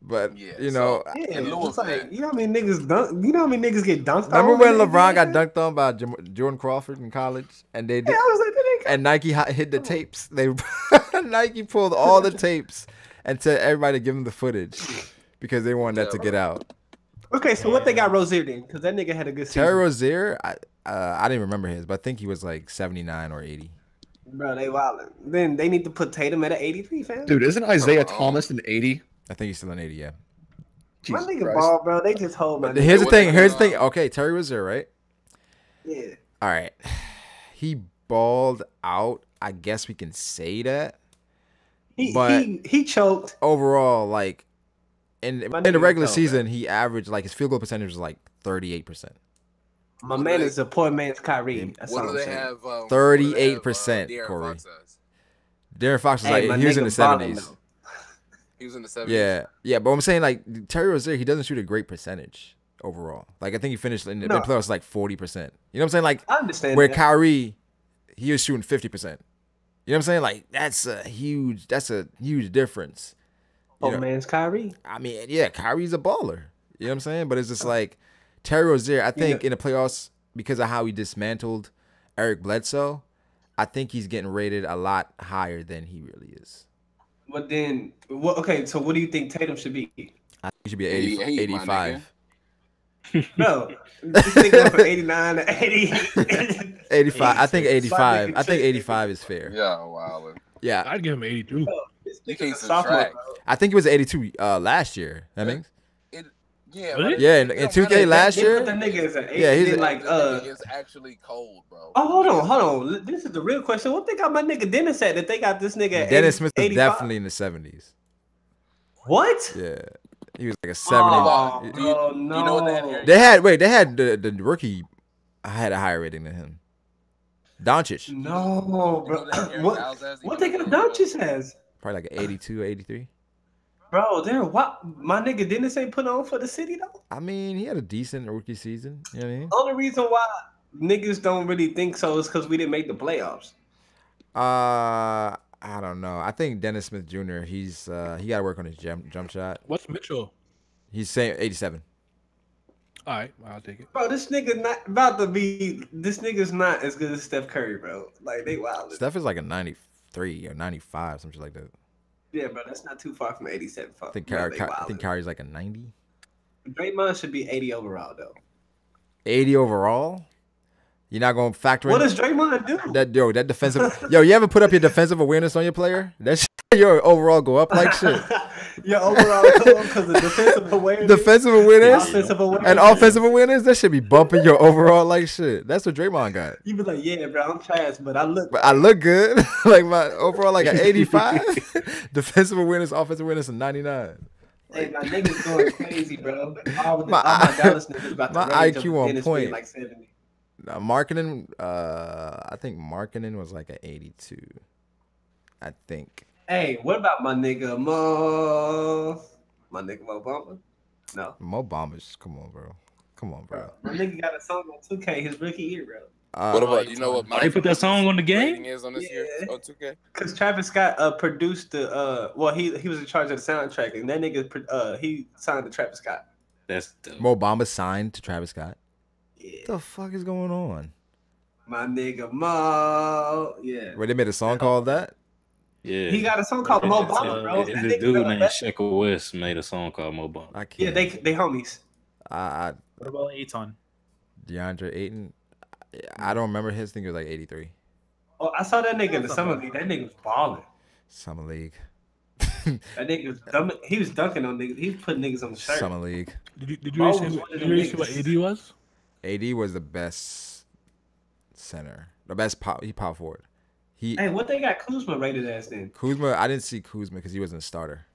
but Yeah, you know. Yeah, In lieu it's of like, that. you know how many niggas dunk? You know how many niggas get dunked Remember on? when LeBron got dunked on by Jordan Crawford in college, and they did, Yeah, I was like, that ain't and Nike hid the tapes. They Nike pulled all the tapes and said everybody to give him the footage because they wanted that to get out. Okay, so what they got Rozier then? Because that nigga had a good season. Terry Rozier, I didn't remember his, but I think he was like 79 or 80. Bro, they wildin'. Then they need to put Tatum at an 83, fam. Dude, isn't Isaiah Thomas an 80? I think he's still an 80. Yeah. My Jesus nigga Christ. ball, bro. They just hold my. But here's the what thing. they- Here's the thing. Okay, Terry Rozier, right? Yeah. All right. He balled out. I guess we can say that. He choked. Overall, like in the nigga regular choked, season, man. he averaged like his field goal percentage was like 38%. My man is a poor man's Kyrie. That's What all do I'm they saying. have? 38%, De'Aaron Corey. Fox as? De'Aaron Fox was Hey, like my he was in the nigga ballin' 70s. though. He was in the 70s. Yeah, but I'm saying like Terry Rozier, he doesn't shoot a great percentage overall. Like I think he finished in the playoffs like 40%. You know what I'm saying? Like I understand where that. Kyrie, he was shooting 50%. You know what I'm saying? Like that's a huge difference. You know, man's Kyrie. I mean, yeah, Kyrie's a baller. You know what I'm saying? But it's just like Terry Rozier, I think in the playoffs, because of how he dismantled Eric Bledsoe, I think he's getting rated a lot higher than he really is. But then, okay, so what do you think Tatum should be? I think he should be 85. No, this nigga went from 89 to 80. 85. I think 85. I think 85 is fair. Yeah, wow. Yeah. I'd give him 82. You can't subtract. I think it was 82 last year. That means. Yeah, really? Yeah, in 2K last year. The nigga is an 80. Yeah, he's like it's actually cold, bro. Oh, hold on. This is the real question. What they got my nigga Dennis at? That they got this nigga at Dennis Smith was 85? definitely in the 70s. What? Yeah, he was like a 70. Oh, bro, no. You know what They had the rookie. I had a higher rating than him. Doncic. No, bro. What they got Doncic as? Probably like an 82, 83. Bro, what? My nigga Dennis ain't put on for the city though. I mean, he had a decent rookie season. You know what I mean? Only reason why niggas don't really think so is because we didn't make the playoffs. I don't know. I think Dennis Smith Jr. He got to work on his jump shot. What's Mitchell? He's saying 87. All right, I'll take it. Bro, this nigga's not as good as Steph Curry, bro. Like they wild. Steph is like a 93 or 95, something like that. Yeah, bro, that's not too far from 87. I think Kyrie's like a 90. Draymond should be 80 overall though. 80 overall? You're not gonna factor What in does Draymond do? that defensive. You ever put up your defensive awareness on your player? That your overall go up like shit. Your overall go up because of defensive awareness. Defensive awareness, offensive awareness, and offensive awareness. That should be bumping your overall like shit. That's what Draymond got. You be like, yeah, bro, I'm trash, but I look good. Like my overall, like an 85. Defensive awareness, offensive awareness, and 99. Hey, my niggas going crazy, bro. All my Dallas niggas about to my IQ on Dennis point. Like 70. Marketing, I think Marketing was like an 82. I think. Hey, what about my nigga Mo? My nigga Mo Bamba? No. Mo Bamba's, come on, bro. My nigga got a song on 2K his rookie year, bro. What about, you know what? They put that song on the game? Is on this year on 2K? Because Travis Scott produced the he was in charge of the soundtrack, and that nigga he signed to Travis Scott. That's dope. Mo Bamba signed to Travis Scott. Yeah. What the fuck is going on? My nigga Mo. Yeah. Wait, they made a song called that? Yeah. He got a song called Mo Bamba, bro. And the dude named Sheckle West made a song called Mo Bamba. I can't. Yeah, they homies. What about Ayton? DeAndre Ayton? I don't remember his thing. It was like 83. Oh, I saw that nigga in the summer league. That nigga was balling. Summer league. That nigga was he was dunking on niggas. He was putting niggas on the shirt. Summer league. Did you see what AD was? AD was the best center. The best power forward. Hey, what they got Kuzma rated as then? Kuzma, I didn't see Kuzma because he wasn't a starter.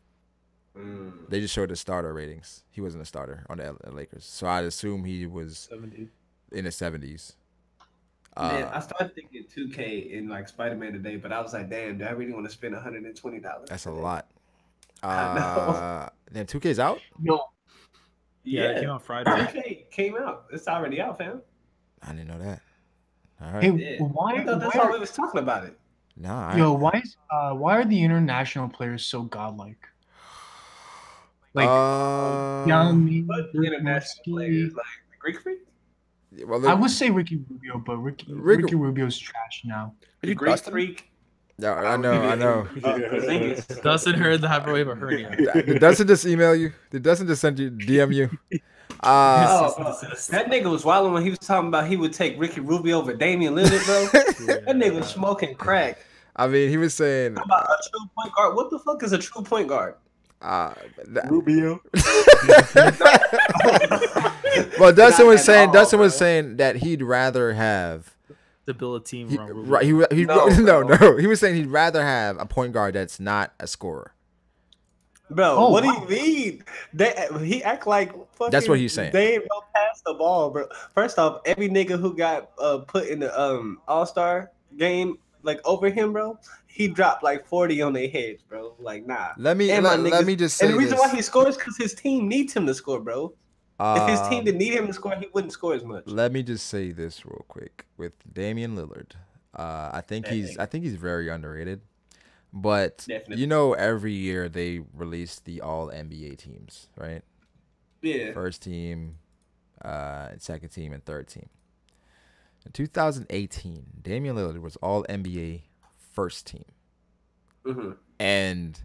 Mm. They just showed the starter ratings. He wasn't a starter on the Lakers. So I'd assume he was 70. In the 70s. Man, I started thinking 2K in like Spider-Man today, but I was like, damn, do I really want to spend $120? That's a lot. I know. Then 2K's out? No. Yeah, it came out Friday. 2K came out. It's already out, fam. I didn't know that. All right. Hey, why? I thought that's why we was talking about it. Nah. Why are the international players so godlike? Like, Young, international players like the Greek Freak. Well, I would say Ricky Rubio, but Ricky Rubio's trash now. The Greek Freak. Yeah, I know. Dustin heard the hyperwave of hernia. Did Dustin just email you? Did Dustin just DM you? That nigga was wilding when he was talking about he would take Ricky Rubio over Damian Lillard, bro. That nigga was smoking crack. I mean, he was saying about a true point guard. What the fuck is a true point guard? Rubio. Well, Dustin was saying that he'd rather have to build a team He, around Rubio. right? No. He was saying he'd rather have a point guard that's not a scorer. Bro, what do you mean? He act like fucking. That's what he's saying. They ain't gonna pass the ball, bro. First off, every nigga who got put in the All-Star game like over him, bro, he dropped like 40 on their heads, bro. Like nah. Let me just say and the reason this. why he scores because his team needs him to score, bro. If his team didn't need him to score, he wouldn't score as much. Let me just say this real quick with Damian Lillard. I think he's very underrated. But you know, every year they release the all NBA teams, right? Yeah. First team, second team, and third team. In 2018, Damian Lillard was all NBA first team. Mm-hmm. And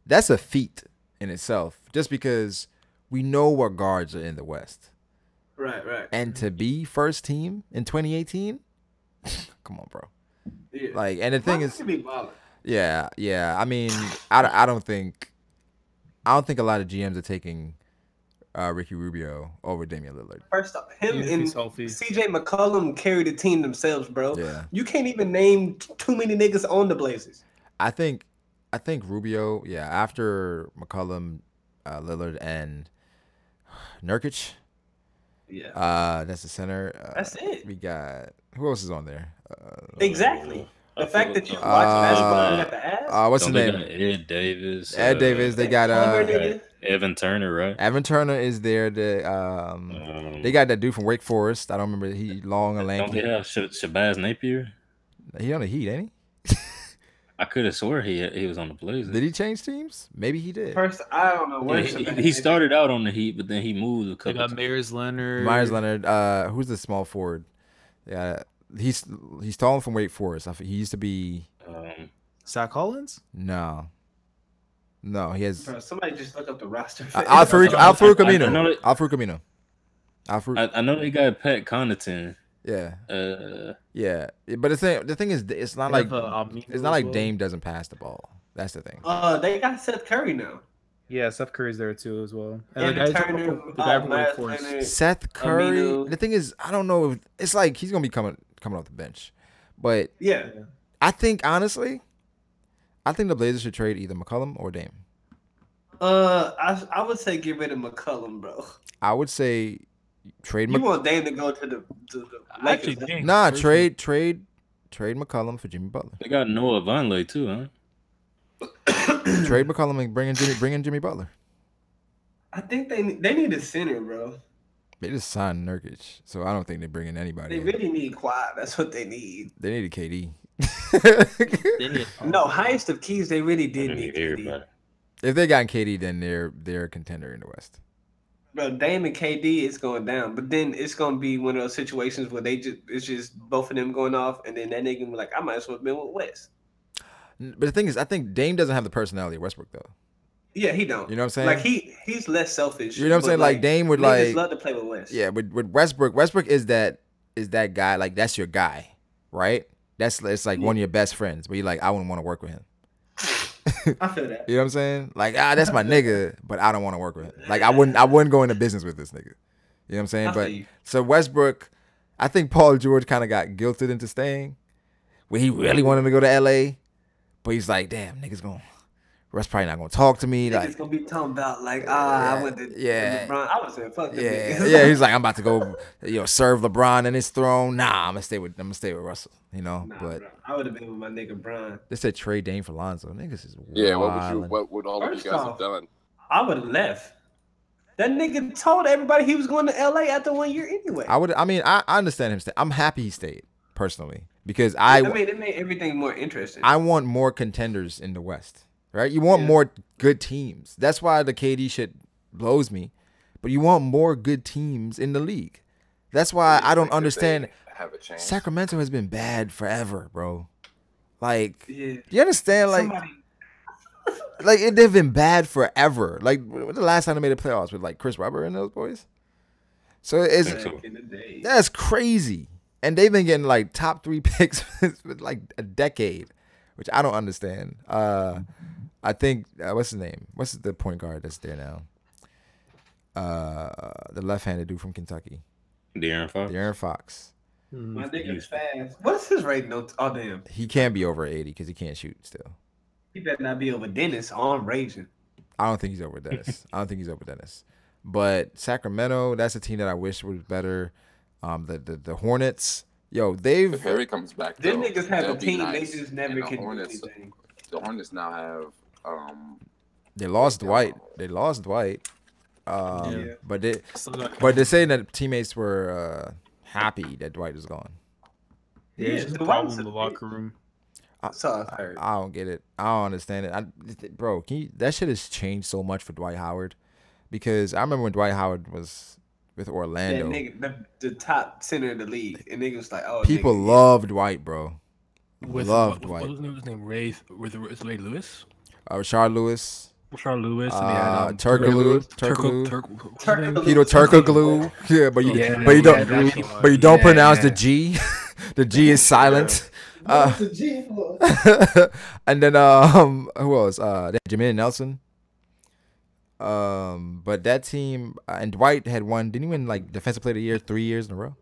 that's a feat in itself, just because we know what guards are in the West. Right. And to be first team in 2018, come on, bro. Yeah. Like, and the thing is, yeah. I mean, I don't think a lot of GMs are taking Ricky Rubio over Damian Lillard. First off, him and CJ McCollum carry the team themselves, bro. Yeah. You can't even name too many niggas on the Blazers. I think Rubio, after McCollum, Lillard, and Nurkic. Yeah. That's the center. That's it. We got, who else is on there? Exactly. The fact that you watch basketball at the ass. What's his name? Ed Davis. Ed Davis. They got Evan Turner, right? Evan Turner is there. They got that dude from Wake Forest. I don't remember. He long and lanky. Don't they have Shabazz Napier? He on the Heat, ain't he? I could have swore he was on the Blazers. Did he change teams? Maybe he did. First, I don't know. He started out on the Heat, but then he moved a couple. They got Myers Leonard. Who's the small forward? Yeah, he's tall from Wake Forest. He used to be. Zach Collins? No, he has. Bro, somebody just look up the roster. Alfred Camino. I know they got Pat Connaughton. Yeah. But the thing is, it's not like Dame doesn't pass the ball. That's the thing. They got Seth Curry now. Yeah, Seth Curry's there too as well. And the guy from Wake Forest. Seth Curry. Aminu. The thing is, I don't know if it's like he's gonna be coming off the bench, but yeah, I think honestly, the Blazers should trade either McCollum or Dame. I would say get rid of McCollum, bro. I would say. Trade. You want Dame to go to the Lakers? Nah, trade McCollum for Jimmy Butler. They got Noah Vonleh too, huh? Trade McCollum and bring in Jimmy Butler. I think they need a center, bro. They just signed Nurkic, so I don't think they're bringing anybody. They really need Kawhi. That's what they need. They need a KD. No, highest of keys. They really did need KD. If they got KD, then they're a contender in the West. Bro, Dame and KD is going down, but then it's gonna be one of those situations where it's just both of them going off, and then that nigga be like, I might as well have been with West. But the thing is, I think Dame doesn't have the personality of Westbrook though. Yeah, he don't. You know what I'm saying? Like he's less selfish. You know what I'm saying? Like Dame would like love to play with West. Yeah, with Westbrook is that guy, like that's your guy, right? It's like one of your best friends, but you're like, I wouldn't want to work with him. I feel that. You know what I'm saying? Like, that's my nigga, but I don't want to work with him. Like, I wouldn't go into business with this nigga. You know what I'm saying? But so Westbrook, I think Paul George kind of got guilted into staying, where he really wanted to go to LA, but he's like, damn, Russ probably not gonna talk to me. Like, he's gonna be talking about like, I went to LeBron. I was saying, fuck them niggas. Yeah, he's like, I'm about to go, serve LeBron in his throne. Nah, I'm gonna stay with Russell. Nah, but bro, I would have been with my nigga Bron. They said trade Dame for Lonzo. Niggas is wild. What would all of you guys have done? I would have left. That nigga told everybody he was going to LA after 1 year anyway. I understand him staying. I'm happy he stayed personally because it made everything more interesting. I want more contenders in the West, right? You want more good teams. That's why the KD shit blows me. But you want more good teams in the league. That's why I don't understand. Sacramento has been bad forever, bro. Like, you understand? Like, they've been bad forever. Like, the last time they made the playoffs with like Chris Webber and those boys. So that's crazy. And they've been getting like top 3 picks for like a decade, which I don't understand. I think what's his name? What's the point guard that's there now? The left-handed dude from Kentucky. De'Aaron Fox. My nigga's fast. What's his rating? Oh damn. He can't be over 80 because he can't shoot still. He better not be over Dennis. I'm raging. I don't think he's over Dennis. But Sacramento, that's a team that I wish was better. The Hornets, yo, If Harry comes back, them though, niggas have a that'd be team. nice. They just never And can do anything. The Hornets now have they lost Dwight. They lost Dwight. Yeah. But they're saying that teammates were happy that Dwight is gone. Yeah, it's just a problem in the locker room. I don't get it. I don't understand it. Bro, that shit has changed so much for Dwight Howard. Because I remember when Dwight Howard was with Orlando. That nigga, the top center of the league. And niggas like, oh, people love Dwight, bro. Love Dwight. What was his name? Ray Lewis? Rashard Lewis. Rashard Lewis. And Turkoglu. Peter Turkoglu. Yeah, but you don't pronounce the G. The G is silent. What's the G for? And then who else? Jameer Nelson. But that team and Dwight had won. Didn't he win like Defensive Player of the Year 3 years in a row?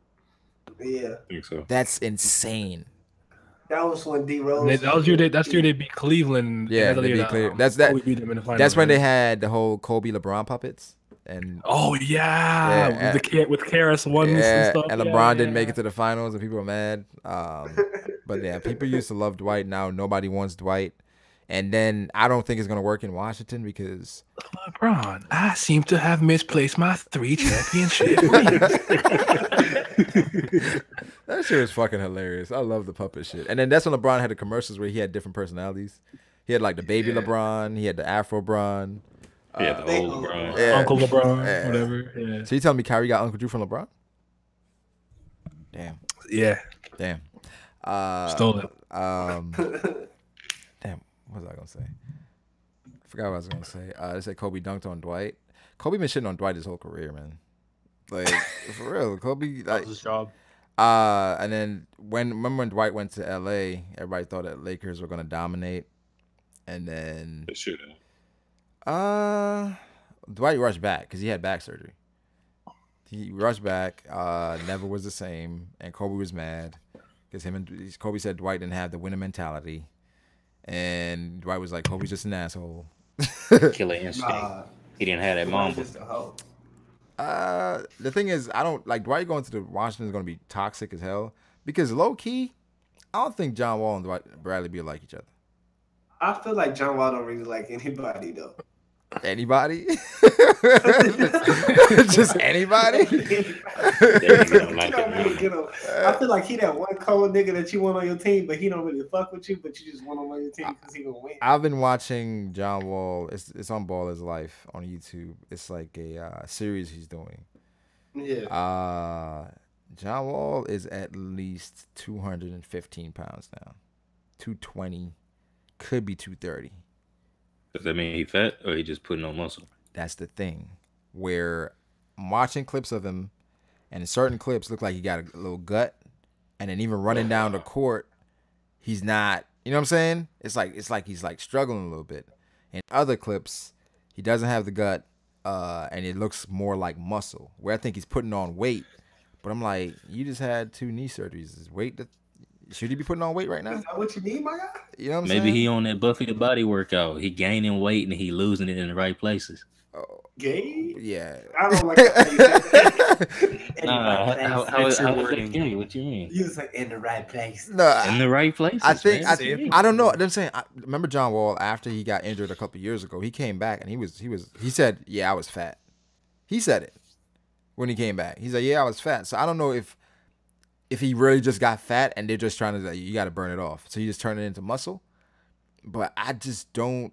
Yeah, I think so. That's insane. That was when D Rose. That's year they beat Cleveland. Yeah, they beat Cleveland. That's when they had the whole Kobe LeBron puppets. And with KRS-One and stuff. And LeBron didn't make it to the finals, and people were mad. But yeah, people used to love Dwight. Now nobody wants Dwight. And then I don't think it's gonna work in Washington because LeBron, I seem to have misplaced my 3 championship rings. That shit was fucking hilarious. I love the puppet shit. And then that's when LeBron had the commercials where he had different personalities. He had like the baby LeBron. He had the Afro LeBron. Yeah, the old LeBron. Yeah. Uncle LeBron, whatever. Yeah. So you telling me Kyrie got Uncle Drew from LeBron? Damn. Yeah. Damn. Stole it. Damn. What was I gonna say? I forgot what I was gonna say. They said Kobe dunked on Dwight. Kobe been shitting on Dwight his whole career, man. Like for real, Kobe. Like, That was his job. And then remember when Dwight went to LA, everybody thought that Lakers were gonna dominate, and then They should have. Dwight rushed back because he had back surgery. He rushed back. Never was the same, and Kobe was mad because Kobe said Dwight didn't have the winner mentality. And Dwight was like, Kobe's just an asshole. Killer instinct. He didn't have that mamba. The thing is, I don't like Dwight going to the Washington is going to be toxic as hell because low key, I don't think John Wall and Dwight Bradley be like each other. I feel like John Wall don't really like anybody though. Anybody? Just anybody? I feel like he that one cold nigga that you want on your team, but he don't really fuck with you, but you just want him on your team because he gonna win. I've been watching John Wall. It's on Ball Is Life on YouTube. It's like a series he's doing. Yeah. John Wall is at least 215 pounds now. 220. Could be 230. Does that mean he fat or he just putting on muscle? That's the thing. Where I'm watching clips of him, and in certain clips look like he got a little gut, and then even running down the court, he's not. You know what I'm saying? It's like he's like struggling a little bit. In other clips, he doesn't have the gut, and it looks more like muscle. Where I think he's putting on weight, but I'm like, you just had 2 knee surgeries. Is weight that? Should he be putting on weight right now? Is that what you need, my guy? You know what I'm saying? Maybe he on that Buffy the Body workout. He gaining weight and he losing it in the right places. Oh, gay? Yeah. I don't like that. How is that gay? What you mean? You was like in the right place. No, in the right places. I think I don't know. I'm saying. I remember John Wall after he got injured a couple years ago. He came back and he said, "Yeah, I was fat." He said it when he came back. He's like, "Yeah, I was fat." So I don't know if he really just got fat and they're just trying to, like, you got to burn it off. So you just turn it into muscle. But I just don't.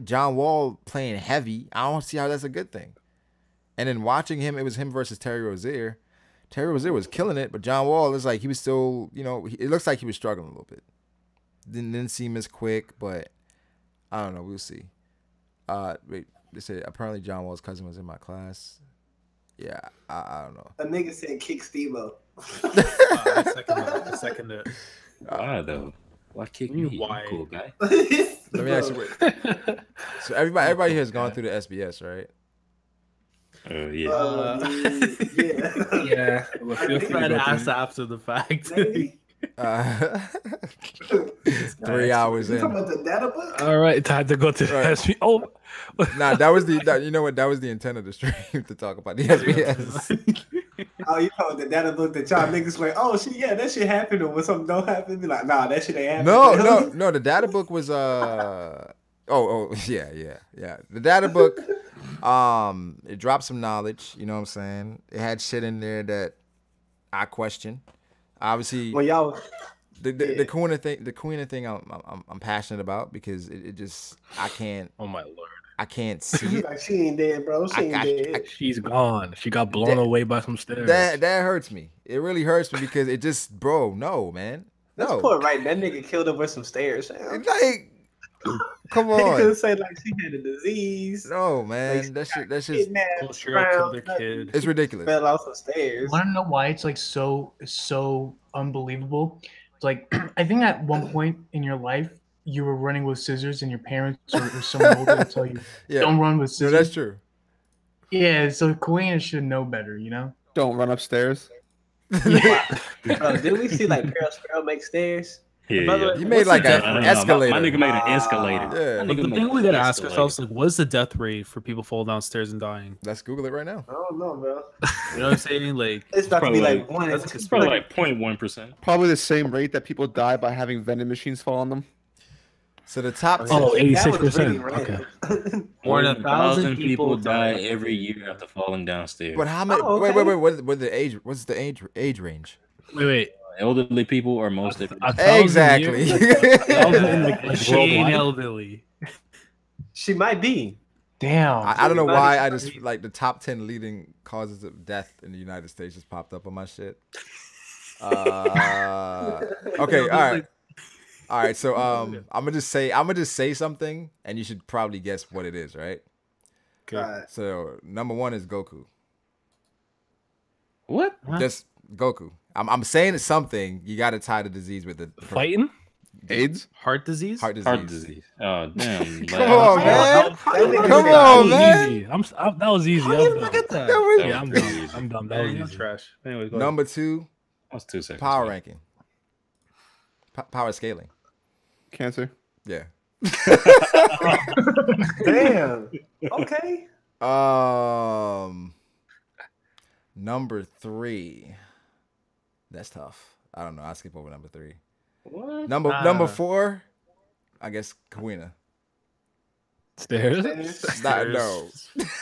John Wall playing heavy, I don't see how that's a good thing. And then watching him, it was him versus Terry Rozier. Terry Rozier was killing it, but John Wall is like, he was still, it looks like he was struggling a little bit. Didn't seem as quick, but I don't know. We'll see. Wait, they said apparently John Wall's cousin was in my class. Yeah, I don't know. A nigga said kick Steve-O. Second it. Why though? Why kick me? Why? Cool guy. Let me ask you. So everybody here has gone through the SBS, right? Yeah. Yeah. Well, feel free to Fred go asked through. after the fact. 3 hours You talking in. about the data book? All right, time to go to the Right. SBS. Oh, Nah, that was you know what? That was the intent of the stream to talk about the SBS. Oh, you talking about the data book that y'all niggas like, oh shit, yeah, that shit happened, or when something don't happen, be like, nah, that shit ain't happening. No. The data book was yeah. The data book, it dropped some knowledge. You know what I'm saying? It had shit in there that I question. Obviously, When y'all, the Queen thing I'm passionate about because it just I can't. oh my lord. I can't see it. like, she ain't dead, bro. She ain't dead. She's gone. She got blown away by some stairs. That hurts me. It really hurts me because it just, bro, no, man. Let's No. put it right. That nigga killed her with some stairs. Fam. Like, come He could on. say like she had a disease. No, man. That's just it's ridiculous. Fell off some stairs. Want to know why it's like so unbelievable? It's like I think at one point in your life you were running with scissors and your parents or someone older would tell you don't run with scissors. No, that's true. Yeah, so Queen should know better, you know? Don't run upstairs. Bro, did we see like Pearl Sparrow make stairs? Yeah. He made like an escalator. My nigga made an escalator. Yeah. But the thing we gotta ask ourselves, like, what's the death rate for people falling downstairs and dying? Let's Google it right now. I don't know, bro. You know what I'm saying? Like, It's about to be like one. It's probably like 0.1%. Probably the same rate that people die by having vending machines fall on them. So the top 10. Oh, 86%. Really Okay. more than 1,000 people die every year after falling downstairs. But how many? Oh, okay. Wait. What's the age range? Wait. Elderly people are most of Exactly. she ain't elderly. She might be. Damn. I don't know why I just like the top 10 leading causes of death in the United States just popped up on my shit. Okay, all right. So I'm gonna just say something, and you should probably guess what it is, right? Okay. So number 1 is Goku. What? Just Goku. I'm saying it's something. You got to tie the disease with the Fighting? AIDS? Heart disease? Heart disease. Heart disease. Oh damn! Come on, man. Come That on, was man. easy. That was easy. How do you forget that? Yeah, I'm dumb. I'm dumb. That was easy. Trash. Anyways, go Number 2, What's 2 seconds? power ranking. Power scaling. Cancer? Yeah. Damn. Okay. Number 3. That's tough. I don't know. I'll skip over number 3. What? Number 4, I guess Kawina. Stairs? No.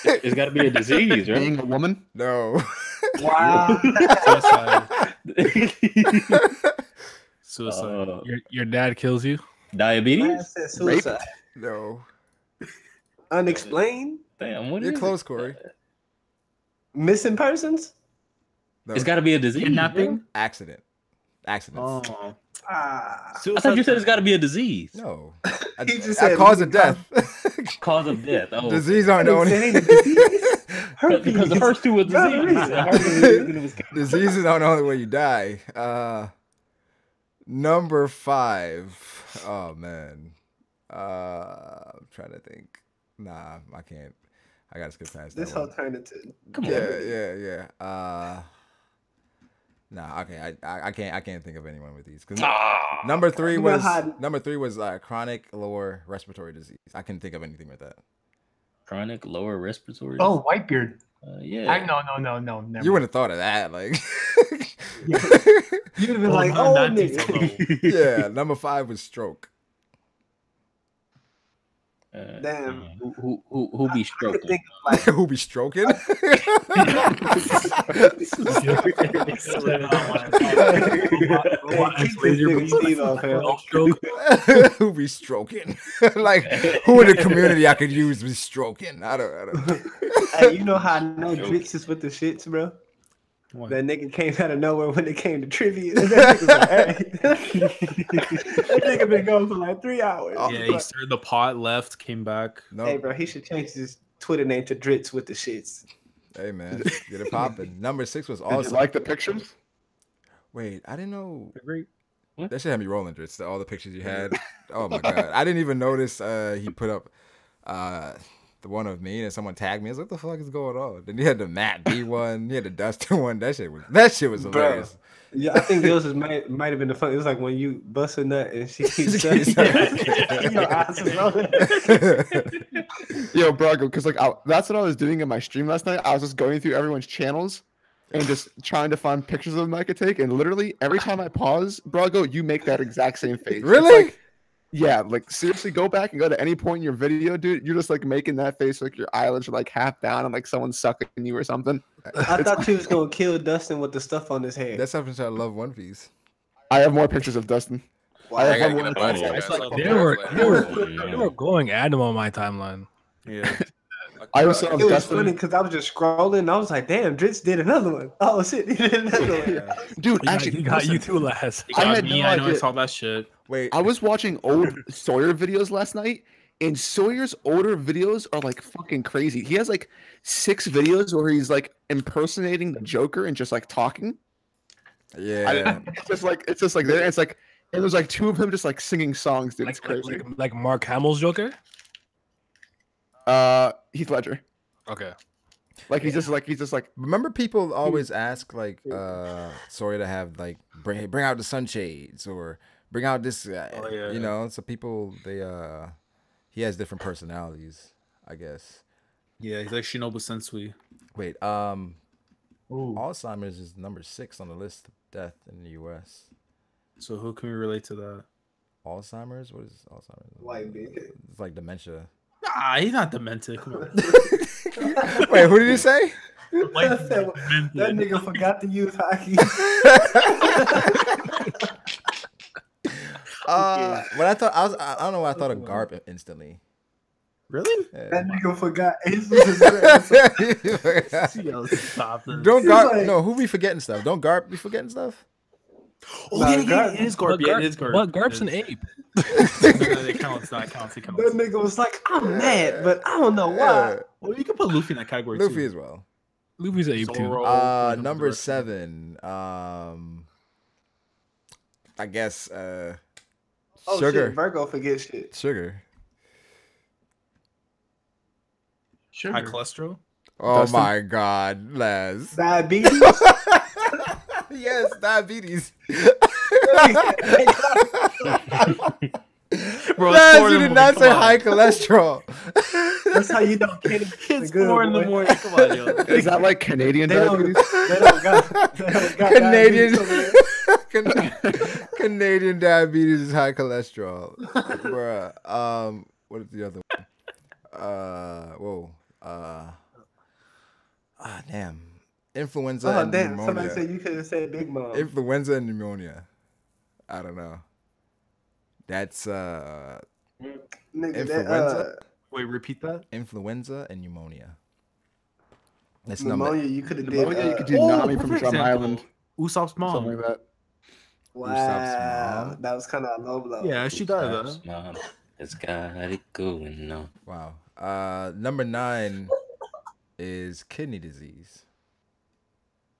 It's got to be a disease, right? Being a woman? No. Wow. Suicide. Your dad kills you? Diabetes? Man said suicide. No. Unexplained. Damn, what You're is close, it? Corey. Missing persons. No. It's got to be a disease. Kidnapping? Accidents. Oh. Ah. I thought you said it's got to be a disease. No. He just A said cause of death. Cause of death. Oh, Disease aren't the only. because the first two were disease. Diseases aren't the only way you die. Number 5. Oh man. I'm trying to think. Nah, I can't. I gotta skip past This that one. alternative. Come on. Yeah. Nah, okay. I can't think of anyone with these. 'Cause Ah, number 3 You know was how- chronic lower respiratory disease. I couldn't think of anything with that. chronic lower respiratory. Oh, Whitebeard. Yeah. No. Never. You wouldn't have thought of that, like. You'd have been like, oh, nigga. Yeah, number 5 was stroke. Damn. Who be I could stroking? think of like Who be stroking? Who be stroking? Like, who in the community I could use be stroking? I don't know. Hey, you know how I know Dritz is with the shits, bro? What? That nigga came out of nowhere when it came to trivia. That nigga was like, hey. That nigga been going for like 3 hours. Yeah, he stirred the pot, left, came back. No. Hey, bro, he should change his Twitter name to Dritz with the shits. Hey, man. Get it popping. Number 6 was Did you awesome. like the pictures? Wait, I didn't know. Great. That shit had me rolling, Dritz. All the pictures you had. Oh, my God. I didn't even notice he put up the one of me, and someone tagged me. I was like, what the fuck is going on? Then you had the Matt B one, you had the Dustin one. That shit was hilarious. Yeah, I think yours might have been the fun. It was like when you bust a nut and she keeps your eyes is rolling. Yo, Brago, because like that's what I was doing in my stream last night. I was just going through everyone's channels and just trying to find pictures of them I could take. And literally every time I pause, Brago, you make that exact same face. Really? Like, yeah, like seriously, go back and go to any point in your video, dude. You're just like making that face, like your eyelids are like half down and like someone's sucking you or something. I thought you was gonna kill Dustin with the stuff on his head. That's something I love One Piece. I have more pictures of Dustin. Wow. I have I more. gotta get They were going at him on my timeline. Yeah. I was It was funny because I was just scrolling. And I was like, "Damn, Dritz did another one. Oh shit, he did another one." Dude, actually, he got you too last. He got I had me. no I know I idea. saw that shit. Wait, I was watching old Sawyer videos last night, and Sawyer's older videos are like fucking crazy. He has like 6 videos where he's like impersonating the Joker and just like talking. yeah. It's just like there. It's like and there's like 2 of him just like singing songs, dude. It's crazy. Like Mark Hamill's Joker. Heath Ledger. Okay. Like he's just like Remember, people always ask like Sawyer to have like bring out the sunshades or bring out this you know, so people he has different personalities, I guess. Yeah, he's like Shinobu Sensui. Wait, Alzheimer's is number 6 on the list of death in the US. So who can we relate to that? Alzheimer's? What is Alzheimer's? White bitch. It's like dementia. Nah, he's not demented. Come on. Wait, who did you say? That nigga forgot to use hockey. When I don't know why I thought of Garp instantly. Really? Yeah. That nigga forgot. Yo, stop this. Don't Garp. like- No, who be forgetting stuff? Don't Garp be forgetting stuff? Oh, yeah, it is Garp. Yeah, it is Garp. But Garp's an ape. It counts. That counts. It counts. That nigga was like, I'm mad, but I don't know why. Yeah. Well, you can put Luffy in that category Luffy too. as well. Luffy's an ape too. Zoro, Number 7. I guess Oh Sugar. shit, Virgo forget shit. Sugar. High cholesterol. Oh Dustin? my God, Les. Diabetes. Yes, diabetes. Bro, Les, it's 4 you in the did not morning. say Come on. high cholesterol. That's how you know It's 4 in the morning. Come on, yo. is that like Canadian They don't, diabetes? they don't got Canadian diabetes over there. Canadian diabetes is high cholesterol. Bruh. What is the other one? Damn. Influenza Oh and damn! pneumonia. Somebody said you could have said Big Mom. Influenza and pneumonia. I don't know. That's Nigga, influenza? Wait, repeat that. Influenza and pneumonia. That's pneumonia. You could have did. Pneumonia, you could do Nami from perfect Drum example. Island. Usopp's mom. Something like that. Wow, mom. that was kind of a low blow. Yeah, she died though. Mom, it's got it going on. Wow. Number 9 is kidney disease.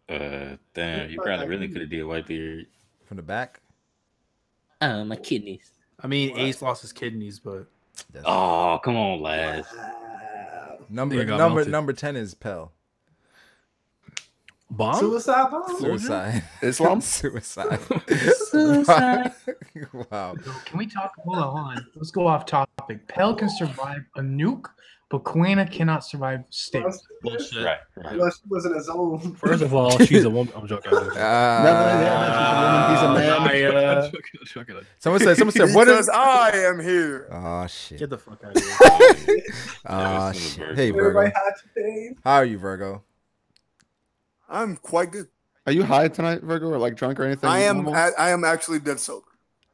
Damn, you probably really could have did Whitebeard. From the back. My kidneys. I mean, Ace lost his kidneys, but Oh, come on, lads. Number got melted. number 10 is Pell. Bomb? Suicide bomb. Suicide. Islam? Suicide. Suicide. Wow. Can we talk? Hold on. Let's go off topic. Pell can survive a nuke, but Quena cannot survive steak. bullshit. Right. Well, she was in a zone. First of all, she's a woman. I'm joking. Never, yeah, she's a man. I'm joking. Someone said, what Because is? I am here. Oh shit. Get the fuck out of here. Oh this is a shit. Virgo. Hey Everybody Virgo. hot today. How are you, Virgo? I'm quite good. Are you high tonight, Virgo, or like drunk or anything? I am. normal? I am actually dead sober.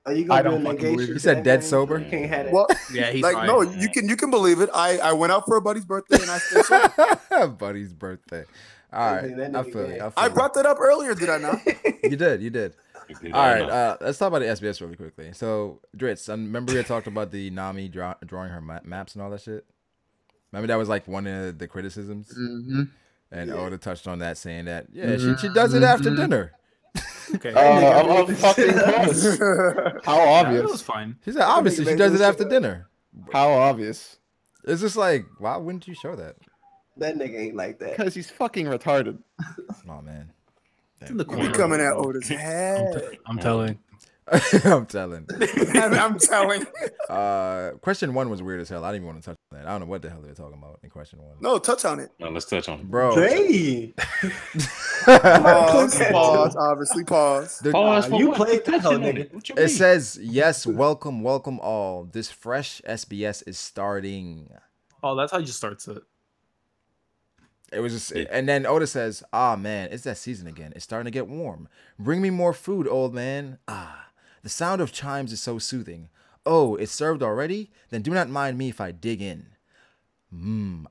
Are you I gonna don't do a fucking believe negation? it. You said dead thing? sober? You can't have it. Well, Yeah, he's like fine. no, you can believe it. I went out for a buddy's birthday and I stayed sober. Buddy's birthday. All right. That I nigga feel you. gay. I brought that up earlier, did I not? You did. You did. You All right, know. let's talk about the SBS really quickly. So, Dritz, remember we had talked about the Nami drawing her maps and all that shit? Remember that was like one of the criticisms? Mm-hmm. And Oda touched on that, saying that, yeah, she does it after dinner. Okay. I'm fucking close. How Yeah, obvious? that was fine. She said, obviously, she does it after dinner. How obvious? It's just like, why wouldn't you show that? That nigga ain't like that. Because he's fucking retarded. Oh man. It's in the You corner. be coming at Oda's head. I'm telling. I'm telling. I'm telling. Question 1 was weird as hell. I didn't even want to touch on that. I don't know what the hell they're talking about in question 1. No, touch on it. No, let's touch on it. Bro. Hey. Pause. Obviously, pause. Pause for you what? played that Touching hoe, on nigga. it. What you It mean? says, yes, welcome all. This fresh SBS is starting. Oh, that's how you start it. It was just, and then Oda says, ah, man, it's that season again. It's starting to get warm. Bring me more food, old man. Ah, the sound of chimes is so soothing. Oh, it's served already? Then do not mind me if I dig in.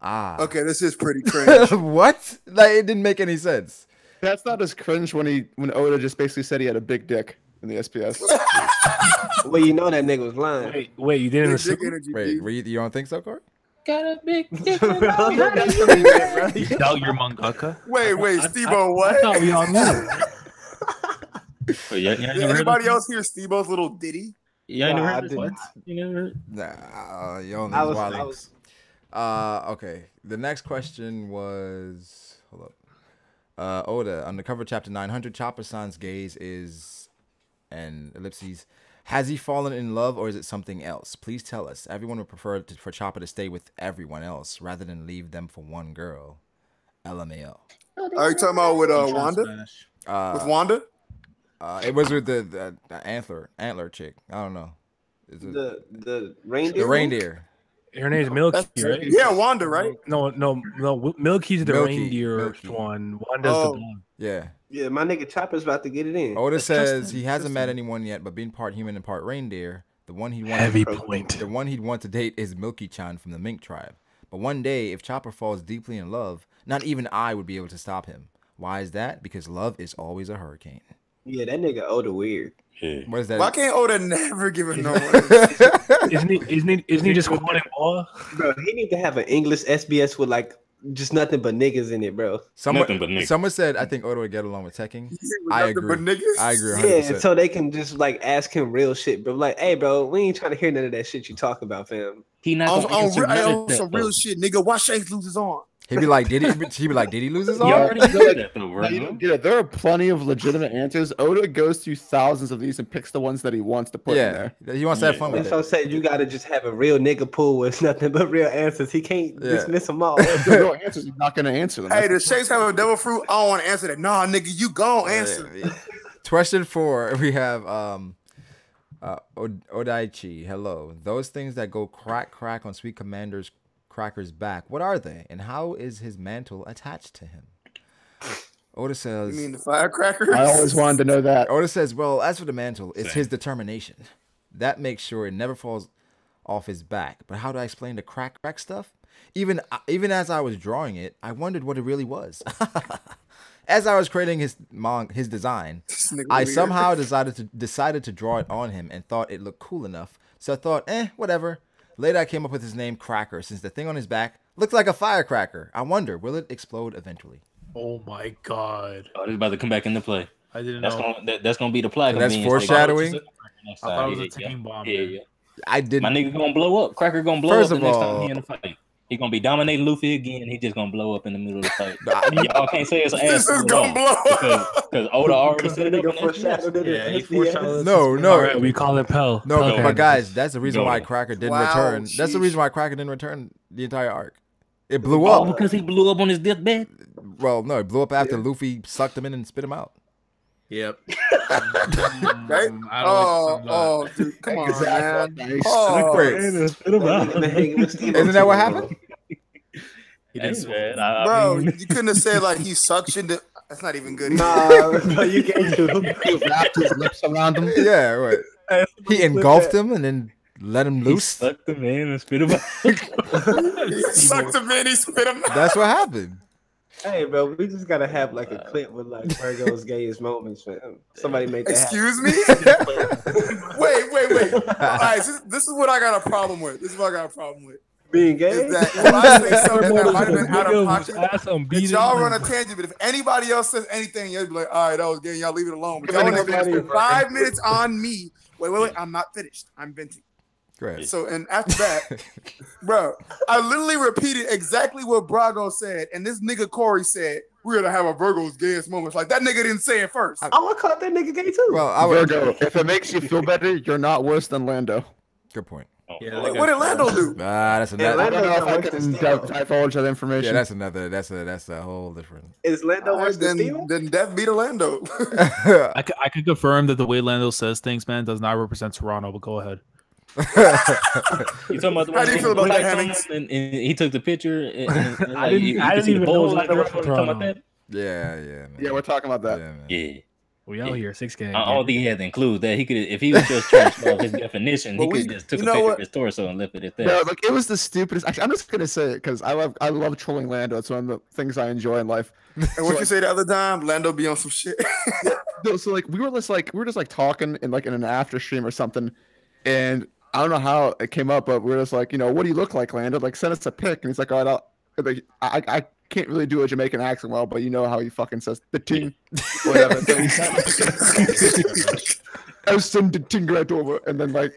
Okay, this is pretty cringe. What? Like, it didn't make any sense. That's not as cringe when Oda just basically said he had a big dick in the SPS. Well, you know that nigga was lying. Wait, you didn't Big assume? dick energy, Wait, B. you don't think so, Corey? Got a big dick. Doubt your mangaka. Wait, Steve-O, what? I thought we all knew. But yeah, Did anybody else hear Steve-O's little ditty? Yeah, you Nah, I never heard didn't. this? You never heard? Nah, you only I wild was- Okay. The next question was, hold up. Oda, undercover chapter 900, Chopper-san's gaze is, and ellipses, has he fallen in love or is it something else? Please tell us. Everyone would prefer for Chopper to stay with everyone else rather than leave them for one girl. LMAO. Are you talking about with Wanda? With Wanda? It was with the antler chick. I don't know. Is it The reindeer. the reindeer? Her name's Milky, right? Yeah, Wanda, right? No. Milky's the Milky, reindeer Milky. one. Wanda's the blonde. Yeah. Yeah, my nigga Chopper's about to get it in. Oda says he hasn't met anyone yet, but being part human and part reindeer, the one he'd want to date is Milky-chan from the Mink tribe. But one day, if Chopper falls deeply in love, not even I would be able to stop him. Why is that? Because love is always a hurricane. Yeah, that nigga Oda weird. Yeah. What is that? Why can't Oda never give a no? Isn't he just quoting all? Bro, he need to have an English SBS with like just nothing but niggas in it, bro. Nothing but niggas. Someone said, I think Oda would get along with Tekken. I agree. I agree 100%. Yeah, so they can just like ask him real shit, bro. Like, hey, bro, we ain't trying to hear none of that shit you talk about, fam. He not gonna answer none of that, some real though. shit, nigga. Why Shanks lose his arm? He'd be like, did he lose his You arm? already know that, though, bro. Yeah, there are plenty of legitimate answers. Oda goes through thousands of these and picks the ones that he wants to put in there. He wants to have fun with That's what I'm saying. You gotta just have a real nigga pool with nothing but real answers. He can't dismiss them all. If they're real answers, he's not going to answer them. Hey, does Shanks have a devil fruit? I don't want to answer that. Nah, nigga, you gon' answer. Question 4, we have Odaichi. Hello. Those things that go crack on Sweet Commander's Cracker's back, what are they? And how is his mantle attached to him? Oda says... You mean the firecrackers? I always wanted to know that. Oda says, well, as for the mantle, it's his determination. That makes sure it never falls off his back. But how do I explain the crack stuff? Even as I was drawing it, I wondered what it really was. As I was creating his design, I somehow decided to draw it on him and thought it looked cool enough. So I thought, whatever. Later, I came up with his name Cracker, since the thing on his back looks like a firecracker. I wonder, will it explode eventually? Oh my god! Oh, this about to come back into play. I didn't know. That's gonna be the So plaque. that's foreshadowing. I thought it was a ticking bomb. Yeah. I didn't. My nigga gonna blow up. Cracker gonna blow First up of the next all- time he in the fight. He gonna be dominating Luffy again. He just gonna blow up in the middle of the fight. Y'all can't say it's an ass. This is gonna blow up. Because Oda already set it up. in SBS. Yeah, he foreshadowed. No. All right, we call it Pell. No, Pell but guys, that's the reason No. why Cracker didn't Wow, return. That's the sheesh. reason why Cracker didn't return the entire arc. It blew Oh, up. because he blew up on his deathbed. Well, no, it blew up after Luffy sucked him in and spit him out. Yep. Right? I Dude, come on, Exactly. man. Oh, Wait, isn't that what happened? He didn't Hey, man, I bro, mean, you couldn't have said like he suctioned it. That's not even good. Nah, bro, you can't do He wrapped his lips around him. Yeah, right. He engulfed him and then let him he loose. sucked him in and spit him out. He sucked him in. He spit him out. That's what happened. Hey, bro, we just gotta have like a clip with like Virgo's gayest moments, man. Somebody make that happen. Excuse me? wait. All right, this is what I got a problem with. Being gay? Is that if I say something that might have been out of pocket, that y'all run a tangent, but if anybody else says anything, you'll be like, all right, that was gay, y'all leave it alone. But y'all want to spend 5 minutes on me. Wait, I'm not finished. I'm venting. Great. So, and after that, bro, I literally repeated exactly what Brago said, and this nigga Corey said, we're gonna have a Virgo's gayest moments. Like that nigga didn't say it first. I would call that nigga gay too. Well, I would, Virgo, if it makes you feel better, you're not worse than Lando. good point. Yeah, What did Lando do? That's another. I don't know if I can divulge that information. Yeah, that's another. That's a whole different. Is Lando worse than Then, Steven? then Death beat a Lando. I could confirm that the way Lando says things, man, does not represent Toronto. But go ahead. You talking about the How do you feel about that, Hennings? Hennings? And he took the picture. And I didn't even know Lando was from talking about Toronto. that. Yeah, man. Yeah, we're talking about that. Yeah, man. Yeah. We out here 6K. I don't think he had to include that. He could, if he was just trying to show off his definition, he could just took a picture of his torso and left it at that. No, like it was the stupidest. Actually, I'm just gonna say it because I love trolling Lando. It's one of the things I enjoy in life. And what you say the other time, Lando be on some shit. No, so like we were just talking in in an after stream or something, and I don't know how it came up, but we were just like, what do you look like, Lando? Like send us a pic, and he's like, all right, I can't really do a Jamaican accent well, but you know how he fucking says the ting, whatever. So he I send the ting right over, and then like,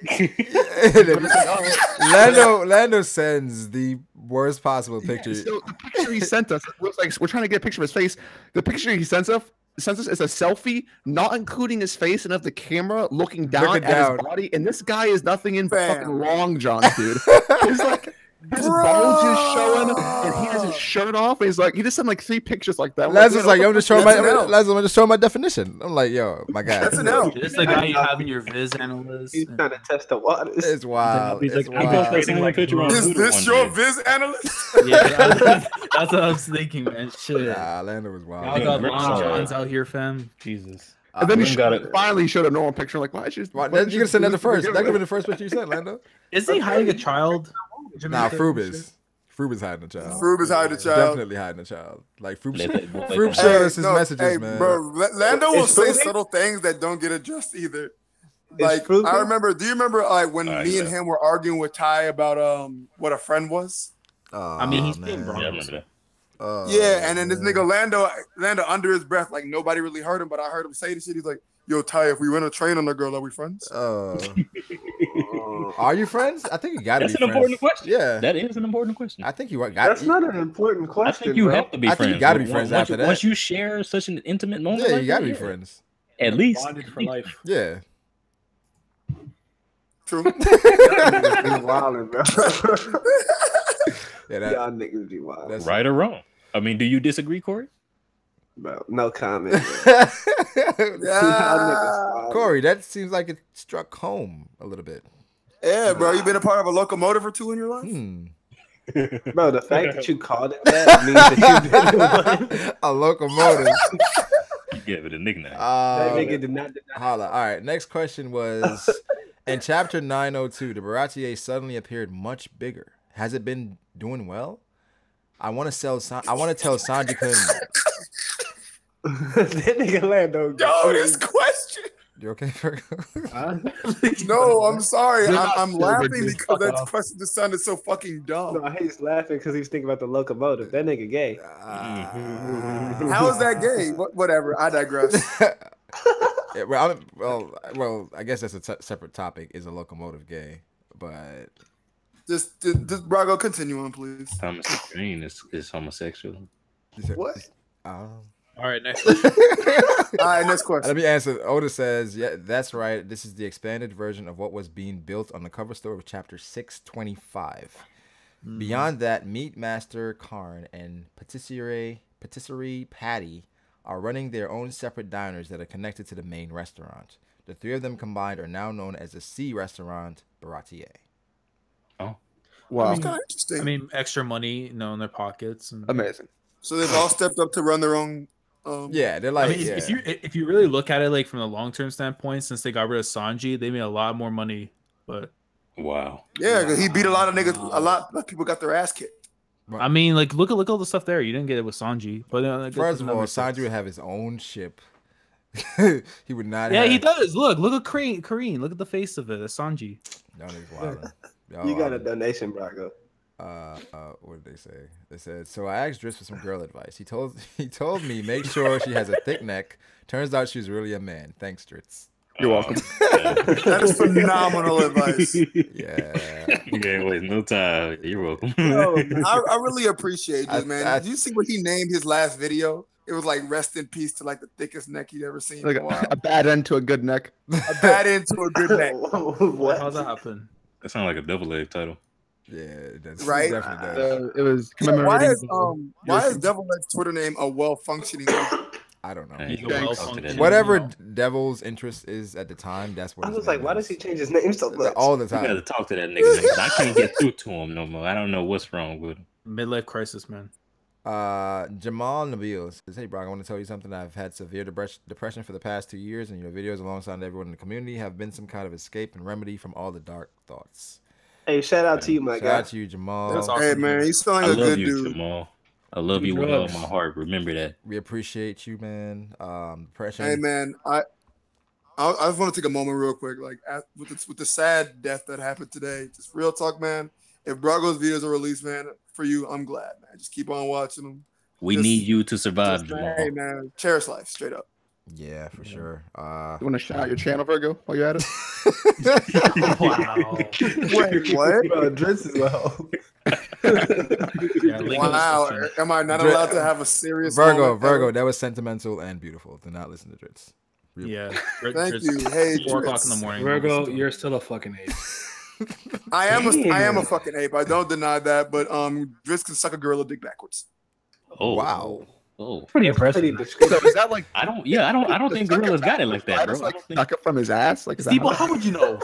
Lando sends the worst possible picture. Yeah, so the picture he sent us was like we're trying to get a picture of his face. The picture he sends us is a selfie, not including his face and of the camera looking down at his body. And this guy is nothing in fucking long john, dude. He's like his bulge is showing, and he has his shirt off. And he's like, he just sent like 3 pictures like that. That's just like, I'm just showing my definition. I'm like, yo, my guy. That's an L. This is the guy you have in your Viz analyst. He's trying to test the waters. It's wild. He's It's like, wild. Is this your Viz analyst? Yeah, that's what I was thinking, man. Shit. Nah, Lando was wild. I got long johns out here, fam. Jesus. And then he finally showed a normal picture. Like, why did you? Why did you gonna send that first? That could have been the first picture you sent, Lando. Is he hiding a child? Nah, Froob is hiding a child. Froob is hiding a child. Definitely hiding a child. Like Froob showed us his messages, man. Bro, Lando will say subtle things that don't get addressed either. Like I remember. Do you remember like when me and him were arguing with Ty about what a friend was? I mean, he's being wrong. Yeah, I remember that. Yeah, and then this nigga Lando under his breath, like nobody really heard him, but I heard him say this shit. He's like, "Yo, Ty, if we run a train on a girl, are we friends?" Are you friends? I think you got to be friends. That's an important question. Yeah, that is an important question. I think you got. That's not an important question. I think you have to be friends. I think you got to be friends after that. Once you share such an intimate moment, yeah, you got to be friends. At least bonded for life. Yeah. True. Wilding, bro. Yeah, y'all niggas be wild. Right or wrong? I mean, do you disagree, Corey? Bro, no comment. Corey, that seems like it struck home a little bit. Yeah, bro, you been a part of a locomotive or two in your life? Bro, the fact that you called it that means that you've been one. A locomotive. You gave it a nickname. That nigga did not. Holla. All right, next question was, in chapter 902, the Baratier suddenly appeared much bigger. Has it been doing well? I want to tell Sanji-kun. That nigga Lando. Yo, this question. You okay, Virgo? No, I'm sorry. I'm laughing because that question just sounded so fucking dumb. No, he's laughing because he's thinking about the locomotive. That nigga gay. How is that gay? Whatever. I digress. Yeah, well, I guess that's a separate topic. Is a locomotive gay? But just Brago, continue on, please. Thomas Green is homosexual. What? All right, next question. All right, next question. Let me answer. Oda says, yeah, that's right. This is the expanded version of what was being built on the cover story of chapter 625. Beyond that, Meat Master Karn and Patisserie Patty are running their own separate diners that are connected to the main restaurant. The 3 of them combined are now known as the C Restaurant Baratier. Oh, wow. That's kind of interesting. I mean, extra money, in their pockets. And... Amazing. So they've all stepped up to run their own. Yeah, they're like. I mean, if you really look at it like from the long term standpoint, since they got rid of Sanji, they made a lot more money. But wow. Yeah, because he beat a lot of niggas. A lot of people got their ass kicked. I mean, like look at all the stuff there. You didn't get it with Sanji, but first of all, Sanji would have his own ship. He would not. Yeah, he does. Look at Kareen. Look at the face of it. It's Sanji. No, he's wild. You got a donation, Brago. What did they say? They said, so I asked Driss for some girl advice. He told me make sure she has a thick neck. Turns out she's really a man. Thanks, Dritz. You're welcome. That is phenomenal advice. Yeah. You ain't wasting no time. You're welcome. I really appreciate this, man. Did you see what he named his last video? It was like "Rest in peace" to like the thickest neck he'd ever seen. Like in a while. a bad end to a good neck. A bad end to a good neck. What? How's that happen? That sounds like a double egg title. Yeah, that's Right? definitely does. It was Why commemorating. is Devil Leg's Twitter name a well-functioning? I don't know. Well, Whatever Devil's interest is at the time, that's what I his was like, name why is. does he change his name so much? All the You time. gotta talk to that nigga. Man. I can't get through to him no more. I don't know what's wrong with him. Midlife crisis, man. Jamal Nabil says, "Hey, Brago, I want to tell you something. I've had severe depression for the past 2 years, and your videos alongside everyone in the community have been some kind of escape and remedy from all the dark thoughts." Hey, shout out to you, my guy. Shout out to you, Jamal. That's awesome. Hey, man, you sound I like a love good you, dude. Jamal. I love you with all my heart. Remember that. We appreciate you, man. Depression. Hey, man, I just want to take a moment real quick, like with the sad death that happened today. Just real talk, man. If Brago's videos are released, man, for you, I'm glad, man. Just keep on watching them. We need you to survive, Jamal. Hey, man, cherish life, straight up. Yeah, for sure. You want to shout out your channel, Virgo, while you're at it? Wow. Wait, what? Bro, Dritz as well. Wow, am I not allowed to have a serious Virgo? moment? That was sentimental and beautiful. Do not listen to Dritz. Yeah. Thank you. Hey, 4 o'clock in the morning. Virgo, you're still a fucking ape. I am a fucking ape. I don't deny that, but Dritz can suck a gorilla dick backwards. Oh Wow. Oh, Pretty impressive. So is that like? I don't think gorillas got it like that, bro. Like suck it from his ass, like is that Steve, how would you know?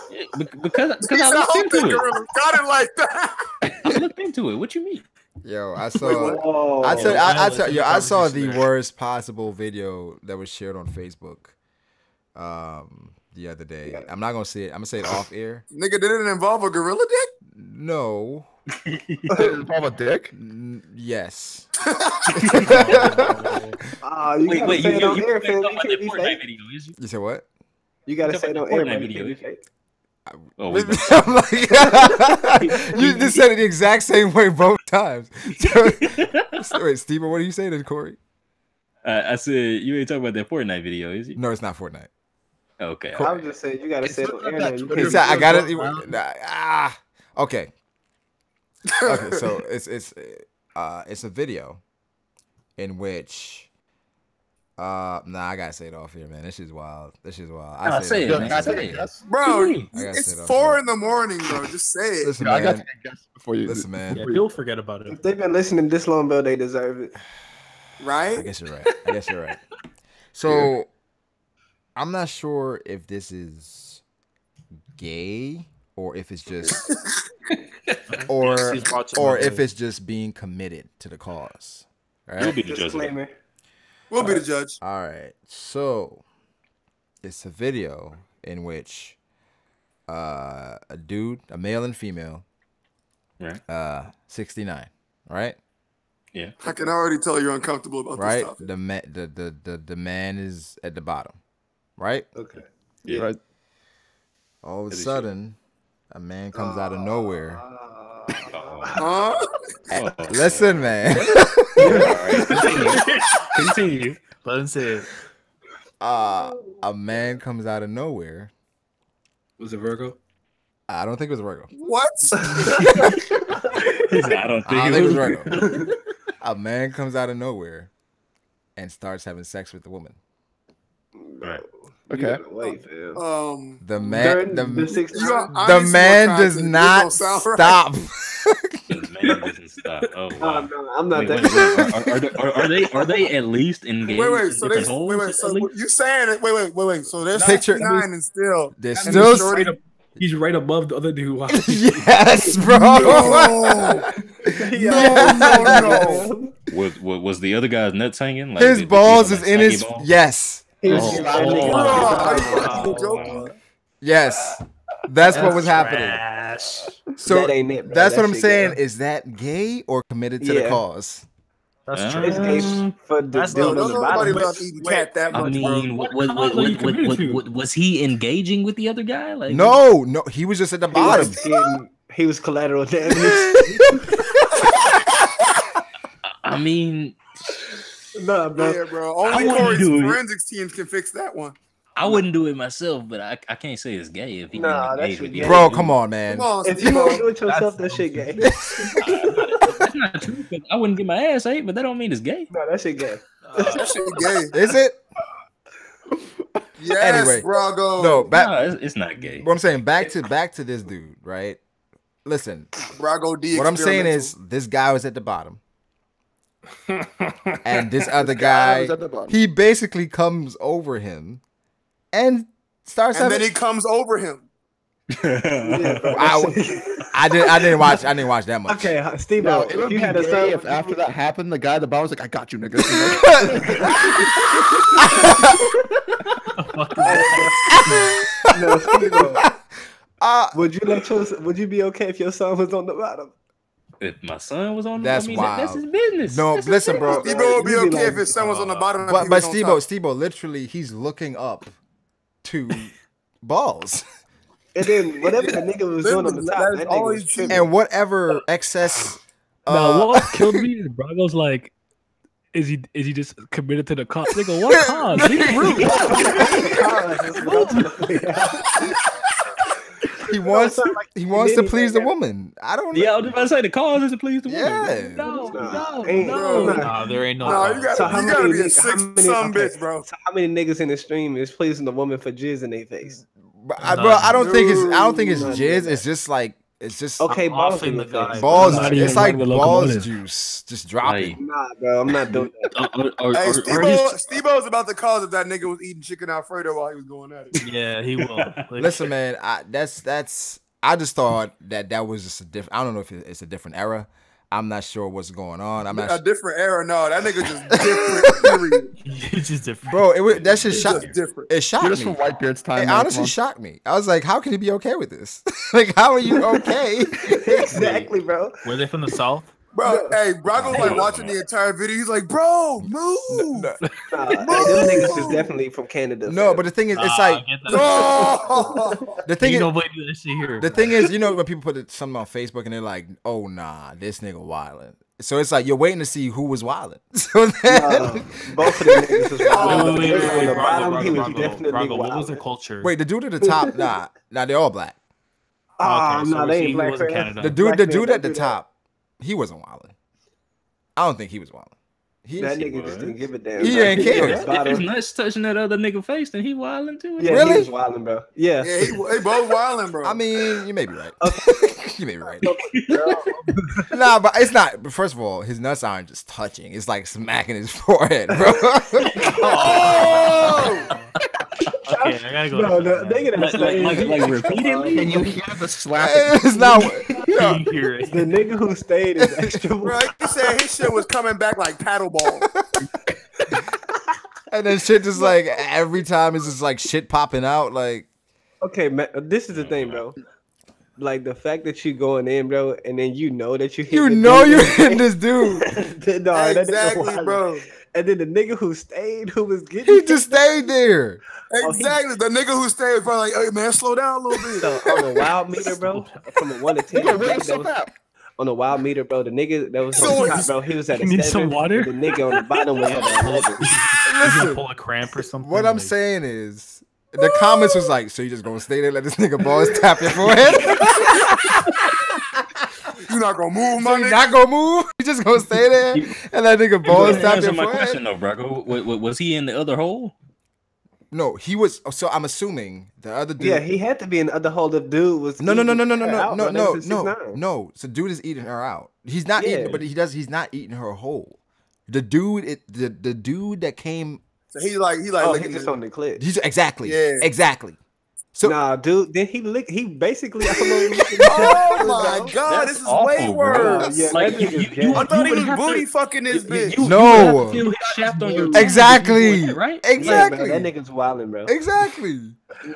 Because He I said, looked hope into that it. gorilla got it like that. I looked into it. What you mean? Yo, I saw. Whoa. I saw the worst possible video that was shared on Facebook. The other day. I'm not gonna say it. I'm gonna say it off air. Nigga, did it involve a gorilla dick? No. Did it involve a dick? Yes. You Wait, gotta say it on you air, talking fam. about You that can't be Fortnite fake. video, is you? You said what? You gotta You say it talking on about air, the man. You Fortnite can't be fake. Oh, I'm like, you just said it the exact same way both times. So, wait, Steven, what are you saying to Corey? I said you ain't talking about that Fortnite video, is you? No, it's not Fortnite. Okay. I was just saying you gotta say it on air, man. You He can't said, be I got it. fake. Okay. Okay, so it's a video in which I gotta say it off here, man. This is wild. I say it, man. I say it. Bro, I gotta it's say it off 4 here. in the morning, bro. Just say it. Listen, I got man. to guess before you. Listen, man. Yeah, he'll forget about it. If they've been listening this long, Bill, they deserve it. Right? I guess you're right. So I'm not sure if this is gay or if it's just or if it's just being committed to the cause. All You'll right? be the judge. Disclaimer. We'll be the judge. All right. So it's a video in which a dude, a male and female, Right. 69, right? Yeah. I can already tell you're uncomfortable about this Right? topic. The man is at the bottom, right? Okay. Yeah. Right. All of a As he sudden, a man comes out of nowhere. Huh? Listen, man. All right. Continue. Let him say it. A man comes out of nowhere. Was it Virgo? I don't think it was Virgo. What? I don't think it was Virgo. A man comes out of nowhere and starts having sex with the woman. Right. Okay. Wait, fam. The man, During the 6 the man does not stop. The man doesn't stop. Oh wow. No, I'm not Wait, that. are they at least engaged? Wait. in So different they holes, So at least? you saying it? Wait. So there's Picture- 69 and still. There's and still shorty- He's right above the other dude. Wow. Yes, bro. No. Was the other guy's nuts hanging? Like, His did he balls have, is like, in saggy his balls? yes. Yes. That's what was happening. So That ain't it, bro. that's That what I'm shit saying. gay. Is that gay or committed to the Yeah. cause? That's It's gay for the That's dude Don't on the nobody bottom. love eating cat that I much, mean, bro. was he engaging with the other guy? Like, No, he was just at the bottom. He was collateral damage. I mean, Nah, bro. Yeah, bro. I Only wouldn't Corey's do it. forensics teams can fix that one. I wouldn't do it myself, but I can't say it's gay if he Nah, didn't that shit engage with gay. the Bro, other come dude. on, man. Come on, If you don't do it That's yourself, that shit gay. That's not true. 'Cause I wouldn't get my ass ate, but that don't mean it's gay. No, that shit gay. that shit gay. Is it? Yes, Anyway, Brago. No, back. No, it's not gay. What I'm saying, back to this dude, right? Listen, Brago D. what I'm saying is, this guy was at the bottom, and this other guy, was at the bottom. he basically comes over him, and starts. And having, then he comes over him. I didn't watch that much. Okay, Steve, No, it if would you be had a gay son, if after that happened, the guy at the bottom was like, "I got you, nigga." no, Steve, would you be okay if your son was on the bottom? If my son was on, That's that's wild. his business. No, That's listen, bro. Steve would be okay if his son was on the bottom. But Steve, literally, he's looking up to balls. And then whatever the nigga was doing on the top, that nigga was tripping. And whatever excess. No, what killed me is Brago's like, is he just committed to the cause? Nigga, what cause? Leave room. He wants to please the woman. I don't know. Yeah, I was about to say the cause is to please the woman. Yeah. No, There ain't no. No, you gotta be a sick son bitch, bro. So how many niggas in the stream is pleasing the woman for jizz in their face? Bro, I don't think it's jizz. It's just like okay, balls in in the the guy. face. balls. not It's even like running the balls locomotive. juice just dropping. Nah, bro, I'm not doing that. Hey, Steve-O's about to cause if that nigga was eating chicken Alfredo while he was going at it. Yeah, he will. Like, Listen, man, I just thought that was just a different. I don't know if it's a different era. I'm not sure what's going on. I'm not A different era. No, that nigga just different. Period. it's just different. Bro, that shit shocked. Just different. It shocked You're me. just from Whitebeard's time. It man, honestly come on. shocked me. I was like, how can he be okay with this? Like, how are you okay? Exactly, bro. Were they from the south? Bro, hey, Brago's like watching the entire video. He's like, bro, move. Nah, hey, them niggas is definitely from Canada. No, fam. but the thing is, it's I like get that. No. the thing Ain't is, nobody do that shit here. the thing is, you know, when people put something on Facebook and they're like, "Oh nah, this nigga wildin'." So it's like you're waiting to see who was wildin'. So then, both of them niggas was wild. Wait, On the bottom, he was Brago, definitely Brago, what was wild. their culture? wait, the dude at the top, nah, they're all black. Ah, Okay, so no, we they see ain't he black. was in fam. Canada. The Black dude men at don't the do that. top, he wasn't wildin'. I don't think he was wildin'. That he nigga just was. didn't give a damn. He bro. didn't care. was If his bottom. nuts touching that other nigga face, then he wilding too. Yeah, Really? he was wilding, bro. Yeah. Yeah, they both wilding, bro. I mean, you may be right. You may be right. Nah, but it's not. But first of all, his nuts aren't just touching. It's like smacking his forehead, bro. oh! Okay, I gotta go. No, no, nigga, that's like repeatedly. And you hear the slap. It's not. Yeah. You hear it. the nigga who stayed is extra. Bro, he said his shit was coming back like paddleball. And then shit just like every time it's just like shit popping out. Like, Okay, man, this is the thing, bro. Like the fact that you going in, bro, and then you know that you hit you the know dude. you're hitting this dude. No, that nigga Exactly, wildin'. bro. And then the nigga who stayed, who was getting He just stayed there. Exactly. The nigga who stayed was probably like, hey, man, slow down a little bit. so on a wild meter, bro, from a 1 to 10. Nigga, the wait nigga that yourself was- out. on a wild meter, bro, the nigga that was So on the top, it's- bro, he was at a You need 7. some water? and The nigga on the bottom was at a 11. You gonna pull a cramp or something? What I'm Like, saying is, the comments was like, so you just gonna stay there, let this nigga balls tap your forehead? You not gonna move, So my you nigga? not gonna move? You just gonna stay there and let nigga balls tap Answer your my forehead? question though, Brago. Was he in the other hole? No, he was. So I'm assuming the other dude. Yeah, he had to be in the other hole. The dude was No. eating her out, bro. That was his 6'9". No. So dude is eating her out. He's not Yeah. eating, but he's not eating her whole. The dude, the dude that came. So he like Oh, he looking just at on the clip. He's exactly. Yeah. Exactly. So Nah, dude. Then he basically. Oh my god, this is awful, way bro. worse. Yeah, Like, that you- nigga's you- gay. I thought he would was have to- booty fucking this bitch. You No. would have to feel his shaft on your tongue Exactly. before that, right? Exactly. That nigga's wilding, bro. Exactly.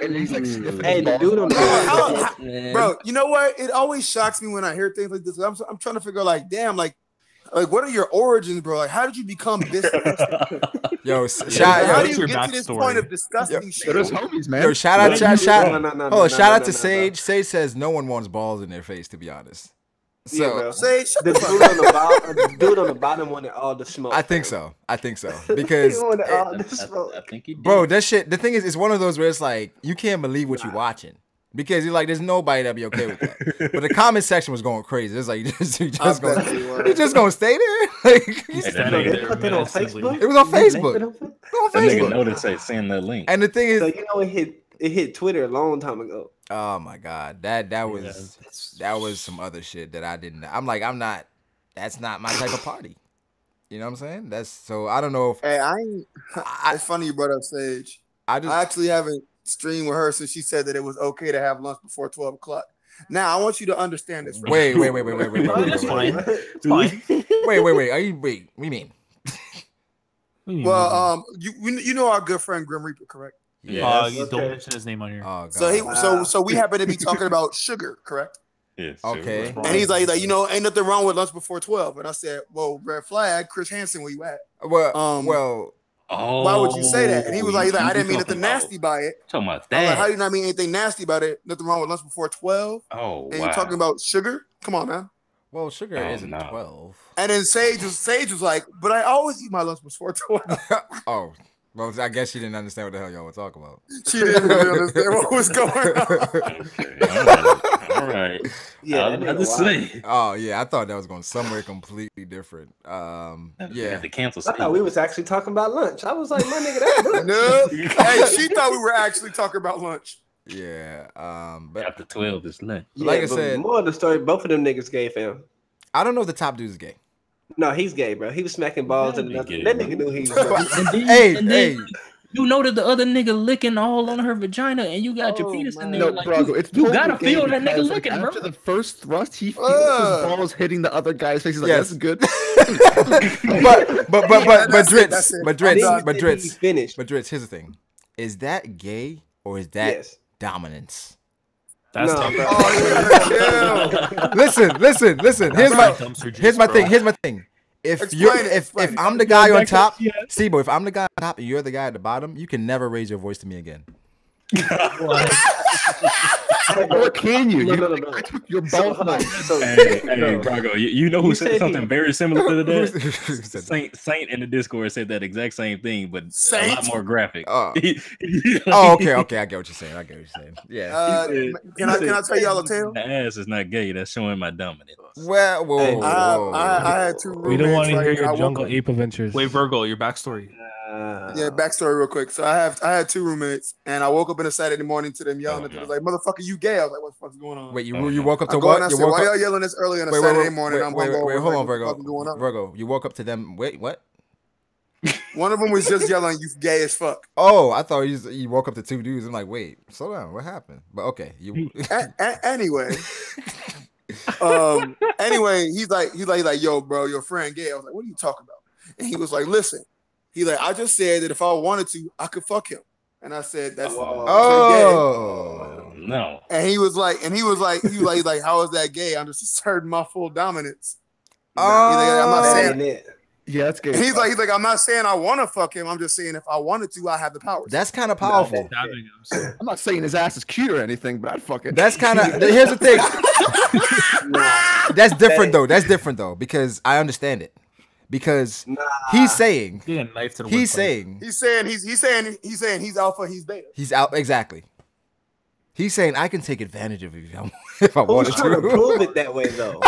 And he's like sniffing Hey, his the balls. dude on the Man. Bro, you know what? It always shocks me when I hear things like this. I'm trying to figure out, like, damn, like what are your origins, bro? Like, how did you become this? Yo, How shout, do yo, you your get to this backstory? point of disgusting shit? They're just homies, man. yo, shout out, shout, No, no, no, hold on, no, shout no, out no, to no, Sage. Sage says no one wants balls in their face. To be honest, So bro. Sage, shut The the dude fuck on the bottom, the dude on the bottom wanted all the smoke. I think so. Because He wanted all the smoke. I think he did. bro, that shit. The thing is, it's one of those where it's like you can't believe what you're watching because you're like, there's nobody that be okay with that. But the comment section was going crazy. It's like you just gonna stay there. Like They put that on Facebook. it was on Facebook. They put it on Facebook? On That nigga Facebook. noticed say send that link. And the thing is, So you know it hit Twitter a long time ago. oh my god, that was some other shit that I didn't. I'm like, that's not my type of party. You know what I'm saying? That's so I don't know if Hey, it's funny you brought up Sage. I actually haven't streamed with her since she said that it was okay to have lunch before 12 o'clock. Now I want you to understand this. Wait. That's fine. It's fine. Wait. Are you what do you mean? Well, you know our good friend Grim Reaper, correct? Yeah. Don't mention his name on here. Oh, So so we happen to be talking about sugar, correct? Yes. Okay. And he's like, ain't nothing wrong with lunch before 12. And I said, well, red flag, Chris Hansen, where you at? Well. Why would you say that? And he was like, I didn't mean nothing nasty by it. Talking about I was that. like, how do you not mean anything nasty about it? Nothing wrong with lunch before 12? Oh, And you're talking about sugar? Come on, man. Well, sugar isn't 12. And then Sage was like, but I always eat my lunch before 12. Oh. Well, I guess she didn't understand what the hell y'all were talking about. She didn't really understand what was going on. All right. Yeah, Oh yeah, I thought that was going somewhere completely different. Yeah. The cancel. I thought we was actually talking about lunch. I was like, my nigga, that's lunch. No. Hey, she thought we were actually talking about lunch. Yeah. But after 12 is lunch. Like I said, more of the story, both of them niggas gay, fam. I don't know if the top dude is gay. No, he's gay, bro. He was smacking balls and nothing. That nigga knew he was Hey. You know that the other nigga licking all on her vagina, and you got your penis in there. No, like, Brago, it's you gotta totally feel gay that nigga because, licking, bro. After the first thrust, he feels his balls hitting the other guy's face. He's like, Yes. "That's good." but Dritz, finished. But Dritz, here's the thing: is that gay or is that dominance? That's Listen. Here's my thing. If I'm the guy on top, Steve-O, if I'm the guy on top and you're the guy at the bottom, you can never raise your voice to me again. Or can you? You're both Hey, Brago, you know who said something very similar to that? Saint in the Discord said that exact same thing, but a lot more graphic. Okay, I get what you're saying. Yeah. Can I tell y'all a tale? The ass is not gay. That's showing my dominance. Well, whoa. I had two roommates. We don't want to hear I your woke jungle up- ape adventures. Wait, Virgo, your backstory. Yeah, backstory real quick. So I had two roommates, and I woke up in a Saturday morning to them yelling at them. Like, motherfucker, you gay. I was like, what the fuck's going on? Wait, you woke up to I go in what? and I You said, woke why up. y'all yelling this early on a Saturday morning? I'm Wait, hungover. hold Like, on, what the fuck is going on? Virgo, you woke up to them. Wait, what? One of them was just yelling, "You gay as fuck." Oh, I thought you woke up to two dudes. I'm like, wait, slow down. What happened? But okay, you. Anyway, he's like, yo, bro, your friend gay. I was like, what are you talking about? And he was like, listen, I just said that if I wanted to, I could fuck him. And I said, that's gay. No. And he was like, how is that gay? I'm just asserting my full dominance. Oh, I'm not saying it. Yeah, that's gay. And he's like, I'm not saying I want to fuck him. I'm just saying if I wanted to, I have the power. That's kind of powerful. I'm not saying his ass is cute or anything, but I'd fuck it. That's kind of. Here's the thing. That's different though, because I understand it. Because he's saying he's saying he's alpha, he's beta. He's out exactly. He's saying I can take advantage of you if I wanted to. Prove it that way though.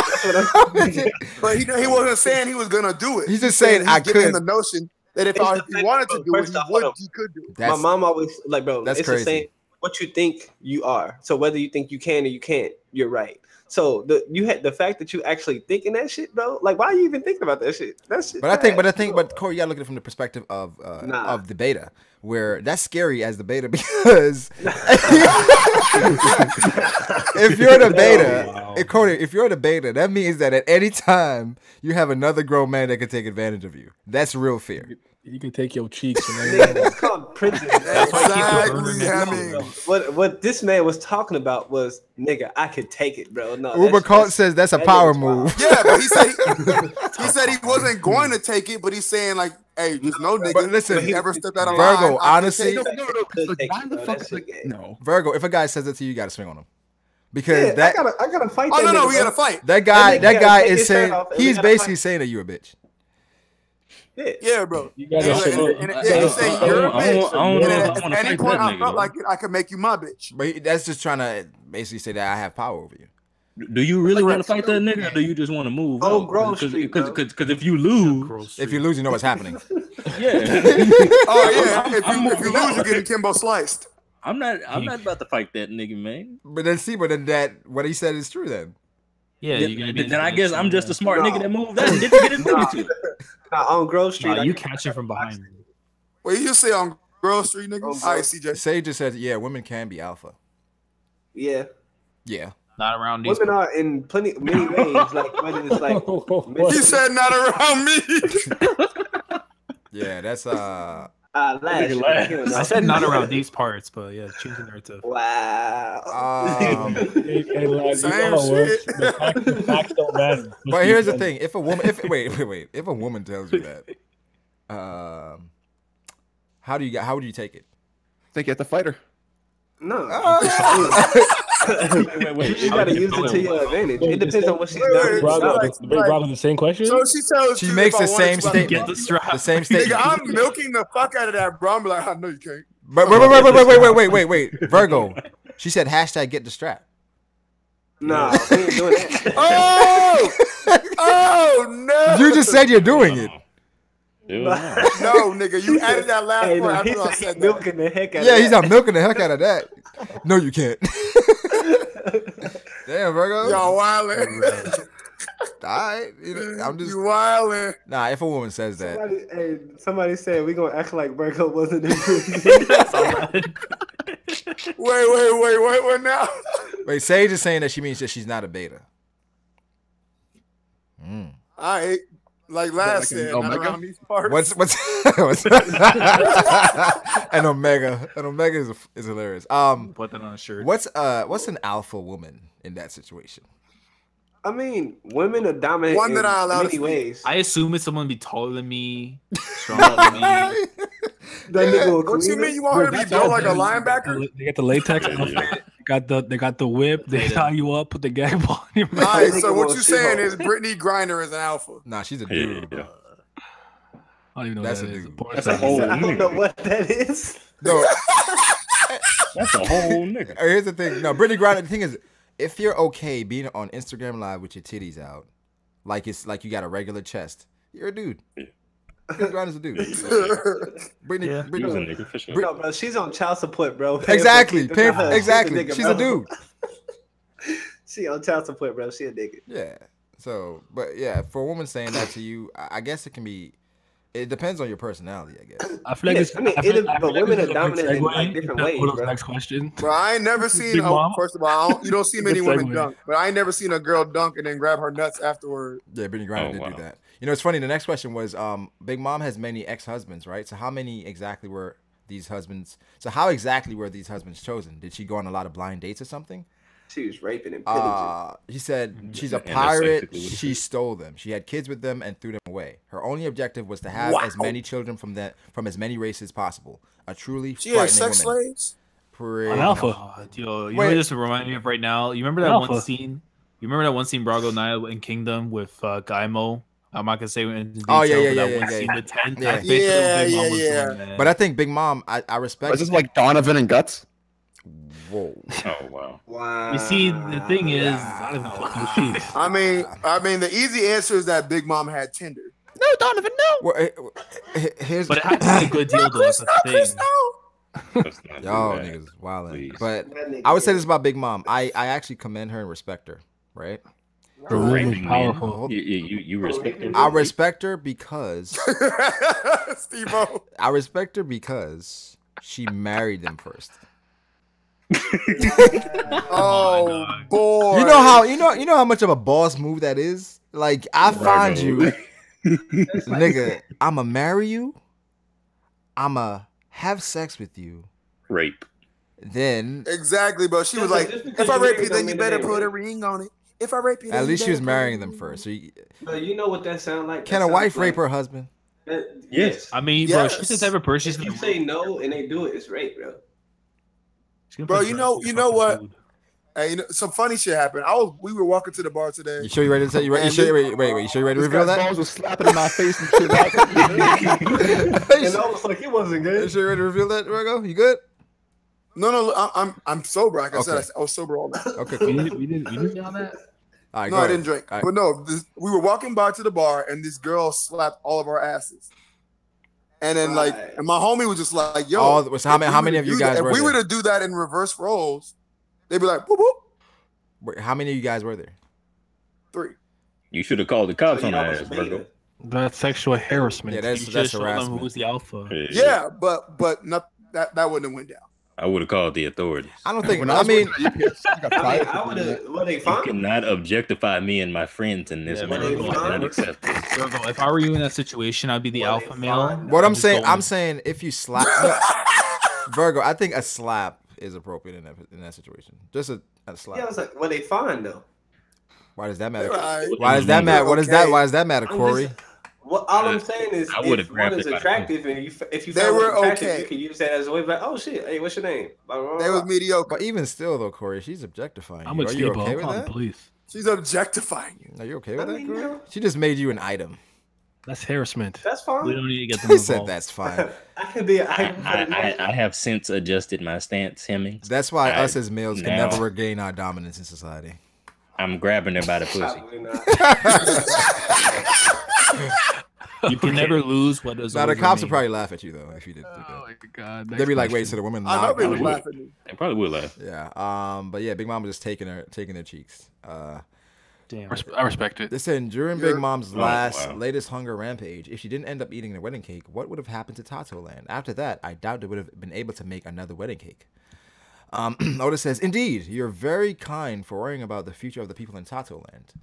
But he wasn't saying he was gonna do it. He's just saying I could. Giving the notion that if he wanted to do it, he could do it. My mom always like, bro. That's it's crazy. The same. What you think you are. So whether you think you can or you can't, you're right. So the fact that you actually thinking that shit, bro. Like, why are you even thinking about that shit? That shit. But Corey, you gotta look at it from the perspective of the beta, where that's scary as the beta because if you're the beta, Corey, if you're the beta, that means that at any time you have another grown man that can take advantage of you. That's real fear. You can take your cheeks. That's called prison. Exactly. What this man was talking about was, nigga, I could take it, bro. No, Uber Colt says that's a power move. Yeah, but he said he wasn't going to take it, but he's saying like, hey, there's no nigga. But listen, he ever stepped out of Virgo, line. honestly, No. Why the fuck? No. Virgo, if a guy says it to you, you gotta swing on him. Because that I gotta fight. Oh that no, nigga, we bro. gotta fight. that guy is saying he's basically saying that you a bitch. Yeah, bro. You And he's saying you're a bitch. And at any point I felt like it, I could make you my bitch. But that's just trying to basically say that I have power over you. Do you really want to fight that nigga, or do you just want to move? Oh, Grove Street, because if you lose, you know what's happening. Yeah. Oh yeah. If you lose, you're getting Kimbo sliced. I'm not about to fight that nigga, man. But then that what he said is true then. Yeah, then I guess I'm just a smart nigga that moved out and didn't get his movie to. On Grove Street, you catch it from behind. Wait, you say on Grove Street, nigga? All right, CJ. Sage just says, yeah, women can be alpha. Yeah. Yeah. Not around these. Women are in many ways. Like whether it's like he said not around me. Yeah, that's I said not around these parts, but yeah, change the narrative. Wow. Same shit. The facts don't matter. But here's the thing: if a woman, if a woman tells you that, how would you take it? I think you have to fight her. No. Wait. You gotta use it to your advantage. It depends on what she's done. Brago, the same question. So she tells she makes the same statement. Get the strap. The same statement. Nigga, I'm milking the fuck out of that bro. I'm like, I know you can't. But wait, Virgo. She said hashtag get the strap. No, we ain't doing that. Oh no! You just said you're doing it. No, nigga, you added that last part after I said milking the heck out of Yeah, that. he's not milking the heck out of that. No, you can't. Damn, Virgo. Y'all wildin'. Alright, I'm just You wildin'. Nah, if a woman says that. Somebody said we gonna act like Virgo wasn't in prison. Wait, what now? Wait, Sage is saying that she means that she's not a beta. All right. Like last said, not around these parts. What's an omega? An omega is hilarious. Put that on a shirt. What's an alpha woman in that situation? I mean, women are dominant One that I allow in many ways. I assume it's someone be taller than me, stronger than me. That nigga will What you mean you want her to be built like a linebacker? They got the latex outfit. They got the whip. They tie you up, put the gag ball in your mouth. All right, so what you saying is Brittany Griner is an alpha. Nah, she's a dude. Yeah. I don't even know That's what a that is. dude. That's a whole I don't nigga. know what that is. No, That's a whole nigga. here's the thing. No, Brittany Griner. The thing is, if you're okay being on Instagram Live with your titties out, like it's like you got a regular chest, you're a dude. Brittany Griner's a dude. So, Brittany, He was a Brittany, nigga for sure. No, bro, she's on child support, bro. exactly. She's Exactly. nigga, She's a bro. dude. She on child support, bro. She a nigga. Yeah. So, but yeah, for a woman saying that to you, I guess it can be. It depends on your personality, I guess. I feel like Yes, this. I mean, I feel but like women this are is a good dominant in, segue like, different into ways, Odo's bro. next question. Bro, I ain't never seen. Big Mom? First of all, you don't see many Good women segue. dunk, but I ain't never seen a girl dunk and then grab her nuts afterward. Yeah, Brittany Griner did wow. do that. You know, it's funny. The next question was, Big Mom has many ex-husbands, right? So how many exactly were these husbands? So how exactly were these husbands chosen? Did she go on a lot of blind dates or something? She was raping and pillaging. He said she's a And that's pirate. basically what it She stole them. She had kids with them and threw them away. Her only objective was to have as many children from as many races as possible. A truly She had frightening sex woman. slaves. Pretty An alpha. Yo, you Wait. know what this remind me of right now? You remember that Alpha. one scene? You remember that one scene, Brago Naya in Kingdom with Gaimo? I'm not gonna say in detail, Oh, yeah, but yeah, that yeah, one yeah, scene, yeah. the tent. Yeah. That's basically what Big Yeah, Mom was yeah. doing, man. But I think Big Mom, I respect. Is this like Donovan and Guts? Whoa. Oh wow. Wow. You see, the thing is, I don't know. I mean, the easy answer is that Big Mom had Tinder. No, Donovan, no. Well, here's But it had to be a good deal, though. That's the thing. Let's not do y'all that. niggas wildin'. Please. But I would say this about Big Mom. I actually commend her and respect her. Right. The woman is Raping men. powerful. You respect her. I respect her because Steve-O. I respect her because she married them first. Oh boy. You know how much of a boss move that is? Like I find you, nigga, I'ma marry you, I'ma have sex with you. Rape. Then Exactly, bro. She was like, if I rape you, then you better put a ring on it. If I rape you, then at least you she was better put a marrying ring them first. So But you know what that sound like? can That a wife sounds like- rape her husband? Yes. I mean, Yes. bro, she's the type of person. If you say no and they do it, it's rape, bro. Bro, you know what? Hey, some funny shit happened. We were walking to the bar today. You sure you ready to say? You sure? Wait. You sure you ready to reveal that? Balls was slapping in my face and shit. And I was like, it wasn't good. You sure you ready to reveal that, Brago? You good? No, I'm sober. Like I said, I was sober all night. Okay, cool. We didn't know that. All right, no, I didn't drink. Right. But no, we were walking by to the bar, and this girl slapped all of our asses. And then, and my homie was just like, "Yo, how many of you guys were there? If we were to do that in reverse roles, they'd be like, boop, boop. Wait, how many of you guys were there? 3. You should have called the cops on that ass, Brago. That's sexual harassment. Yeah, that's harassment. Who's the alpha? Yeah, but not that wouldn't have went down. I would have called the authorities. I don't think. I mean, I would have. Were they fine? You cannot objectify me and my friends in this manner. If I were you in that situation, I'd be the alpha male. What I'm saying, if you slap Virgo, I think a slap is appropriate in that situation. Just a slap. Yeah, I was like, were they fine though? Why does that matter? Why does that matter? Why does that matter, Corey? Well, all I'm saying is, if one is attractive and if you they were okay, you can use that as a way. Like, oh shit, hey, what's your name? They was mediocre. But even still, though, Corey, she's objectifying you. I'm Are you okay with that? Police. She's objectifying you. Are you okay with that, Corey? She just made you an item. That's harassment. That's fine. We don't need to get them He involved. said that's fine. I can be an item. I have since adjusted my stance, Hemmings. That's why us as males can never regain our dominance in society. I'm grabbing her by the pussy. You can never lose what is. Now the cops would probably laugh at you though if you did. Oh my god! They'd be like, "Wait, so the woman?" I know they would laugh at me. They probably would laugh. Yeah. But yeah, Big Mom was just taking their cheeks. Damn. I respect it. They said during Big Mom's latest hunger rampage, if she didn't end up eating the wedding cake, what would have happened to Tato Land? After that, I doubt they would have been able to make another wedding cake. Otis says, "Indeed, you're very kind for worrying about the future of the people in Tato Land.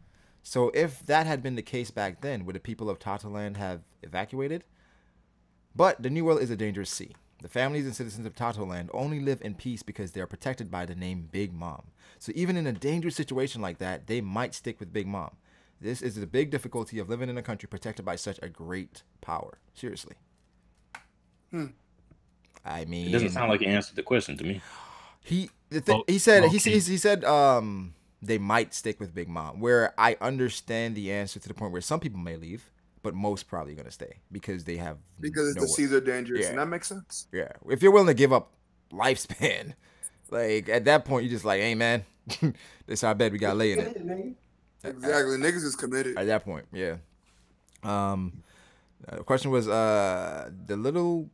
So if that had been the case back then, would the people of Tato Land have evacuated? But the New World is a dangerous sea. The families and citizens of Tato Land only live in peace because they are protected by the name Big Mom. So even in a dangerous situation like that, they might stick with Big Mom. This is the big difficulty of living in a country protected by such a great power. Seriously." I mean, it doesn't sound like he answered the question to me. He said they might stick with Big Mom, where I understand the answer to the point where some people may leave, but most probably going to stay because they have the seas are dangerous, and that makes sense. Yeah, if you're willing to give up lifespan, like at that point, you're just like, hey man, this our bed, we got to lay in it. Exactly, niggas is committed at that point. Yeah. The question was the little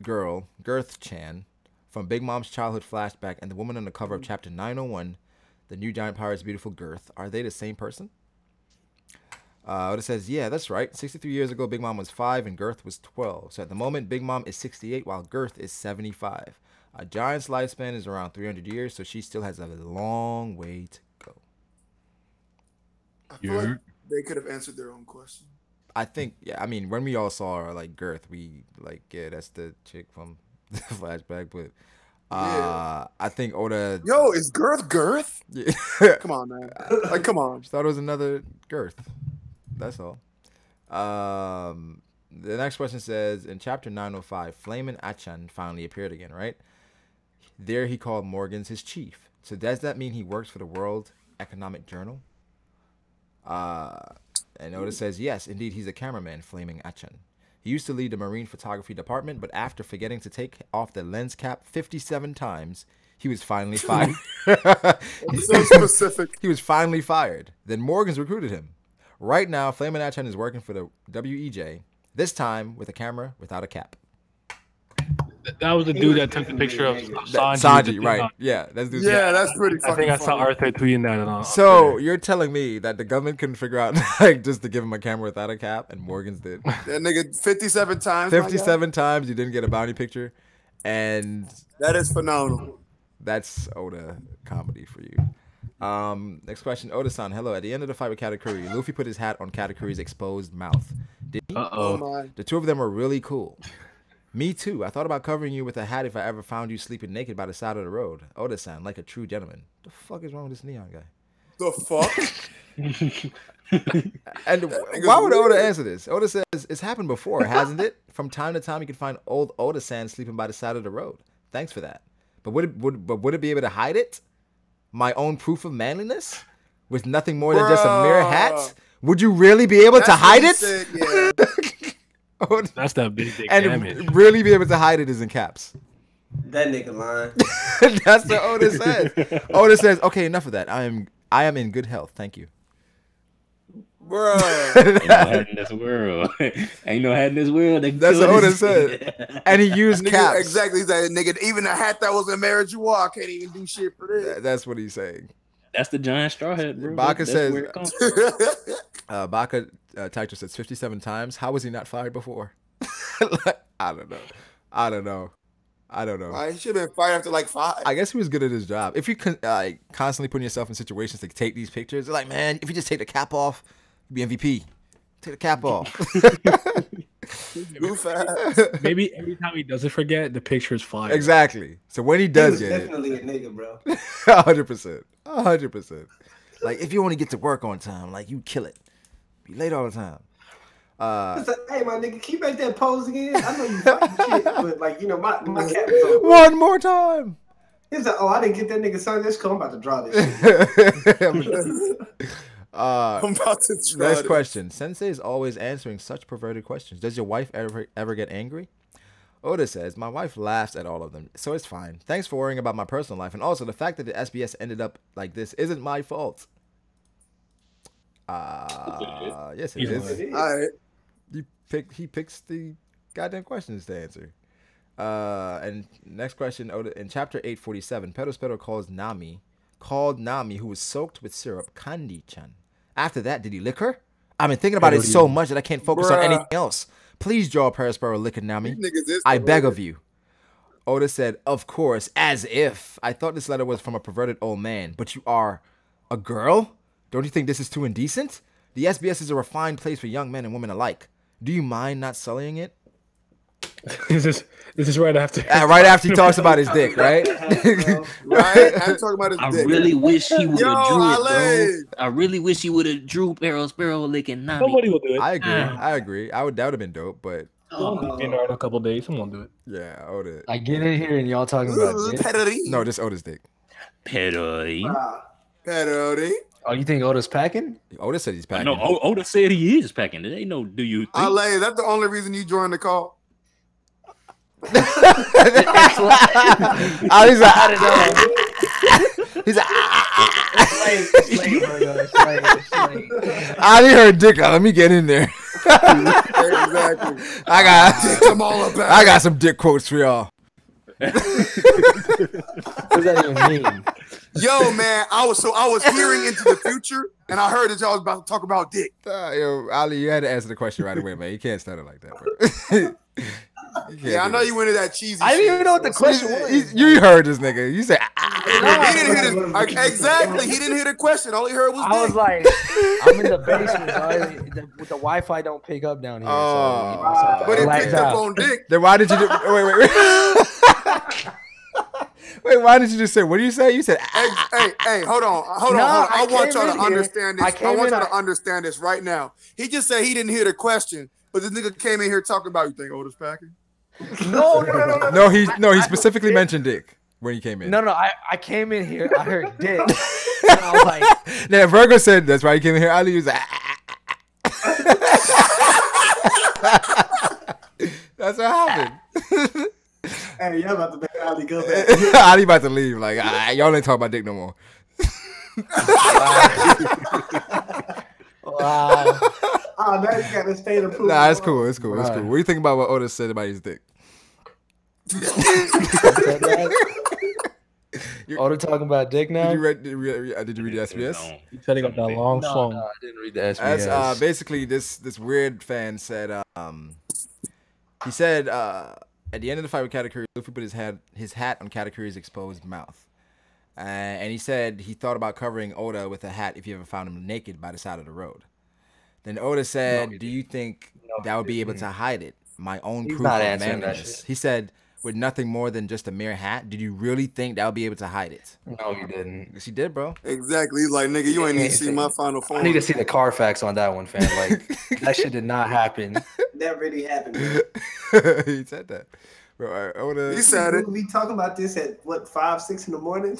girl Girth Chan from Big Mom's childhood flashback and the woman on the cover of Chapter 901. The new giant pirate's beautiful Girth. Are they the same person? It says, yeah, that's right. 63 years ago, Big Mom was 5 and Girth was 12. So at the moment, Big Mom is 68 while Girth is 75. A giant's lifespan is around 300 years, so she still has a long way to go. I feel like they could have answered their own question. I think, yeah. I mean, when we all saw her, like, Girth, we, like, yeah, that's the chick from the flashback, but... I think Oda. Yo, is Girth? Yeah. Come on, man. Like, come on. Just thought it was another Girth. That's all. The next question says, in chapter 905, Flamin' Achan finally appeared again, right? There he called Morgans his chief. So does that mean he works for the World Economic Journal? And Oda says, yes, indeed, he's a cameraman, Flaming Achan. He used to lead the marine photography department, but after forgetting to take off the lens cap 57 times, he was finally fired. So specific. He was finally fired. Then Morgans recruited him. Right now, Flamin' Achan is working for the WEJ, this time with a camera without a cap. That was the dude that took the picture of Sanji. Sanji, right. Yeah, that's pretty fucking I think I saw Arthur tweeting that. On so you're telling me that the government couldn't figure out like just to give him a camera without a cap, and Morgans did. That nigga 57 times. 57 times you didn't get a bounty picture, and that is phenomenal. That's Oda comedy for you. Next question, Oda-san. Hello. At the end of the fight with Katakuri, Luffy put his hat on Katakuri's exposed mouth. Did he? Oh, the two of them were really cool. Me too. I thought about covering you with a hat if I ever found you sleeping naked by the side of the road. Oda-san, like a true gentleman. The fuck is wrong with this neon guy? The fuck? And why would Oda answer this? Oda says, it's happened before, hasn't it? From time to time, you can find old Oda-san sleeping by the side of the road. Thanks for that. But would it be able to hide it? my own proof of manliness with nothing more than just a mere hat? Would you really be able to hide it? Said, yeah. That's that big dick and damage. Really be able to hide it is in caps. That nigga lying. That's what Otis says. Otis says, "Okay, enough of that. I am in good health. Thank you." Bro, ain't no hat in this world. Ain't no hat in this world. That's what Otis said. And he used caps. Exactly. He said, nigga, even a hat that was in marriage you are, I can't even do shit for this. That's what he's saying. That's the giant straw hat, bro. Baka says, where it comes Baka Tactor says 57 times. How was he not fired before? I don't know. He should have been fired after like 5. I guess he was good at his job. If you constantly putting yourself in situations to take these pictures, they're like, man, if you just take the cap off, you'd be MVP. Take the cap off. Goof ass. Maybe every time he doesn't forget, the picture is fire. Exactly. So when he does get definitely a nigga, bro. 100%. 100%. Like, if you only get to work on time, like, you kill it. Be late all the time. Hey, my nigga, can you make that pose again? I know you fucking shit, but like, you know, my cap is over. One more time. He's like, oh, I didn't get that nigga son. That's cool. I'm about to draw this shit. I'm about to try Next question. Sensei is always answering such perverted questions. Does your wife ever get angry? Oda says, my wife laughs at all of them, so it's fine. Thanks for worrying about my personal life. And also, the fact that the SBS ended up like this isn't my fault. Yes, it is. All right. He picks the goddamn questions to answer. And next question, Oda, in chapter 847, Pedro called Nami, who was soaked with syrup, Kandi-chan. After that, did he lick her? I've been thinking about it so much that I can't focus on anything else. Please draw Perospero licking Nami. I beg of you. Oda said, of course, as if. I thought this letter was from a perverted old man, but you are a girl? Don't you think this is too indecent? The SBS is a refined place for young men and women alike. Do you mind not sullying it? This is right after. Right after he talks about his dick, right? Right? I'm talking about his dick. I really wish he would have drew it, bro. I really wish he would have drew Perospero licking Nami. Somebody will do it. I agree. That would have been dope, but in a couple days, someone will do it. Yeah, Oda. I get in here and y'all talking about dick. No, just Oda's dick. Pedori. Oh, you think Oda's packing? Oda said he's packing. No, Oda said he is packing. They know. Do you think? Ale, that's the only reason you joined the call. He's like, I didn't hear dick. Let me get in there. Exactly. I got some dick quotes for y'all. What does that even mean? Yo, man, I was hearing into the future, and I heard that y'all was about to talk about dick. Yo, Ali, you had to answer the question right away, man. You can't start it like that, bro. Yeah, I know you went into that cheesy. I didn't even know what the question was. You heard this nigga. You said, he didn't hear this. Exactly, he didn't hear the question. All he heard was dick. I was like, I'm in the basement, so the Wi-Fi don't pick up down here. But it picked up on dick. Then why did you wait? Wait, why did you just say? What did you say? You said, hey, hold on. I want y'all to understand this. I want y'all to understand this right now. He just said he didn't hear the question, but this nigga came in here talking about, you think Oda's packing? No, he specifically mentioned dick when he came in. No, I came in here, I heard dick. And I was like, yeah, Virgo said that's why he came in here. Ali was like, that's what happened. Hey, y'all about to make Ali go back. Ali about to leave. Like, y'all ain't talking about dick no more. wow. Oh, now you gotta stay in the pool. Nah, it's cool. It's cool. It's cool. What do you think about what Oda said about his dick? Oda talking about dick now? Did you read the SBS? He said he got that long song. No, I didn't read the SBS. That's, basically, this weird fan said, he said, at the end of the fight with Katakuri, Luffy put his hat on Katakuri's exposed mouth. And he said he thought about covering Oda with a hat if you ever found him naked by the side of the road. Then Oda said, do you think that would be able to hide it? My own proof of manliness. He said, with nothing more than just a mere hat, did you really think that would be able to hide it? No, he didn't. Yes, he did, bro. Exactly. He's like, nigga, you ain't even see my final form. I need to see the Carfax on that one, fam. Like, that shit did not happen. That really happened, bro. He said that. Bro, Oda, he said it. We talking about this at, what, 5, 6 in the morning?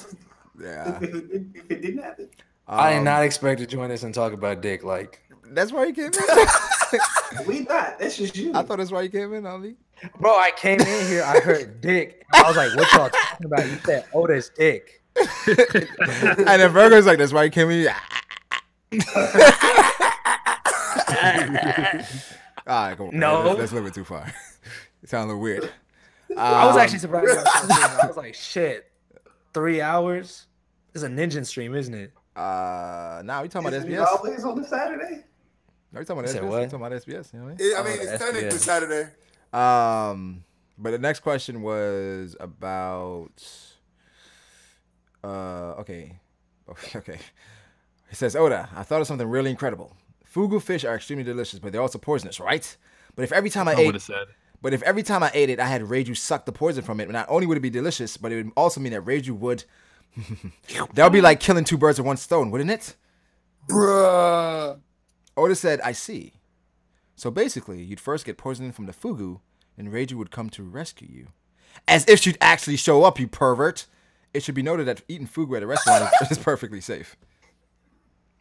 Yeah. If it didn't happen. I did not expect to join this and talk about dick. Like that's why you came in. We not. That's just you. I thought that's why you came in, Ali. Bro, I came in here. I heard dick. I was like, "What y'all talking about?" You said Oda's dick. And then Virgo's like, "That's why you came in." All right, come on. No, that's a little bit too far. It sounds a little weird. I was actually surprised. I was like, "Shit, 3 hours." This is a Ningen stream, isn't it? Now we talking about Isn't it SBS. always on the Saturday? No, we talking about You said SBS. what? We talking about SBS. You know what I mean? I mean, it's technically Saturday. But the next question was about. Okay. He says, Oda, I thought of something really incredible. Fugu fish are extremely delicious, but they're also poisonous, right? But if every time I ate it, I had Reiju suck the poison from it, not only would it be delicious, but it would also mean that Reiju would. That would be like killing two birds with one stone, wouldn't it? Bruh. Oda said, I see. So basically, you'd first get poisoning from the fugu, and Reiju would come to rescue you. As if she'd actually show up, you pervert. It should be noted that eating fugu at a restaurant is perfectly safe.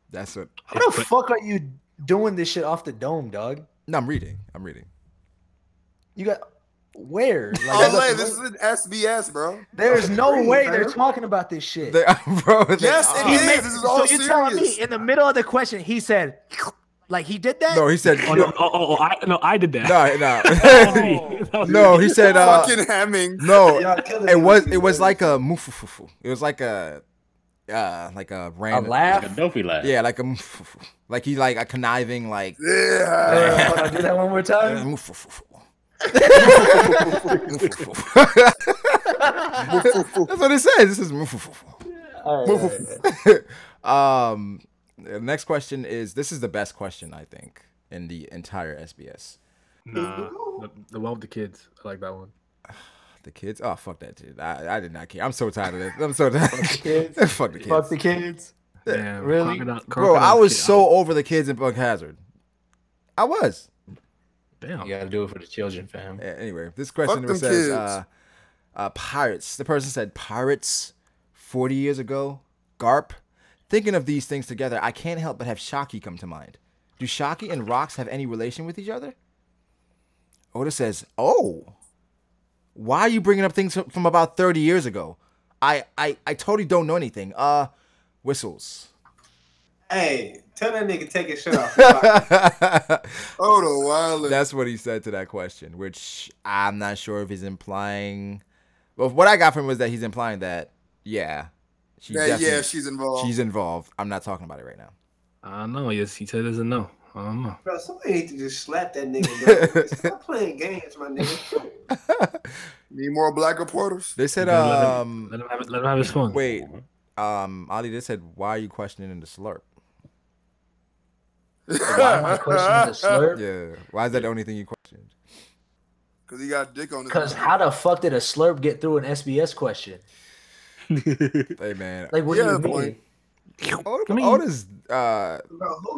That's what. How the fuck are you doing this shit off the dome, dog? No, I'm reading. You got where? Like, this is an SBS, bro. There's no way they're talking about this shit. Bro, yes, it is. This is all so you're telling me in the middle of the question, he said, like he did that? No, he said. I did that. No, no, he said. Fucking Hemming. No, it was like a mufufufu. It was like a random. A laugh? Like a dopey laugh. Yeah, like like he's like a conniving like. Yeah. Hold on, do that one more time. That's what it says. This is the next question is, this is the best question I think in the entire SBS. Nah, the one with the kids. I like that one. The kids? Oh, fuck that shit. I did not care. I'm so tired of this. I'm so tired. Fuck the kids. Fuck the kids. Fuck the kids. Damn, really? Bro, I was so over the kids in Bug Hazard. I was. Damn. You gotta do it for the children, fam. Yeah, anyway, this question says pirates. The person said pirates 40 years ago. Garp. Thinking of these things together, I can't help but have Shaki come to mind. Do Shaki and rocks have any relation with each other? Oda says, oh. Why are you bringing up things from about 30 years ago? I totally don't know anything. Whistles. Hey, tell that nigga take his shirt off. Oh, the wild. That's what he said to that question, which I'm not sure if he's implying. Well, what I got from him was that he's implying that, yeah, she's involved. She's involved. I'm not talking about it right now. I don't know. Yes, he said it's a no. I don't know. Bro, somebody need to just slap that nigga, bro. Stop playing games, my nigga. Need more black reporters. They said, let him have his fun. Wait, Ali, they said, why are you questioning the slurp? Why am I questioning the slurp? Yeah. Why is that the only thing you questioned? Because he got dick on his. Because how the fuck did a slurp get through an SBS question? Hey, man. Like, what do you mean? Oda's, Bro,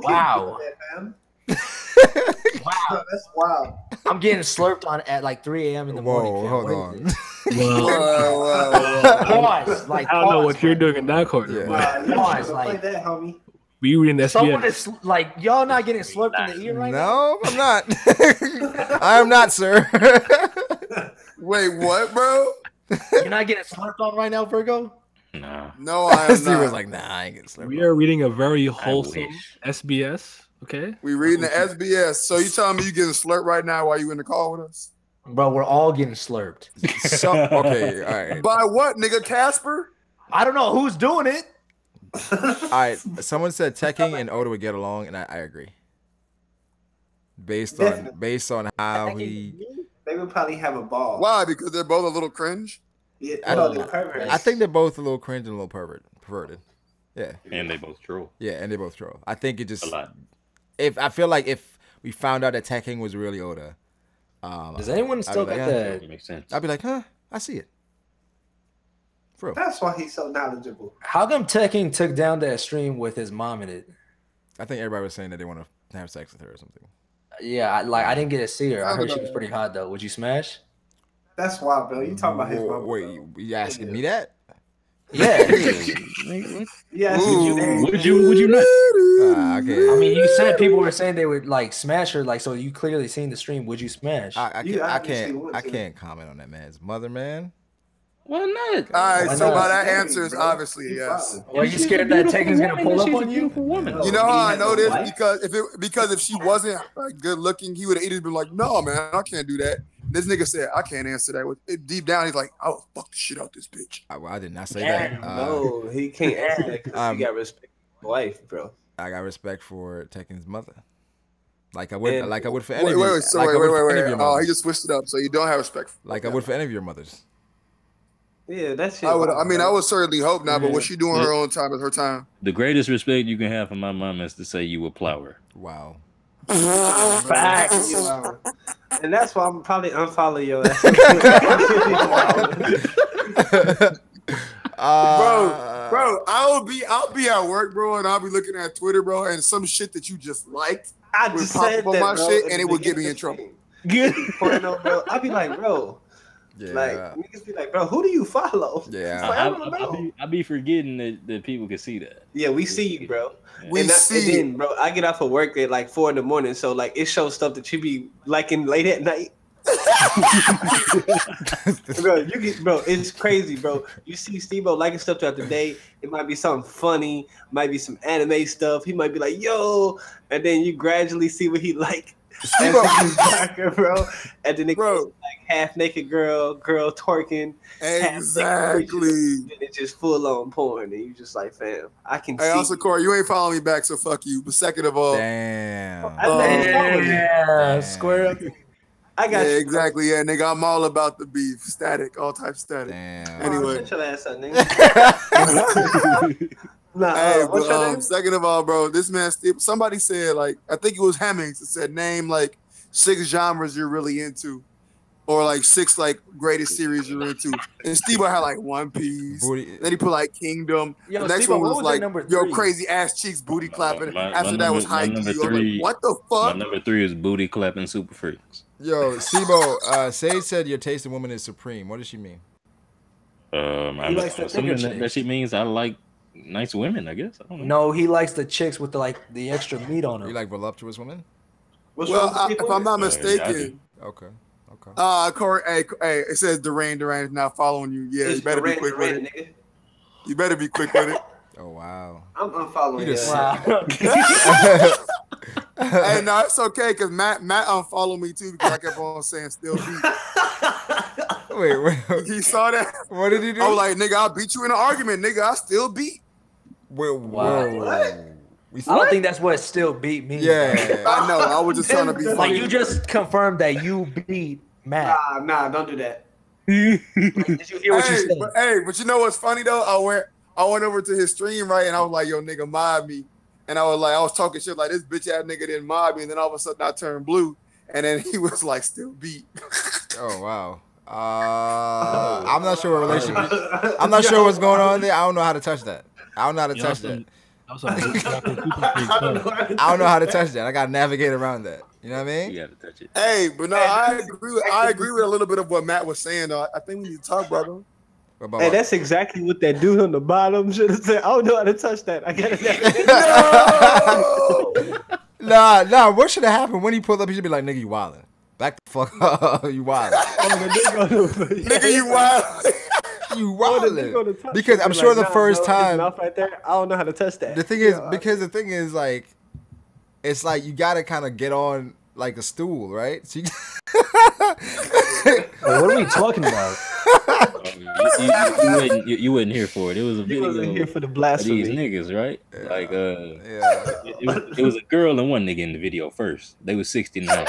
wow. Wow, that's wild. I'm getting slurped on at like 3 a.m. in the morning. Whoa, hold on. Pause. Like, I don't know what you're doing in that corner. Yeah. Pause. Like Like, that, homie. We reading SBS. someone is like, y'all not getting slurped in the ear right now? No, I'm not. I am not, sir. Wait, what, bro? You're not getting slurped on right now, Virgo? No, I am Steve not. was like, nah, I ain't getting slurped. We are reading a very wholesome SBS. Okay. We reading the SBS. So you telling me you getting slurped right now while you in the call with us? Bro, we're all getting slurped. Okay, all right. By what, nigga? Casper? I don't know who's doing it. All right. Someone said Tekking and Oda would get along, and I agree. Based on how he, they would probably have a ball. Why? Because they're both a little cringe. Yeah, I think they're both a little cringe and a little perverted. Yeah. And they both troll. Yeah, and they both troll. I think it just a lot. I feel like if we found out that Tekking was really Oda, does anyone still got that? That makes sense. I'd be like, huh, I see it. For real. That's why he's so knowledgeable. How come Tekking took down that stream with his mom in it? I think everybody was saying that they want to have sex with her or something. Yeah, I didn't get to see her. I heard she was pretty hot though. Would you smash? That's wild, bro. You talking about his mom? Wait, you asking me that? Yeah. Yeah. Would you not? Okay. I mean, you said people were saying they would like smash her. Like, so you clearly seen the stream. Would you smash? I can't comment on that man's mother, man. Why not? All right, so by that answer is obviously yes. Are you scared that Tegan's gonna pull up on you? You know how I know this? Because if she wasn't like good looking, he would have either been like, "No, man, I can't do that." This nigga said, "I can't answer that." Deep down, he's like, "I'll fuck the shit out this bitch." I did not say that. No, he can't answer that because he got respect for his wife, bro. I got respect for Tekin's mother. Like I would for any. Wait. Oh, he just switched it up, so you don't have respect. I would for any of your mothers. Yeah, that's it. I would certainly hope not, but what she doing her own time is her time. The greatest respect you can have for my mom is to say you a plower. Wow. Facts. And that's why I'm probably unfollow your ass. Bro, I'll be at work, bro, and I'll be looking at Twitter, bro, and some shit that you just liked would pop up on my shit, and it would get me in trouble. Bro. I'll be like, bro. Yeah. Like niggas be like, bro, who do you follow? Yeah. I be forgetting that people can see that. Yeah, we see you, bro. We see and then, bro, I get off of work at like 4 a.m, so like it shows stuff that you be liking late at night. Bro, it's crazy, bro. You see Steve-O liking stuff throughout the day. It might be something funny, might be some anime stuff. He might be like, yo, and then you gradually see what he like. Bro, and then it goes like half naked girl twerking. Exactly. And it's just full on porn, and you just like, fam, I can. Hey, also, Corey, you ain't following me back, so fuck you. But second of all, damn, square up. I got you. Exactly. Yeah, nigga, I'm all about the beef, static, all types of static. Damn. Anyway, shut your ass up, nigga. Hey, but, second of all, bro, this man, somebody said, like, I think it was Hemmings that said, name like 6 genres you're really into, or like 6 like greatest series you're into. And Steve-O had like One Piece. Then he put like Kingdom. The next one was like, yo, crazy ass cheeks, booty clapping. After that was High Key. Like, what the fuck? My number 3 is booty clapping super freaks. Yo, Steve-O, Sage said your taste in woman is supreme. What does she mean? That she means I like nice women, I guess. I don't know. No, he likes the chicks with the extra meat on them. You like voluptuous women? Well, if I'm not mistaken. Okay. Corey, hey, it says Duran is not following you. Yeah, you better be quick with it. Nigga. You better be quick with it. Oh wow. I'm unfollowing you. Wow. Hey, no, it's okay because Matt unfollowed me too because I kept on saying still beat. Wait. He saw that. What did he do? I was like, nigga, I'll beat you in an argument, nigga. I still beat. Wait, what? I don't think that's what still beat means. Yeah, I know. I was just trying to be funny. Like, you just confirmed that you beat Matt. Nah, don't do that. Did you hear what you said? But you know what's funny though? I went over to his stream, right, and I was like, yo, nigga, mob me. And I was talking shit like this bitch ass nigga didn't mob me, and then all of a sudden I turned blue, and then he was like still beat. Oh wow. I'm not sure what relationship. I'm not sure what's going on there. I don't know how to touch that. I don't know how to touch that. I don't know how to touch that. I gotta navigate around that. You know what I mean? You gotta touch it. Hey, but no, I agree with a little bit of what Matt was saying though. I think we need to talk, brother. Hey, that's exactly what that dude on the bottom should have said. I don't know how to touch that. I gotta No! Nah. What should have happened when he pulled up? He should be like, "Nigga, you wildin'. Back the fuck up. You wildin'. Nigga, you wildin'. You wildin'." Because I'm sure the first time. Right there, I don't know how to touch that. The thing is, like, it's like you gotta kind of get on like a stool, right? So what are we talking about? You wasn't here for it. It was a video. Wasn't here for the blasphemy. These niggas, right? Yeah. Like, it was a girl and one nigga in the video first. They was 69,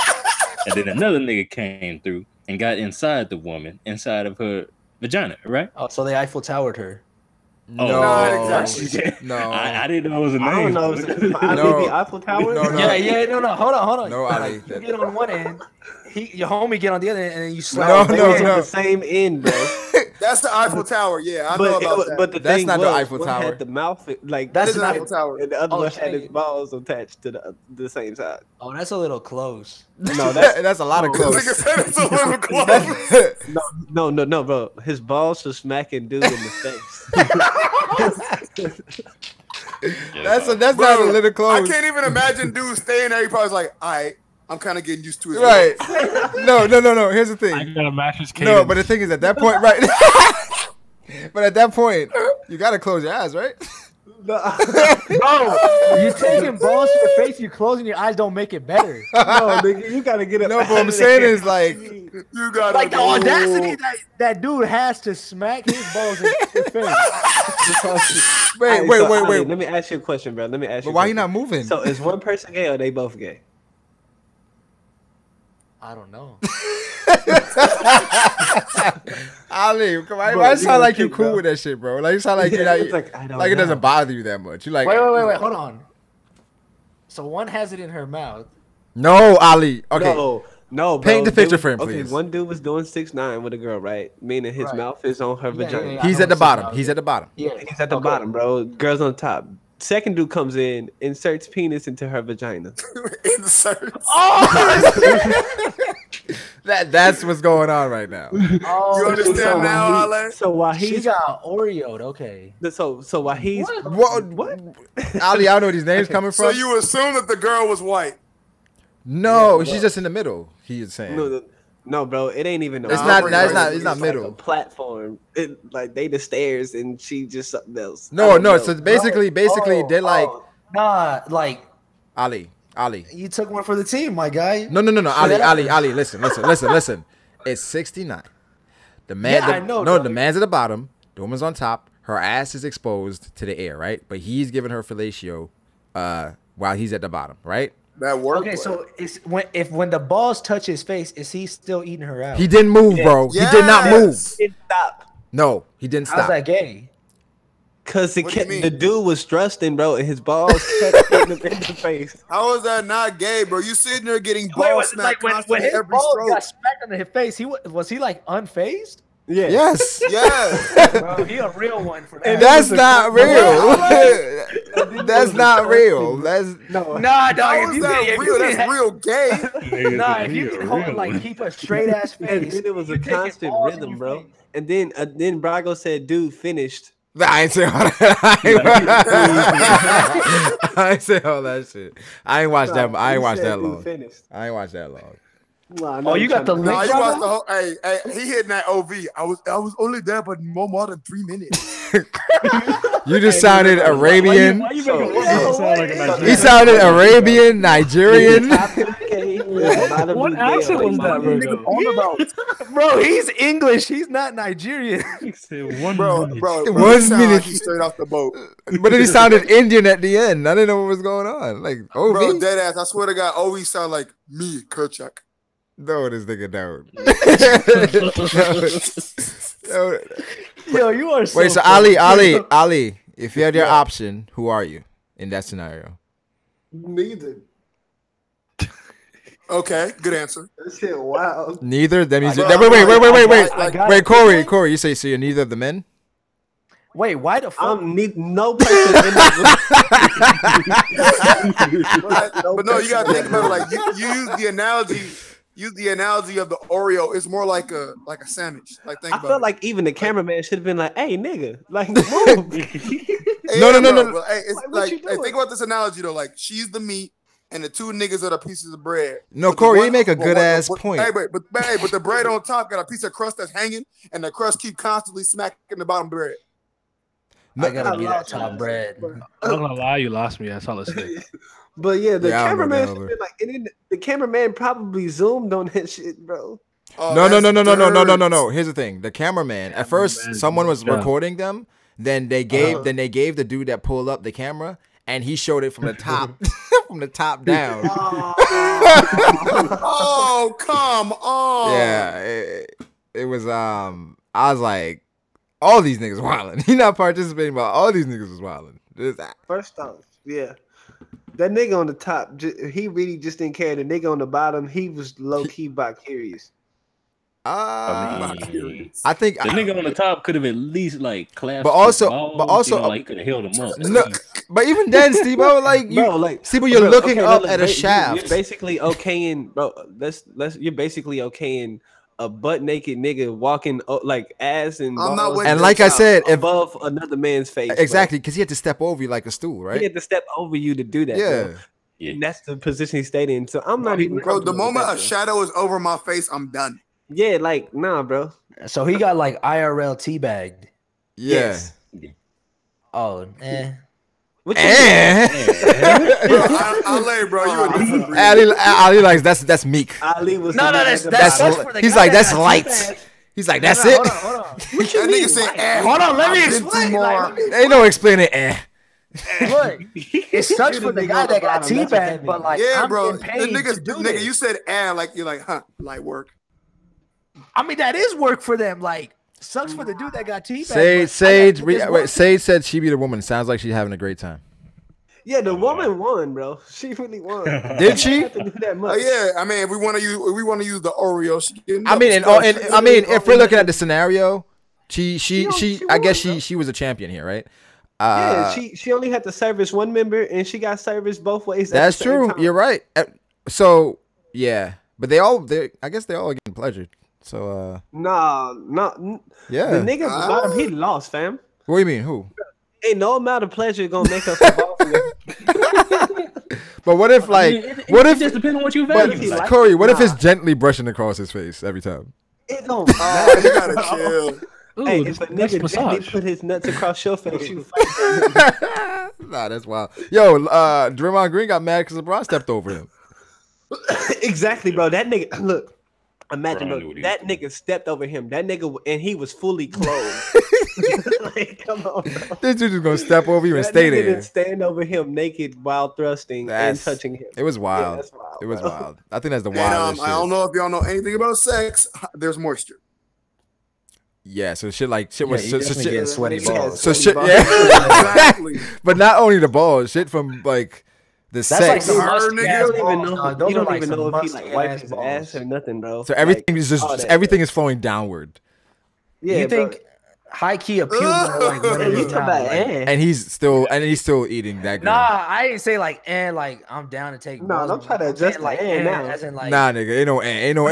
and then another nigga came through and got inside the woman, inside of her vagina, right? Oh, so they Eiffel Towered her. No, exactly. No, I didn't know it was a name. I don't know. The Eiffel Tower? No. No. Hold on. No, you get on one end, your homie get on the other end, and then you slap. No. The same end, bro. That's the Eiffel Tower. Yeah, I know about that. But the That's thing not was, the Eiffel one Tower. had the mouth like That is this an side, Eiffel Tower. and the other one had Okay. his balls attached to the same side. Oh, that's a little close. No, that's That's a lot of close. Nigga said it's a little close. no, bro. His balls was smacking dude in the face. That's not a little close. I can't even imagine dude staying there. He probably was like, all right, I'm kind of getting used to it. Right. No. Here's the thing. I gotta match his cadence. No, but the thing is, at that point, right? But at that point, you gotta close your eyes, right? Bro, you taking balls to your face, you closing your eyes don't make it better. No, nigga, you gotta get up. No, but what I'm saying is like, You got Like the audacity that dude has to smack his balls in his face. wait. Let me ask you a question, bro. Let me ask you. But why he not moving? So is one person gay or they both gay? I don't know. Ali, come on. Bro, Why it you sound gotta like you think, cool bro. with that shit, bro? Like you sound like you're it's not, I don't like it know. doesn't bother you that much. You like Wait, hold on. So one has it in her mouth. No, Ali. Okay. No, bro. Paint the picture They was- for him, Okay, please. one dude was doing 6ix9ine with a girl, right? Meaning his Right. mouth is on her vagina. yeah. He's I at the know bottom. what He's at the bottom. Yeah, He's at the bottom, bro. Girl's on top. Second dude comes in, inserts penis into her vagina. Insert. That's what's going on right now. Oh, You understand now, Ale? So while She he's got Oreo'd. Okay. so while he's What? Ali, I don't know where these names coming So from. you assume that the girl was white? No, Yeah, she's bro. just in the middle. He is saying. no, bro, it ain't even. It's Nah, not. I'm No, it's pretty not. crazy. It's not It's like middle. a platform. Like they the stairs and she just something else. I No. don't know. So basically, they're like Nah, like Ali. you took one for the team, my guy. No. Ali. Listen. It's 69. The man. Yeah, I know, No, dog. the man's at the bottom. The woman's on top. Her ass is exposed to the air, right? But he's giving her fellatio, while he's at the bottom, right? That work. Okay, so it's when the balls touch his face, is he still eating her out? He didn't move, bro. He did not move. It stopped. No, he didn't How's stop. that gay? Cause What do you mean? the dude was thrusting, bro, and his balls kept hitting him in the face. How is that not gay, bro? You sitting there getting Wait, ball wait, smacked when constantly his every balls stroke. got smacked under his face, was he like unfazed? Yeah. Yes. Yeah. Bro, he a real one for that. That's not real. That's not real. That's No. Nah, dog. How If is you that can, real? That's real gay. Nah, if you can hold, like keep a straight ass And face. then it was a you take his constant balls in rhythm, your bro. face. And then Brago said, "Dude, finished." I ain't say all that. I ain't say all that shit. I ain't watched that. I ain't watched that long. Finished. I ain't watched that long. Nah, Oh, you got the link, Nah, you brother? watched the whole. Hey, he hitting that OV. I was only there, but no more than 3 minutes. You just sounded Arabian. Why you making one girl sound like a Nigerian? He sounded Arabian, Nigerian. What accent was that, Virgo? Bro, he's English. He's not Nigerian. Bro, One he sound minute. like he's straight off the boat. But then he sounded Indian at the end. I didn't know what was going on. Like, Bro, OV? dead ass. I swear to God, always sound like me, Kerchak. No, this nigga don't. No. Yo, you are so. Wait, so Ali, if you had your option, who are you in that scenario? Neither. Okay, good answer. That shit wild. Neither? That means Bro, wait, Corey, you say so you're neither of the men? Wait, why the fuck? No person in But no, you gotta think about it. Like you use the analogy. Use the analogy of the Oreo. It's more like a sandwich. Like think I about felt it. like even the cameraman should have been like, "Hey, nigga, like move." No. Well, hey, it's Like, what like you hey, doing? think about this analogy though. Like she's the meat, and the 2 niggas are the pieces of bread. No, But the Corey, one- you make a but good one- ass but- point. Hey, but the bread on top got a piece of crust that's hanging, and the crust keep constantly smacking the bottom bread. I gotta be that top bread. I'm not gonna lie, you lost me. That's all I say. But yeah, the Yeah, I don't know cameraman that should over. been like, and then the cameraman probably zoomed on that shit, bro. Oh, No. that's dirt. Here's the thing. The cameraman. At first, Cameraman, someone was yeah. recording them. Then they gave the dude that pulled up the camera, and he showed it from the top, from the top down. Oh, come on. Yeah, it was. I was like, all these niggas wilding. He not participating, but all these niggas was wilding. First off, yeah, that nigga on the top, he really just didn't care. The nigga on the bottom, he was low key bi curious. I think the nigga on the top could have at least like clasped. But also, you know, like he could have held him up. No, but even then, Steve-O, like you, bro, like Steve-O, you're looking up at a shaft. You're basically okaying, bro. You're basically okaying a butt naked nigga walking like ass and balls and like I said, above another man's face. Exactly, because he had to step over you like a stool, right? He had to step over you to do that. Yeah. Bro. Yeah. And that's the position he stayed in. So I'm not even. Bro, the moment a shadow is over my face, I'm done. Yeah, like nah, bro. So he got like IRL teabagged. Yeah. Yes. Oh, Bro, Ali, bro, you a different breed. Ali likes that's meek. Ali was that's for the he's guy like that that's got light. teabagged. He's like that's it. Hold on. That nigga said, Hold on, let me explain. Ain't no explaining. Look, it sucks for the guy that got teabagged, but like, yeah, I'm bro. getting paid to do Nigga, this. you said, like you're like, huh, light work. I mean, that is work for them. Like, sucks for the dude that got teabagged. Sage said she be the woman. Sounds like she's having a great time. Yeah, the woman won, bro. She really won. Did she? Have to do that much. Yeah, I mean, if we want to use the Oreo. I mean, if we're looking at the scenario, she I guess she was a champion here, right? Yeah, she only had to service one member, and she got service both ways. That's true. You're right. So yeah, but I guess they all getting pleasured. So no, yeah, the nigga bottom he lost, fam. What do you mean? Who? Ain't no amount of pleasure gonna make up for both of them. But what if what if it just depends on what you value? But, Corey, what if it's gently brushing across his face every time? It don't matter. You gotta chill. Ooh, hey, if a nigga gently put his nuts across your face, you fight. Nah, that's wild. Yo, Draymond Green got mad because LeBron stepped over him. Exactly, bro. That nigga, look. Imagine, bro, that nigga stepped over him. That nigga, and he was fully clothed. Like, come on, bro. This dude is gonna step over you and stay there. Didn't stand over him naked while thrusting and touching him. It was wild. Yeah, that's wild. It was wild. I think that's the wildest shit. I don't know if y'all know anything about sex. There's moisture. Yeah, so shit was getting sweaty balls. So shit, yeah, exactly. But not only the balls, shit from like the That's sex. like some You don't even know if he like wiped his ass or nothing, bro. So everything is just everything is flowing downward. Yeah, you think high key appeal like and he's still eating that girl. Nah, I didn't say like I'm down to take. No, I'm trying to adjust like now. As in, like, nah, nigga, ain't no.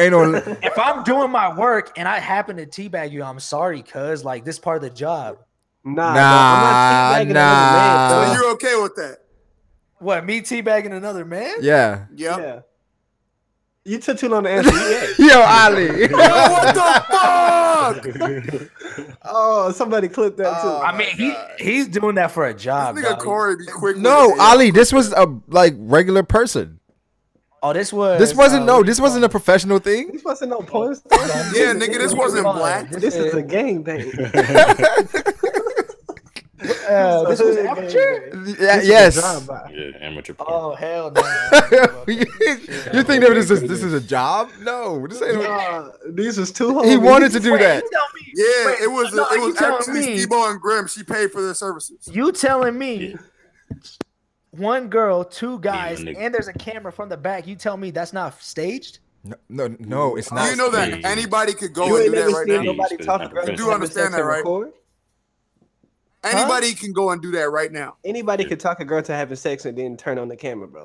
If I'm doing my work and I happen to teabag you, I'm sorry, cuz like this part of the job. Nah. I'm not teabagging another man, so you're okay with that? What, me teabagging another man? Yeah. Yep. Yeah. You took too long to answer. Yo, Ali. What the fuck? Oh, somebody clipped that too. I mean, he's doing that for a job. This nigga Corey be quick. No, Ali, this was a regular person. Oh, this wasn't a professional thing. This wasn't no porn star. Yeah, nigga, this wasn't black. This is a gang thing. This was amateur? Yes. Yeah, amateur. Oh, hell no. You think that this is a job? No, this ain't. These was too. He wanted to do that. Yeah, it was actually Steve-O and Grim. She paid for their services. You telling me one girl, two guys, and there's a camera from the back? You tell me that's not staged? No, it's not. Do you know that anybody could go and do that right now? Nobody talking. You do understand that, right? Anybody can go and do that right now. Anybody could talk a girl to having sex and then turn on the camera, bro.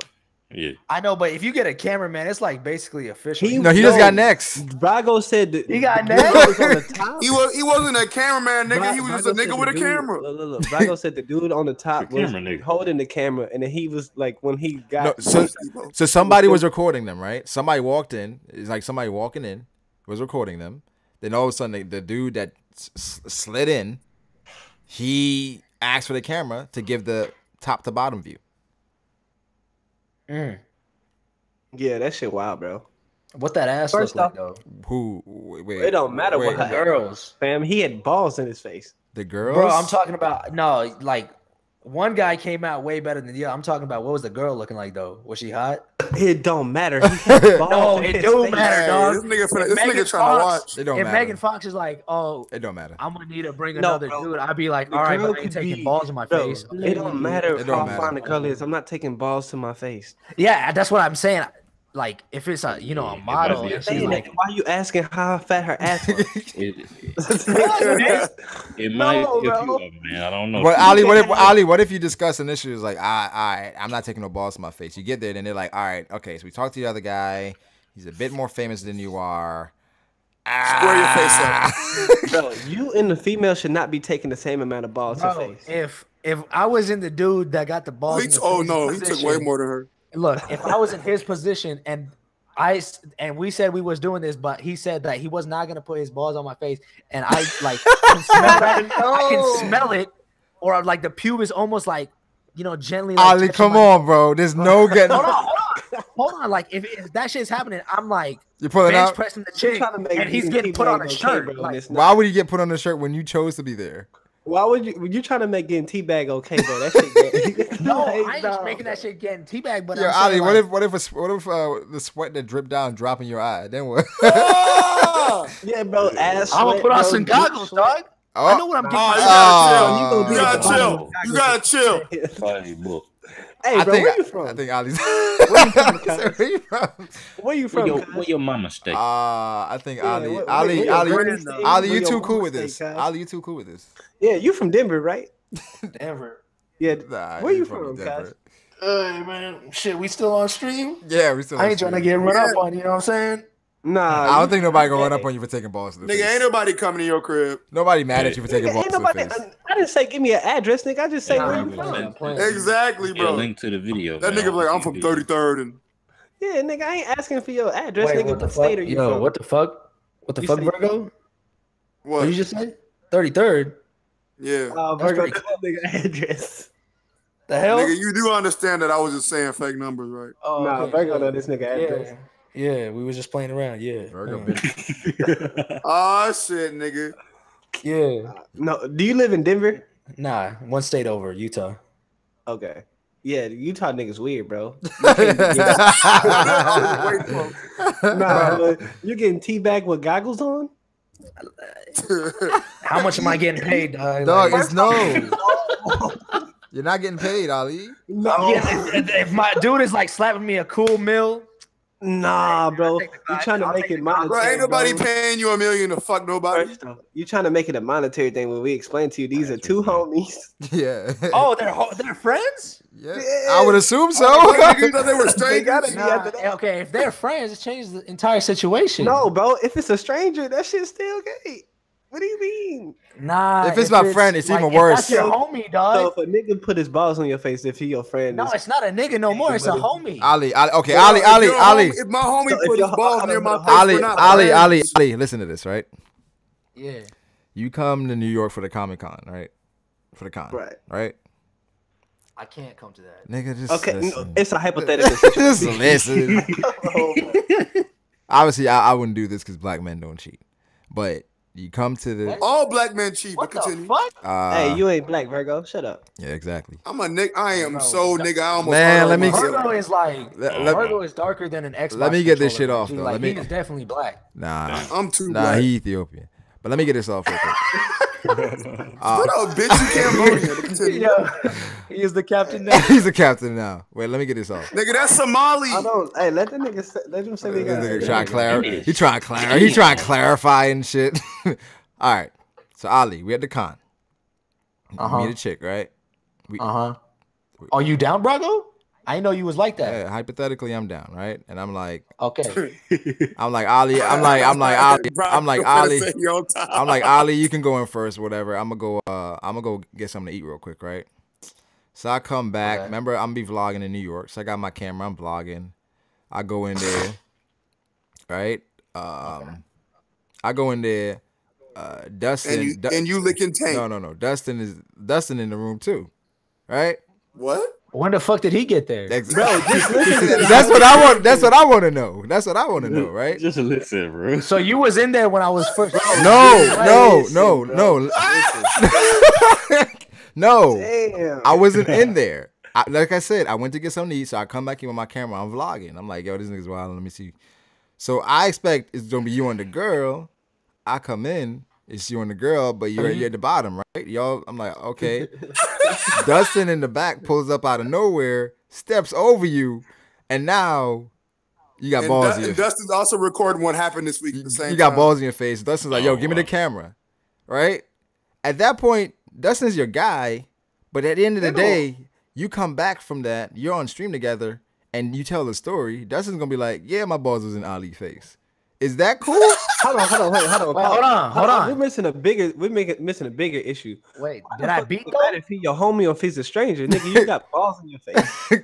Yeah, I know, but if you get a cameraman, it's like basically official. He just got next. Brago said that he got next. On the top. He wasn't a cameraman, nigga. He was just a nigga with a camera. Look. Brago said the dude on the top was holding the camera, and then he was like, when he got so somebody was recording them, right? Somebody walked in. It's like somebody walking in was recording them. Then all of a sudden, the dude that slid in, he asked for the camera to give the top to bottom view. Yeah, that shit wild, bro. What that ass First look like though? Wait, it don't matter what the girls. Fam, he had balls in his face. The girls? Bro, I'm talking about like one guy came out way better than the other. I'm talking about what was the girl looking like though? Was she hot? It don't matter. No, it do matter, dog. This nigga trying to watch. It don't matter. Megan Fox is like, oh, it don't matter. I'm gonna need to bring another dude. I'd be like, all right, but I ain't taking balls in my face. It don't matter how fine the girl is. I'm not taking balls to my face. Yeah, that's what I'm saying. like if it's a a might model be a and she's Saying like, that, why are you asking how fat her ass was? It might No, if bro. you up, man. I don't know. But Ali, what if you discuss an issue? Is like, all right, I'm not taking no balls to my face. You get there, then they're like, all right, okay. So we talked to the other guy. He's a bit more famous than you are. Square your face up. Bro, you and the female should not be taking the same amount of balls to bro, face. if I was in the dude that got the balls, in the Oh face no, he took way position- more than her. Look, if I was in his position and we said we was doing this, but he said that he was not gonna put his balls on my face, and I like can smell that. I can smell it, or like the pube is almost like gently. Like, Ali, come on, bro. There's no getting. Hold on. Like if that shit's happening, I'm like You're pulling bench out. pressing the chick, and he's getting put on a shirt. Bro, Like, Why would he get put on the shirt when you chose to be there? why would you trying to make getting teabag okay, bro? That shit. no, I ain't just making that shit getting teabag. But Yo, I'm Ali, saying, what if the sweat that dripped down drop in your eye? Then what? Yeah, bro. Ass. I'm gonna put on bro, some dick goggles, sweat. dog. I know what I'm getting. You gotta chill. You gotta chill. Funny book. Hey, bro, where you from? I think Ali's. Where you from, cuz? Where you from? Where you from? Where your mama stay? I think Ali. where Ali, your Ali, granny stay? Ali, Where you your too cool mama with stay, this. cuz? Ali, you too cool with this. Yeah, you from Denver, right? Denver. Yeah. Nah, Where you from from, Denver. cuz? Hey man, shit, we still on stream? Yeah, we still. I ain't trying to get run up on, you know what I'm saying? Nah, I don't think nobody gonna run up on you for taking balls to the face. Nigga, ain't nobody coming to your crib. Nobody mad at you for taking balls Ain't to the nobody. face. I didn't say give me an address, nigga. I just say Nah, where you man. from. Exactly, Yeah, bro. link to the video. That man. nigga like, I'm from 33rd and Yeah, nigga, I ain't asking for your address, Wait, nigga. what the What state are fuck? you Yo, from? what the fuck? What the You fuck, said- Virgo? what? What you just said? 33rd? Yeah. Virgo, pretty that nigga address. The hell? Nigga, you do understand that I was just saying fake numbers, right? Oh, Nah, okay, Virgo shit. know this nigga address. Yeah, we was just playing around. Yeah. Virgo, Yeah. bitch. Oh shit, nigga. Yeah. No, do you live in Denver? Nah, one state over, Utah. Okay. Yeah, the Utah niggas weird, bro. Nah, but you getting teabag with goggles on? How much am I getting paid, dog? Dog, Like, it's no. You're not getting paid, Ali. No. yeah, if my dude is like slapping me a cool meal, Nah, bro. You trying to make it monetary, Bro, ain't nobody bro. paying you $1 million to fuck nobody. First off, you trying to make it a monetary thing when we explain to you these are two homies. Yeah. oh, they're friends. Yeah. I would assume so. Nigga, you thought they were They strangers? gotta be Nah, after that. okay, if they're friends, it changes the entire situation. No, bro. If it's a stranger, that shit's still gay. What do you mean? Nah. If it's my friend, it's like, even if worse. That's your homie, So dog. if a nigga put his balls on your face, if he your friend, No, is- it's not a nigga no more. It's a homie. Ali, okay, Bro, Ali, if Ali, your Ali, homie- If my homie So if put your his balls homie- near my face, Ali, we're not Ali, friends. Ali, listen to this, right? Yeah. You come to New York for the Comic Con, right? For the con, Right. Right? I can't come to that. Nigga, just okay, no, listen. it's a hypothetical situation. Just listen. Obviously, I wouldn't do this because black men don't cheat. But you come to the. All black men cheat, What but the continue. fuck? Hey, you ain't black, Virgo. Shut up. Yeah, exactly. I'm a nigga. I am Bro, so nigga. I almost Man, hurt let me- myself. Virgo is like Let- Virgo is darker than an Xbox. let me get this controller, shit off, G. though. Like, Let me- he is definitely black. Nah, I'm too nah, black. he Ethiopian. But let me get this off real quick. Shut up, bitch. You Cambodian. But continue. Yo, he is the captain now. He's the captain now. Wait, let me get this off. Nigga, that's Somali. I don't. Hey, let the nigga. Let him say what he This got. nigga to trying to say. clarify. He trying to clarify. He trying to clarify and shit. All right. So Ali, we at the con. Uh-huh. Meet a chick, right? Uh-huh. Are you down, Brago? I didn't know you was like that. Yeah, hypothetically, I'm down, right? And I'm like, Okay. I'm like Ali. I'm like Ali. I'm like Ali. Yo, time. I'm like Ali. You can go in first, whatever. I'm gonna go get something to eat real quick, right? So I come back. Okay. Remember, I'm be vlogging in New York. So I got my camera. I'm vlogging. I go in there, right? I go in there. Dustin. and you licking tank. No. Dustin in the room too, right? What? When the fuck did he get there? Bro, that's what I want. That's what I want to know. That's what I want to know, right? Just listen, bro. So you was in there when I was first. No. No. Damn. I wasn't in there. Like I said, I went to get something to eat, so I come back in with my camera. I'm vlogging. I'm like, yo, this nigga's wild. Let me see. So I expect it's gonna be you and the girl. I come in, it's you and the girl, but you're at the bottom, right? Y'all, I'm like, okay. Dustin in the back pulls up out of nowhere, steps over you, and now You got balls in your face. Dustin's also recording what happened this week at the same time. You got balls in your face. Dustin's like, yo, give me the camera. Right? At that point, Dustin's your guy. But at the end of the day, you come back from that. You're on stream together. And you tell the story. Dustin's going to be like, yeah, my balls was in Ali's face. Is that cool? Hold on. We're missing a bigger issue. Wait, did I beat though? If he your homie or if he's a stranger, nigga, you got balls in your face.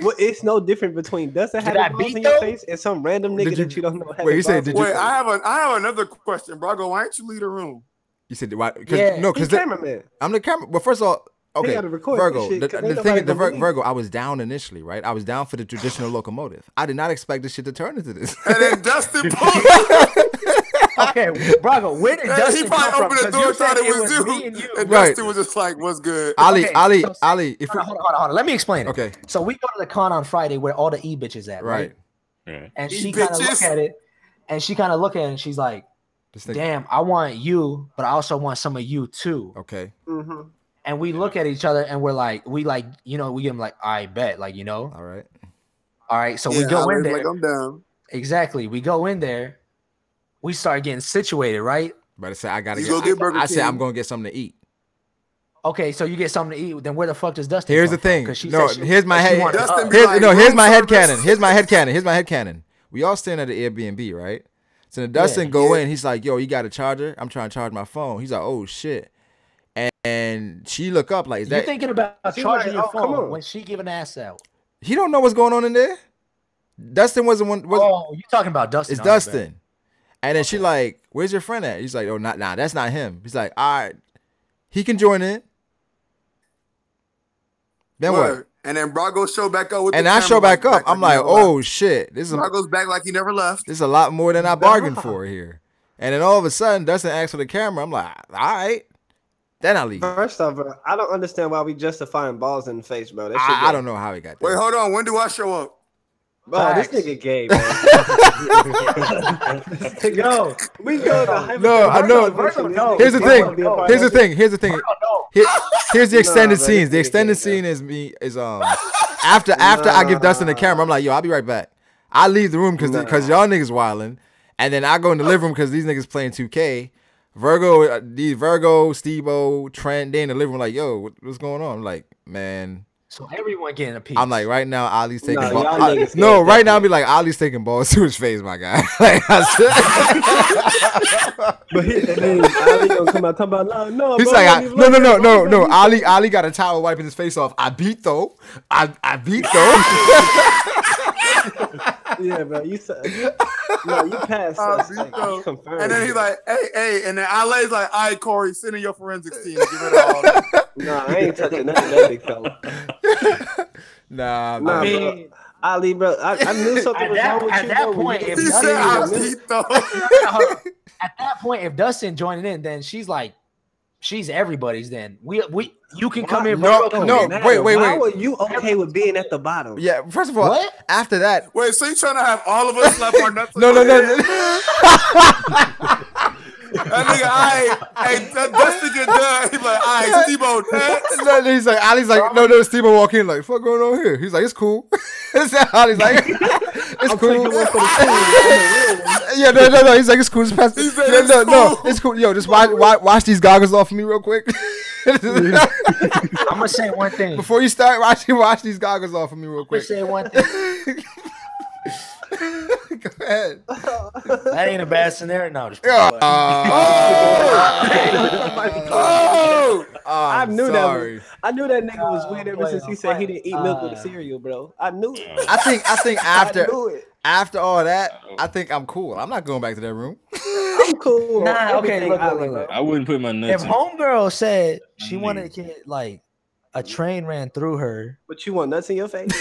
Well, it's no different between Dustin having balls in your face and some random nigga that you don't know. I have another question, Brago. Why didn't you leave the room? You said why? Because cameraman. I'm the camera. Well, first of all, okay, Virgo. Shit, the thing, Virgo. I was down initially, right? I was down for the traditional locomotive. I did not expect this shit to turn into this. And then Dustin. Okay, Brago, where did Dustin he probably come opened from? the door, thought it was you, and Dustin was just like, "What's good?" Ali. Hold on. Let me explain it. Okay. So we go to the con on Friday where all the bitches at, right? And she kind of look at it, and and she's like, "Damn, I want you, but I also want some of you too." Okay. Mm-hmm. And we look at each other and we give them like, I bet, like, All right. So we go in there. Like, I'm down. Exactly. We go in there. We start getting situated, right? But I said I gotta get Burger King. I said I'm gonna get something to eat. Okay, so you get something to eat. Then where the fuck does Dustin? Here's the thing. Here's my head. Here's my head canon. Here's my head canon. We all staying at the Airbnb, right? So then Dustin go in. He's like, "Yo, you got a charger? I'm trying to charge my phone." He's like, "Oh shit." And she look up like, "Is that?" You're thinking about charging your phone when she give an ass out. He don't know what's going on in there. Dustin wasn't one. You talking about Dustin? It's Dustin. And then she like, "Where's your friend at?" He's like, "Oh, nah, that's not him." He's like, "All right, he can join in." Then what? And then Brago show back up with and I show back up. I'm like, "Oh shit, this is." Brago's back like he never left. This is a lot more than I bargained for here. And then all of a sudden, Dustin asks for the camera. I'm like, "All right." Then I leave. First off, bro, I don't understand why we justifying balls in the face, bro. That I don't know how he got that. Wait, hold on. When do I show up? Oh, this nigga gay, man. Yo, we go to No, I know. Here's the thing. Here's the extended scenes. The extended scene is after I give Dustin the camera, I'm like, "Yo, I'll be right back." I leave the room because y'all niggas wilding, and then I go in the living room because these niggas playing 2K. Virgo, Steve-O, Trent, they in the living room like, "Yo, what's going on?" I'm like, "Man." So everyone getting a piece. I'm like, right now, Ali's taking balls. No, right now, I'll be like, Ali's taking balls to his face, my guy. Like, but then Ali gonna come out talking about, no. He's like, no. Ali got a towel wiping his face off. I beat though. Yeah, bro. You passed. And then he's like, hey. And then Ali's like, all right, Corey, send in your forensics team. Give it all. Nah, I ain't touching nothing that big fella. Nah, I mean, Ali, bro, I knew something was wrong with you. At that point, if at that point, if Dustin joining in, then she's like, she's everybody's. Then you can come in. No, wait. Why were you okay with being at the bottom? Yeah, first of all, after that, wait. So you trying to have all of us slap our nuts? No. That nigga, hey, that Dustin get done. He's like, all right, Steve-O next. No, he's like, Ali's like, no, Steve-O walk in like, "Fuck going on here?" He's like, "It's cool." Ali's like, "It's cool." Yeah, no. He's like, "It's cool." No, it's cool. Yo, just wash these goggles off of me real quick. I'm gonna say one thing before you start. Wash these goggles off of me real quick. I'm gonna say one thing. Go ahead. That ain't a bad scenario. No, just I knew that. I knew that nigga was weird ever since he said he didn't eat milk with a cereal, bro. I knew it. I think after all that, I think I'm cool. I'm not going back to that room. I'm cool. Nah, okay. Look. I wouldn't put my nuts. If homegirl said she wanted to get like a train ran through her, but you want nuts in your face?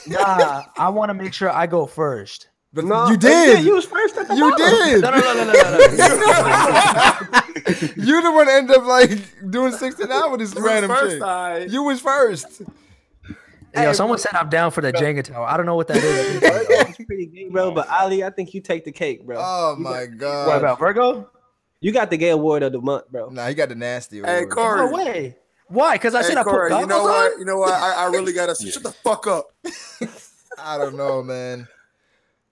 Nah, I want to make sure I go first. But no, you did. You was first at the You bottom. did. No. You the one that ended up like doing 69 with this random shit. You was first. Yo, someone said I'm down for the Jenga tower. I don't know what that is. It's pretty gay, bro. But Ali, I think you take the cake, bro. Oh my god. What about Virgo? You got the gay award of the month, bro. Nah, he got the nasty award. Hey, Corey. No way. Why? Because I said I put goggles on? You know what? I really gotta shut the fuck up. I don't know, man.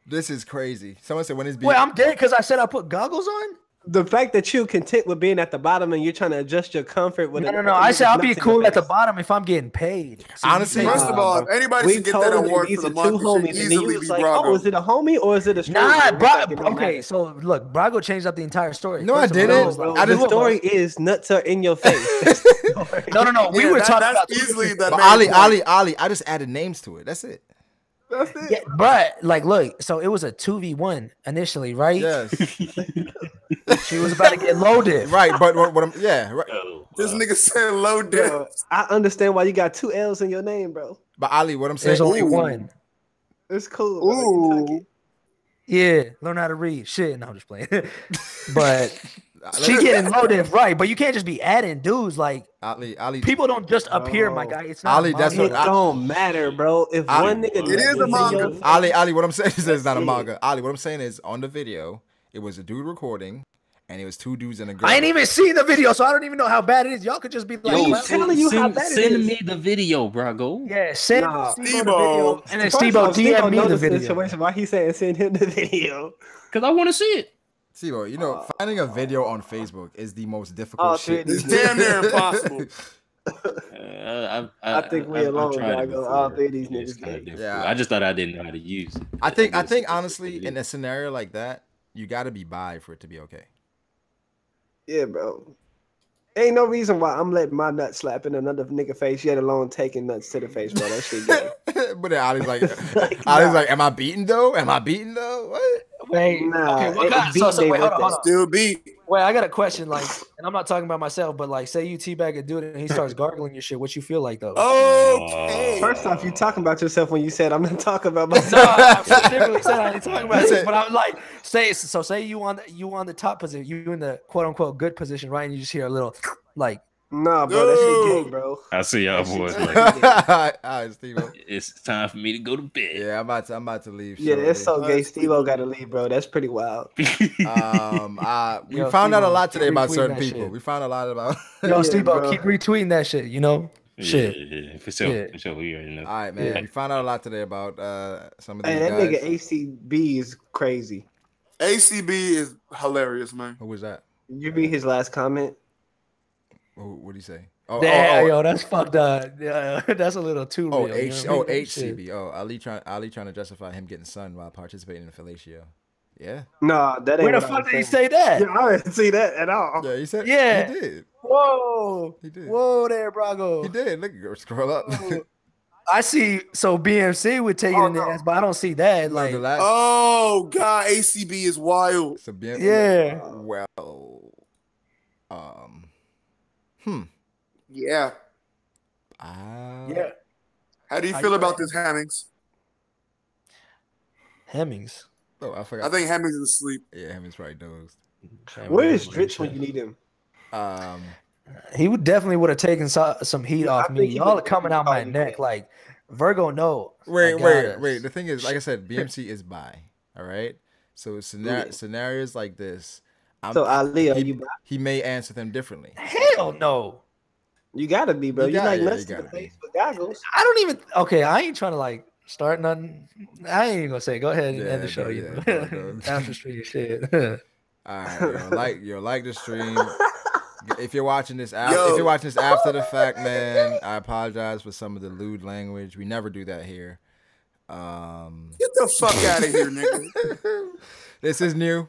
This is crazy. Someone said when it's Wait, I'm dead because I said I put goggles on. The fact that you're content with being at the bottom and you're trying to adjust your comfort with No. I said I'll be cool at the bottom if I'm getting paid. So honestly, first of all, if anybody should get that award for the month, it should easily be Brago. Oh, is it a homie or is it a stranger? Okay, so look, Brago changed up the entire story. No, I didn't. The story is nuts are in your face. No. We were talking about easily that. But Ali, I just added names to it. That's it. That's it. Yeah, but like, look, so it was a 2v1 initially, right? Yes. She was about to get loaded. Right, but what I'm right. This nigga said low dip. I understand why you got 2 L's in your name, bro. But Ali, what I'm saying, There's only one. It's cool. Ooh. Yeah, learn how to read. Shit, no, I'm just playing. But she getting loaded, right? But you can't just be adding dudes like Ali. People don't just appear, my guy. It's not Ali. That's It don't matter, bro. If one nigga, it is a manga. Ali. What I'm saying is it's not a manga. Ali, what I'm saying is on the video, it was a dude recording, and it was 2 dudes and a girl. I ain't even seen the video, so I don't even know how bad it is. Y'all could just be like, Yo, telling you how bad it is. Send me the video, Brago. Yeah, send Nah, Steve the video, and then Steve DM me the video. Situation, why he saying send him the video? Because I want to see it. Steve, you know, finding a video on Facebook is the most difficult shit. It's damn near impossible. I think we alone, Brago. All 3 of these niggas. Yeah, I just thought I didn't know how to use it. I think honestly, in a scenario like that, you got to be bi for it to be okay. Yeah, bro. Ain't no reason why I'm letting my nut slap in another nigga face, yet alone taking nuts to the face, bro. That shit gay. But then Ali's like, am I beaten though? What? Wait, nah. Okay, wait, hold on. Still beat. Wait, I got a question. Like, and I'm not talking about myself, but like, say you teabag a dude and he starts gargling your shit. What you feel like though? Okay. First off, you talking about yourself when you said I'm not talking about myself. No, I specifically said I ain't talking about it. But I'm like, say you on the top position, you in the quote unquote good position, right? And you just hear a little like. Nah, bro, that shit gay, bro. I see y'all boys. All right, Steve-O. It's time for me to go to bed. Yeah, I'm about to leave. Yeah, it's so gay. Steve-O got to leave, bro. That's pretty wild. We found out a lot today about certain people. Shit. We found a lot about. Yo, Steve-O, keep retweeting that shit. You know, shit. Yeah, for sure. For sure, we already know. All right, man. Yeah. We found out a lot today about some of these that guys. Nigga ACB is crazy. ACB is hilarious, man. Who was that? Did you read his last comment? What did he say? Yo, that's fucked up. That's a little too real. HCB. Ali trying to justify him getting sunned while participating in fellatio. Yeah. No, that ain't. Where the fuck did he say that? Yeah, I didn't see that at all. Yeah, he said. Yeah, he did. Whoa, he did. Whoa, there, Brago. He did. Look, scroll up. I see. So BMC would take it in the ass, but I don't see that. Like, oh god, ACB is wild. So BMC, yeah. Well, Yeah. Yeah. How do you feel about this, Hemmings? Oh, I forgot. I think Hemmings is asleep. Yeah, Hemmings probably dozed. Where is Dritch when you need him? He would have taken some heat off me. Y'all are coming out my neck like Virgo. No. Wait. The thing is, like I said, BMC is bi. All right. So scenarios like this. So Ali, are you bi? He may answer them differently. Hell no. You gotta be, bro. You like nuts to the face with goggles. I don't even. Okay, I ain't trying to like start nothing. I ain't even gonna say. Go ahead and end the show. After stream shit. All right, like the stream. If you're watching this after the fact, man, I apologize for some of the lewd language. We never do that here. Get the fuck out of here, nigga. This is new.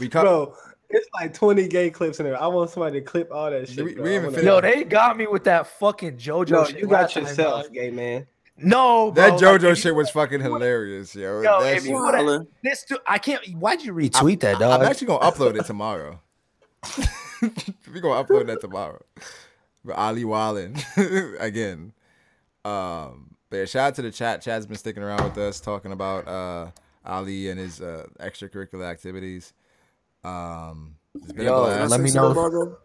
Bro, it's like 20 gay clips in there. I want somebody to clip all that shit. Yo, they got me with that fucking JoJo shit. You got yourself, gay man. No, bro, that JoJo shit was fucking hilarious, yo. If you would this dude, I can't. Why'd you retweet that, dog? I'm actually gonna upload it tomorrow. We're gonna upload that tomorrow. But Ali Wallin again. But yeah, shout out to the chat. Chat's been sticking around with us, talking about Ali and his extracurricular activities. It's been a blast. Let me know.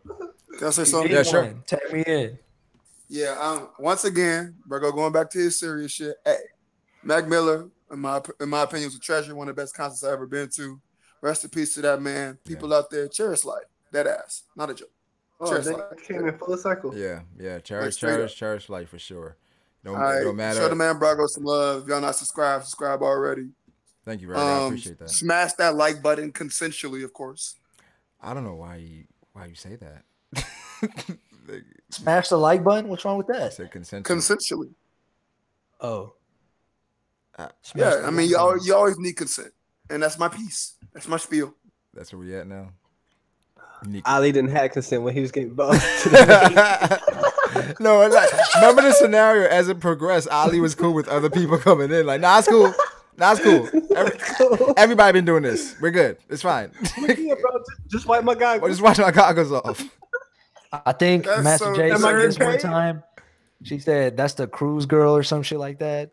Can I say something? Yeah, sure. Tag me in. Yeah. Once again, Brago, going back to his serious shit. Hey, Mac Miller, in my opinion, was a treasure. One of the best concerts I've ever been to. Rest in peace to that man. People out there, cherish life. Dead ass, not a joke. Cherish life. Came in full circle. Yeah. Cherish life for sure. All right, no matter. Show the man Brago some love. If y'all not subscribe already. Thank you, Brago. I appreciate that. Smash that like button consensually, of course. I don't know why you say that. Smash the like button. What's wrong with that? I said consensually. Oh. Yeah, I mean, you always need consent, and that's my piece. That's my spiel. That's where we at now. Ali didn't have consent when he was getting bumped. No, like, remember the scenario as it progressed. Ali was cool with other people coming in. Like, nah, it's cool. Nah, it's cool. Everybody been doing this. We're good. It's fine. Yeah, bro, just wipe my goggles. Just wipe my goggles off. I think Master J said this one time. She said that's the cruise girl or some shit like that.